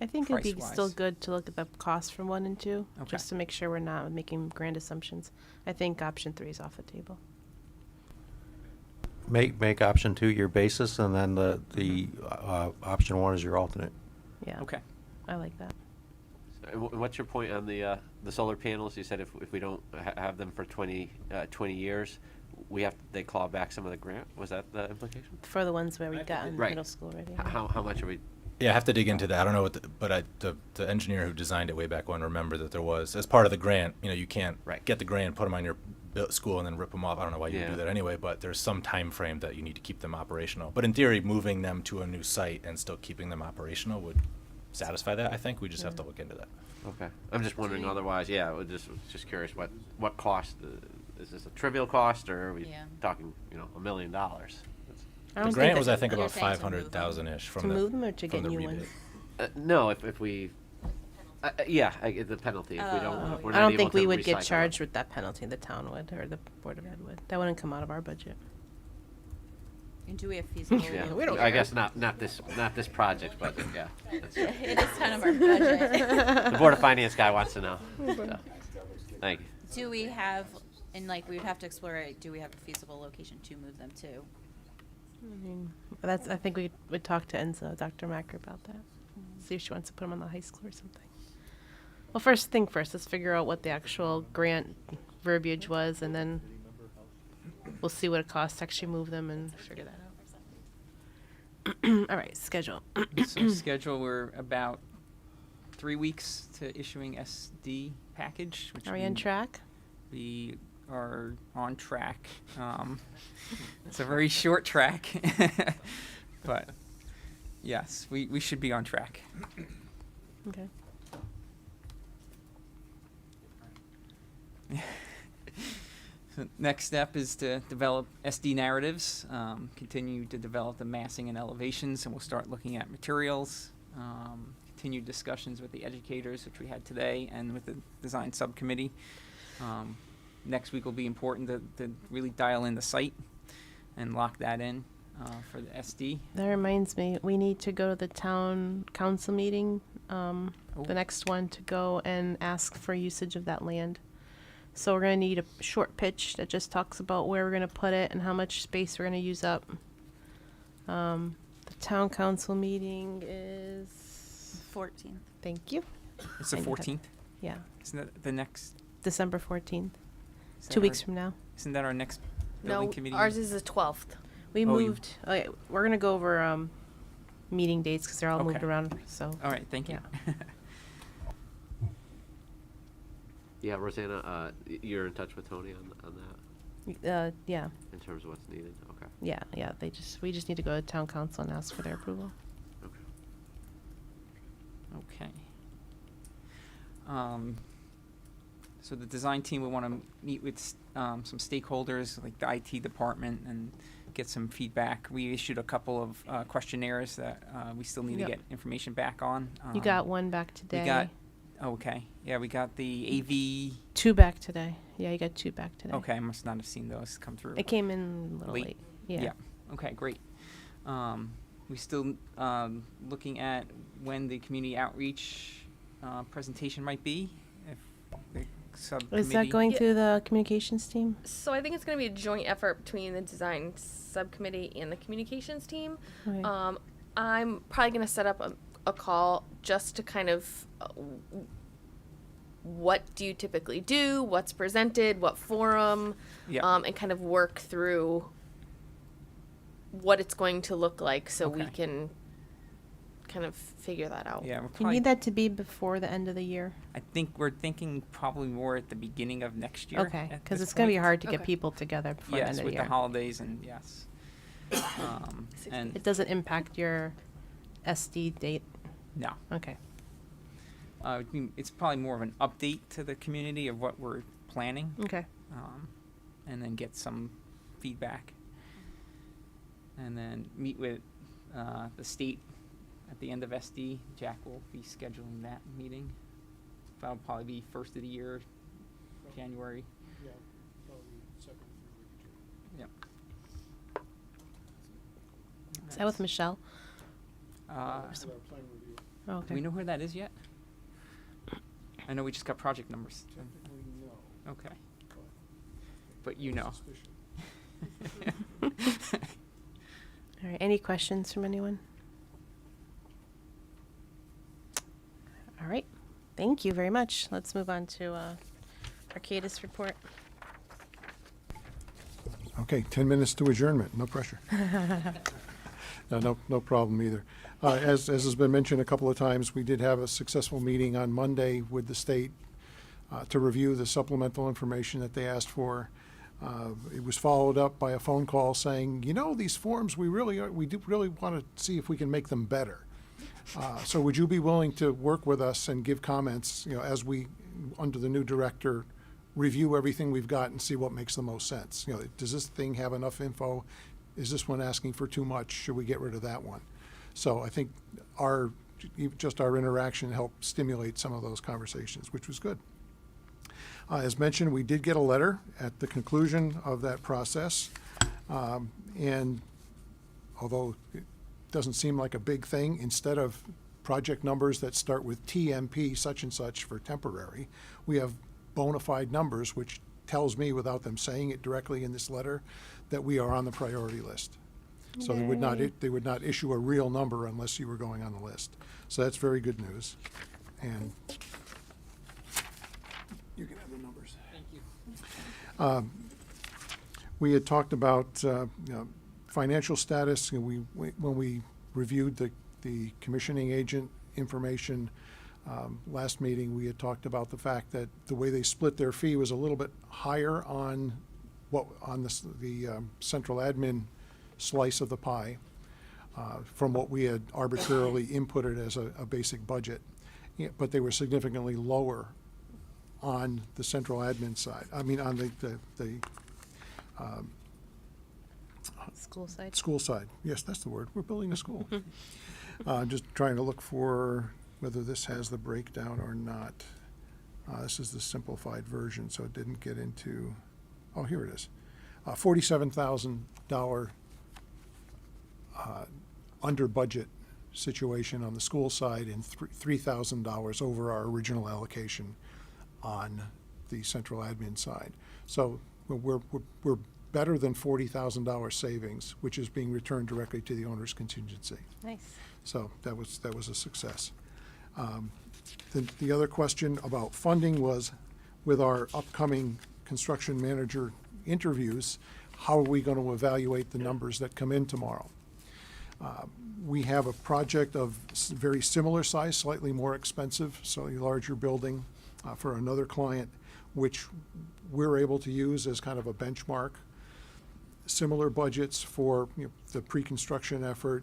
I think it'd be price-wise? still good to look at the cost from 1 and 2, Okay. just to make sure we're not making grand assumptions. I think option 3 is off the table. Make option 2 your basis, and then the option 1 is your alternate. Yeah. Okay. I like that. What's your point on the solar panels? You said if we don't have them for 20 years, they claw back some of the grant? Was that the implication? For the ones where we got in Right. middle school already. How much are we? Yeah, I have to dig into that. I don't know what, but the engineer who designed it way back when remembered that there was, as part of the grant, you can't get the grant, put them on your school, and then rip them off. I don't know why you would do that anyway, but there's some time frame that you need to keep them operational. But in theory, moving them to a new site and still keeping them operational would satisfy that. I think we just have to look into that. Okay. I'm just wondering. Otherwise, yeah, I was just curious what cost. Is this a trivial cost, or are we talking $1 million? The grant was, I think, about 500,000-ish from to the move them or to from get the new rebate. ones. No, if we. I get the penalty if we don't. If we're I not don't able think to we would get recycle charged with that penalty. The town would, or the Board of Ed would. That wouldn't come out of our budget. And do we have feasible? Yeah, we don't I care. guess not this project's budget. Yeah, It is kind of our budget. the Board of Finance guy wants to know. So, thank you. Do we have, and like we would have to explore it, do we have a feasible location to move them to? I mean, I think we would talk to Enzo, Dr. Macker, about that. See if she wants to put them on the high school or something. Well, first thing first, let's figure out what the actual grant verbiage was, and then we'll see what it costs to actually move them and figure that out. All right, schedule. So schedule, we're about 3 weeks to issuing SD package. Which Are we on track? We are on track. It's a very short track, but yes, we should be on track. Okay. So next step is to develop SD narratives, continue to develop the massing and elevations, and we'll start looking at materials, continue discussions with the educators, which we had today, and with the design subcommittee. Next week will be important to really dial in the site and lock that in for the SD. That reminds me, we need to go to the town council meeting, the next one, to go and ask for usage of that land. So we're going to need a short pitch that just talks about where we're going to put it and how much space we're going to use up. The town council meeting is 14th. Thank you. It's the 14th? Yeah. Isn't that the next? December 14th. Is 2 that weeks our- from now. Isn't that our next building No, committee? ours is the 12th. We Oh, you- moved. Okay, we're going to go over meeting dates because they're all moved Okay. around. So. All right, thank you. Yeah, Rosanna, you're in touch with Tony on that Yeah. in terms of what's needed. Okay. Yeah. We just need to go to town council and ask for their approval. Okay. So the design team, we want to meet with some stakeholders, like the IT department, and get some feedback. We issued a couple of questionnaires that we still need Yep. to get information back on. You got one back today. We got, okay. Yeah, we got the AV. 2 back today. Yeah, you got 2 back today. Okay, I must not have seen those come through. It came in a little late. Yeah. Okay, great. We still looking at when the community outreach presentation might be. If the subcommittee. Is that going Yeah. through the communications team? So I think it's going to be a joint effort between the design subcommittee and the communications team. Okay. I'm probably going to set up a call just to kind of what do you typically do, what's presented, what forum, and kind of work through what it's going to look like so we can kind of figure that out. Yeah, we're You probably, need that to be before the end of the year. I think we're thinking probably more at the beginning of next year. Okay, at because this it's going to be point. hard to get people together before the Yes, end of with the the year. holidays and yes. And It doesn't impact your SD date? no. Okay. It's probably more of an update to the community of what we're planning. Okay. And then get some feedback. And then meet with the state at the end of SD. Jack will be scheduling that meeting. That'll probably be first of the year, January. Yeah, probably second, third week. Yep. Is that with Michelle? With our plan review. Oh, Do okay. we know who that is yet? I know we just got project numbers. Technically, no. Okay. But you know. All right. Any questions from anyone? All right. Thank you very much. Let's move on to Arcadis report. Okay, 10 minutes to adjournment, no pressure. No problem either. As has been mentioned a couple of times, we did have a successful meeting on Monday with the state to review the supplemental information that they asked for. It was followed up by a phone call saying, you know, these forms, we do really want to see if we can make them better. So would you be willing to work with us and give comments, you know, as we, under the new director, review everything we've got and see what makes the most sense? You know, does this thing have enough info? Is this one asking for too much? Should we get rid of that one? So I think our interaction helped stimulate some of those conversations, which was good. As mentioned, we did get a letter at the conclusion of that process. And although it doesn't seem like a big thing, instead of project numbers that start with TMP such and such for temporary, we have bona fide numbers, which tells me, without them saying it directly in this letter, that we are on the priority list. So they would not issue a real number unless you were going on the list. So that's very good news. And you can have the numbers. Thank you. We had talked about you know, financial status. You know, when we reviewed the commissioning agent information last meeting, we had talked about the fact that the way they split their fee was a little bit higher on the central admin slice of the pie from what we had arbitrarily inputted as a basic budget. Yeah, but they were significantly lower on the central admin side. I mean, on the School side. school side. Yes, that's the word. We're building a school. Just trying to look for whether this has the breakdown or not. This is the simplified version, so it didn't get into, oh, here it is. $47,000 under budget situation on the school side and $3,000 over our original allocation on the central admin side. So we're better than $40,000 savings, which is being returned directly to the owner's contingency. Nice. So that was a success. The other question about funding was, with our upcoming construction manager interviews, how are we going to evaluate the numbers that come in tomorrow? We have a project of very similar size, slightly more expensive, slightly larger building for another client, which we're able to use as kind of a benchmark. Similar budgets for, you know, the pre-construction effort,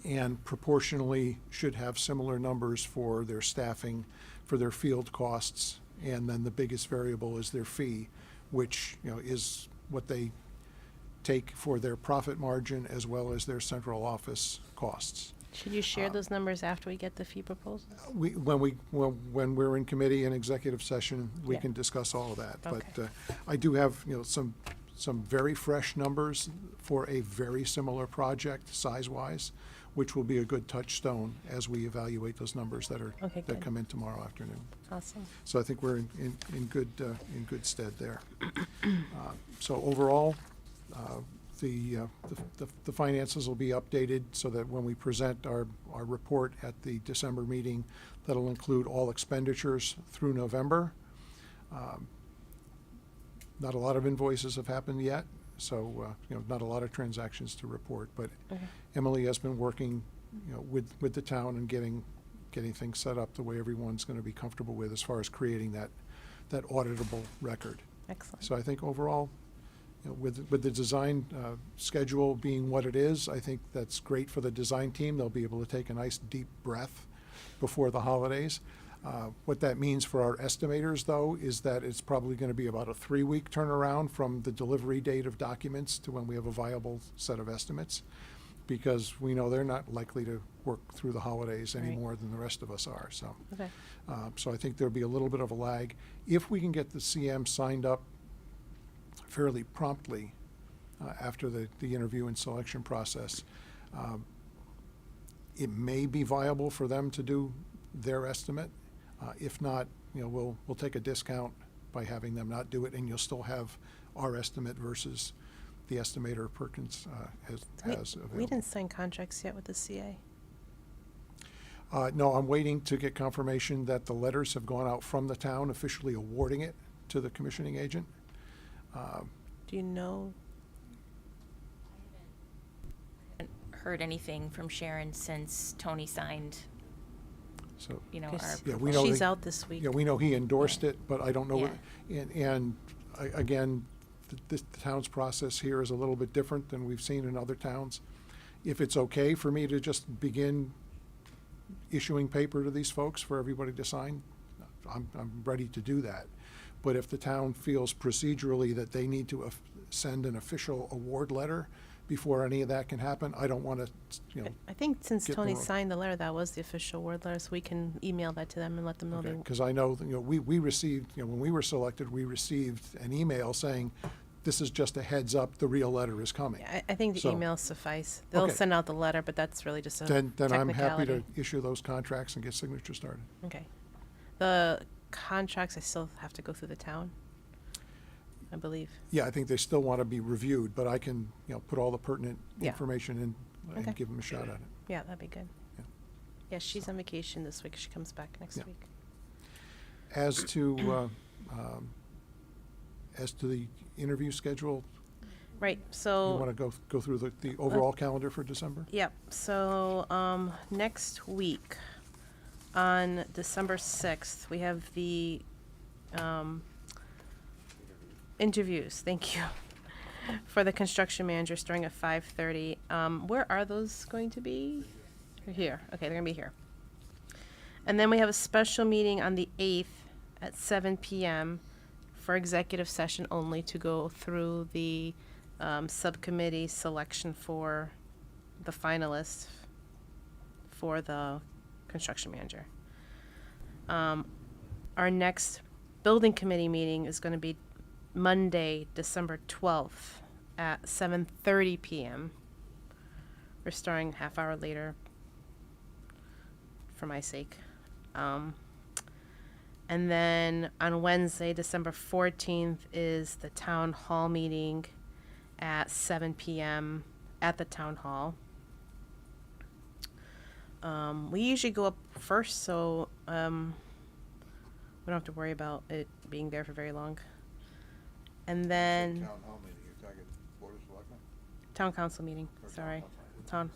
and proportionally should have similar numbers for their staffing, for their field costs, and then the biggest variable is their fee, which, you know, is what they take for their profit margin as well as their central office costs. Should you share those numbers after we get the fee proposals? When we're in committee and executive session, we Yeah. can discuss all of that. Okay. But I do have, you know, some very fresh numbers for a very similar project size-wise, which will be a good touchstone as we evaluate those numbers that good. come in tomorrow afternoon. Awesome. So I think we're in good stead there. So overall, the finances will be updated so that when we present our report at the December meeting, that'll include all expenditures through November. Not a lot of invoices have happened yet, so you know, not a lot of transactions to report. But Okay. Emily has been working, you know, with the town and getting things set up the way everyone's going to be comfortable with as far as creating that auditable record. Excellent. So I think overall, you know, with the design schedule being what it is, I think that's great for the design team. They'll be able to take a nice deep breath before the holidays. What that means for our estimators, though, is that it's probably going to be about a 3-week turnaround from the delivery date of documents to when we have a viable set of estimates, because we know they're not likely to work through the holidays any Right. more than the rest of us are. So, Okay. so I think there'll be a little bit of a lag. If we can get the CM signed up fairly promptly after the interview and selection process, it may be viable for them to do their estimate. If not, you know, we'll take a discount by having them not do it, and you'll still have our estimate versus the estimator Perkins has available. We didn't sign contracts yet with the CA. No, I'm waiting to get confirmation that the letters have gone out from the town officially awarding it to the commissioning agent. Do Do you know? I haven't heard anything from Sharon since Tony signed, So, you know, Okay, our yeah, we approval. know She's that- out this week. Yeah, we know he endorsed it, but I don't know, Yeah. and again, the town's process here is a little bit different than we've seen in other towns. If it's okay for me to just begin issuing paper to these folks for everybody to sign, I'm ready to do that. But if the town feels procedurally that they need to send an official award letter before any of that can happen, I don't want to, you know. I think since get in the Tony road. signed the letter, that was the official word letter, so we can email that to them and let them know they. Because I know, that, you know, we received, you know, when we were selected, we received an email saying, this is just a heads up, the real letter is coming. I think the So- emails suffice. They'll Okay. send out the letter, but that's really just a Then I'm happy to technicality. issue those contracts and get signatures started. Okay. The contracts, I still have to go through the town, I believe. Yeah, I think they still want to be reviewed, but I can, you know, put all the pertinent Yeah. information in Okay. and give them a shot at it. Yeah, that'd be good. Yeah. Yeah, she's on vacation this week. She comes back next Yeah. week. As to the interview schedule, Right, you so. want to go through the overall calendar for December? Yep, so, next week, on December 6th, we have the, interviews, thank you, for the construction manager starting at 5:30. Where are those going to be? They're here, okay, they're gonna be here. And then we have a special meeting on the 8th at 7 PM for executive session only to go through the, subcommittee selection for the finalists for the construction manager. Our next building committee meeting is gonna be Monday, December 12th at 7:30 PM. We're starting half hour later for my sake. And then on Wednesday, December 14th is the town hall meeting at 7 PM at the town hall. We usually go up first, so we don't have to worry about it being there for very long. And then Town hall meeting, you're talking Board of Selectmen? town council meeting, Or town sorry. council. Town,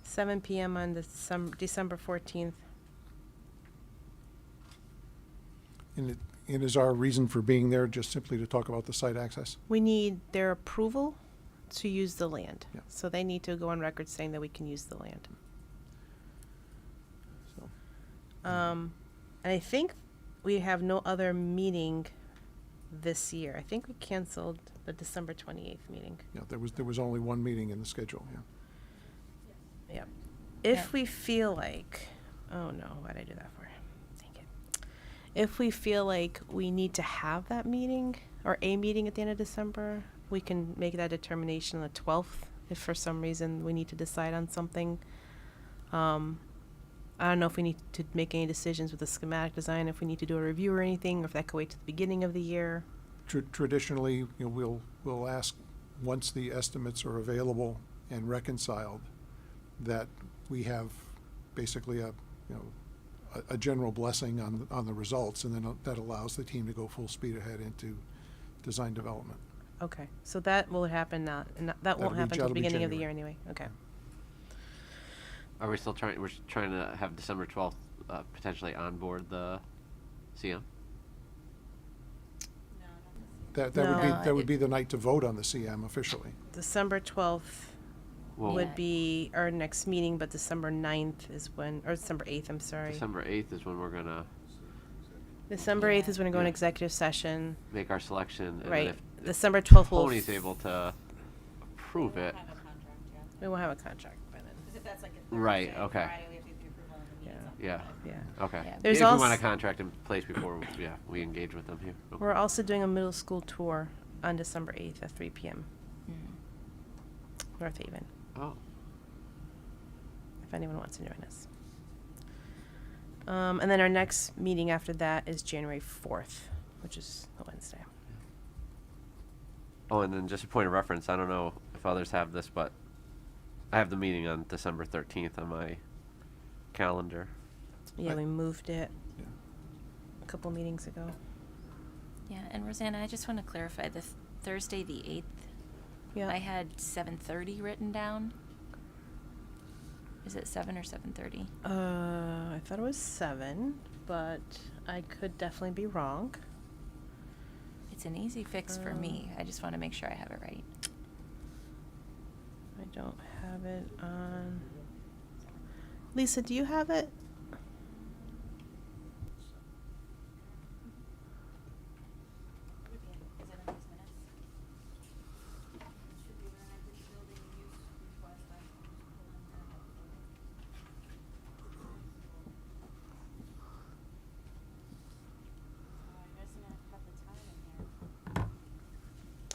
7 PM on December 14th. And is our reason for being there just simply to talk about the site access? We need their approval to use the land. Yeah. So they need to go on record saying that we can use the land. So, And I think we have no other meeting this year. I think we canceled the December 28th meeting. yeah, there was only one meeting in the schedule, yeah. Yep. If we feel like, oh no, why'd I do that for? Thank it. If we feel like we need to have that meeting or a meeting at the end of December, we can make that determination on the 12th. If for some reason we need to decide on something. I don't know if we need to make any decisions with the schematic design, if we need to do a review or anything, or if that could wait to the beginning of the year. Traditionally, you know, we'll ask, once the estimates are available and reconciled, that we have basically a general blessing on the results, and then that allows the team to go full speed ahead into design development. Okay, so that will happen not, and that That'll won't be- happen until the that'll be beginning of the year January. anyway, okay. Are we still trying, we're trying to have December 12th potentially on board the CM? That No. would be the night to vote on the CM officially. December 12th Well, would be our next meeting, but December 9th is when, or December 8th, I'm sorry. December 8th is when we're gonna December 8th is when we go in Yeah. executive session. make our selection. And then Right. if December 12th will Tony's able to approve it. We won't have a contract by then. Because if that's like a Right, Thursday, okay. Friday, we have to get the approval on the meetings on Yeah. Friday. Yeah. Okay. Yeah. There's If we want als- a contract in place before, we engage with them here. Okay. We're also doing a middle school tour on December 8th at 3 PM. North Haven, Oh. if anyone wants to join us. And then our next meeting after that is January 4th, which is a Wednesday. Oh, and then just a point of reference, I don't know if others have this, but I have the meeting on December 13th on my calendar. Yeah, we moved it Yeah. a couple meetings ago. Yeah, and Rosanna, I just want to clarify Thursday the 8th. Yeah. I had 7:30 written down. Is it 7 or 7:30? I thought it was 7, but I could definitely be wrong. It's an easy fix for me. I just want to make sure I have it right. I don't have it on. Lisa, do you have it?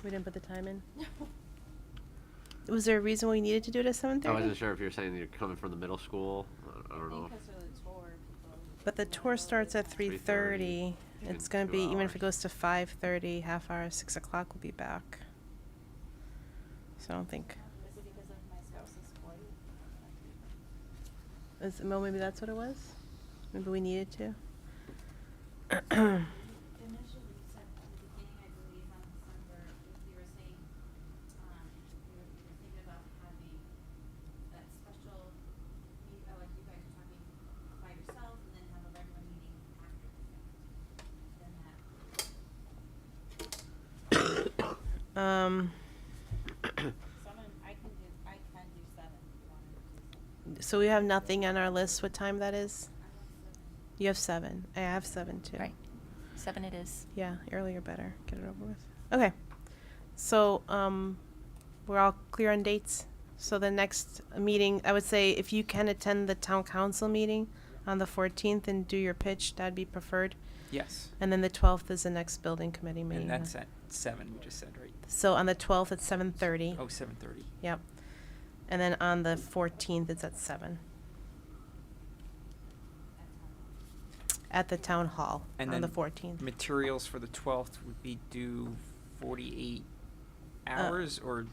We didn't put the time in? Was there a reason we needed to do it at 7:30? I wasn't sure if you're saying you're coming from the middle school. I don't know. But the tour starts at 3:30. It's going to be, even if it goes to 5:30, half hour, 6 o'clock, we'll be back. So I don't think. Well, maybe that's what it was? Maybe we needed to? So we have nothing on our list. What time that is? You have 7. I have 7 too. Right. 7 it is. Yeah, earlier better. Get it over with. Okay. So we're all clear on dates. So the next meeting, I would say if you can attend the town council meeting on the 14th and do your pitch, that'd be preferred. Yes. And then the 12th is the next building committee meeting. And that's at 7, we just said, right? So on the 12th at 7:30. Oh, 7:30. Yep. And then on the 14th, it's at 7. At the town hall And on then the 14th. materials for the 12th would be due 48 hours, or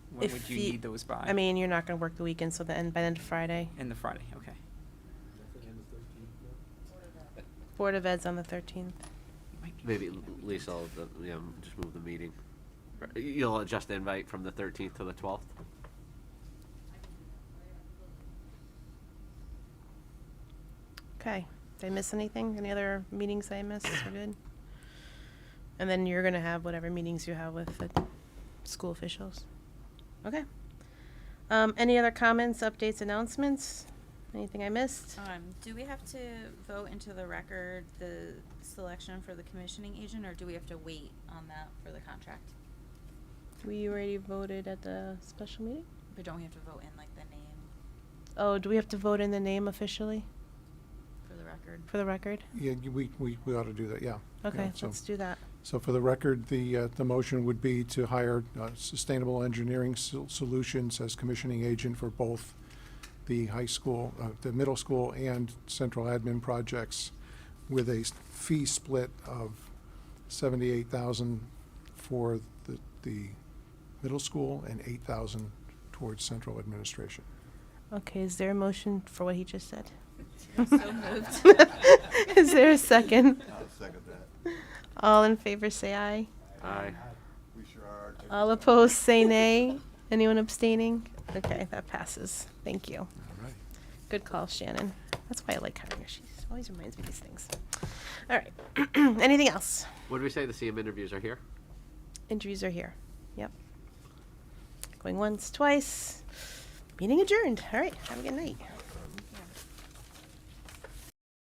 when If would you need those by? I mean, you're not going to work the weekend, so by the end of Friday. In the Friday, okay. Board of Ed's on the 13th. Maybe Lisa will just move the meeting. You'll adjust the invite from the 13th to the 12th? Okay. Did I miss anything? Any other meetings I missed? We're good? And then you're going to have whatever meetings you have with the school officials. Okay. Any other comments, updates, announcements? Anything I missed? Do we have to vote into the record the selection for the commissioning agent, or do we have to wait on that for the contract? We already voted at the special meeting? But don't we have to vote in like the name Oh, do we have to vote in the name officially for the record? for the record? Yeah, we ought to do that, yeah. Okay, Yeah, so- let's do that. So for the record, the motion would be to hire Sustainable Engineering Solutions as commissioning agent for both the high school, the middle school and central admin projects, with a fee split of $78,000 for the middle school and $8,000 towards central administration. Okay, is there a motion for what he just said? So moved. Is there a second? I'll second that. All in favor say aye. Aye. We sure are. All opposed say nay. Anyone abstaining? Okay, that passes. Thank you. All right. Good call, Shannon. That's why I like hiring her. She always reminds me of these things. All right. Anything else? What did we say? The CM interviews are here? Interviews are here. Yep. Going once, twice. Meeting adjourned. All right. Have a good night.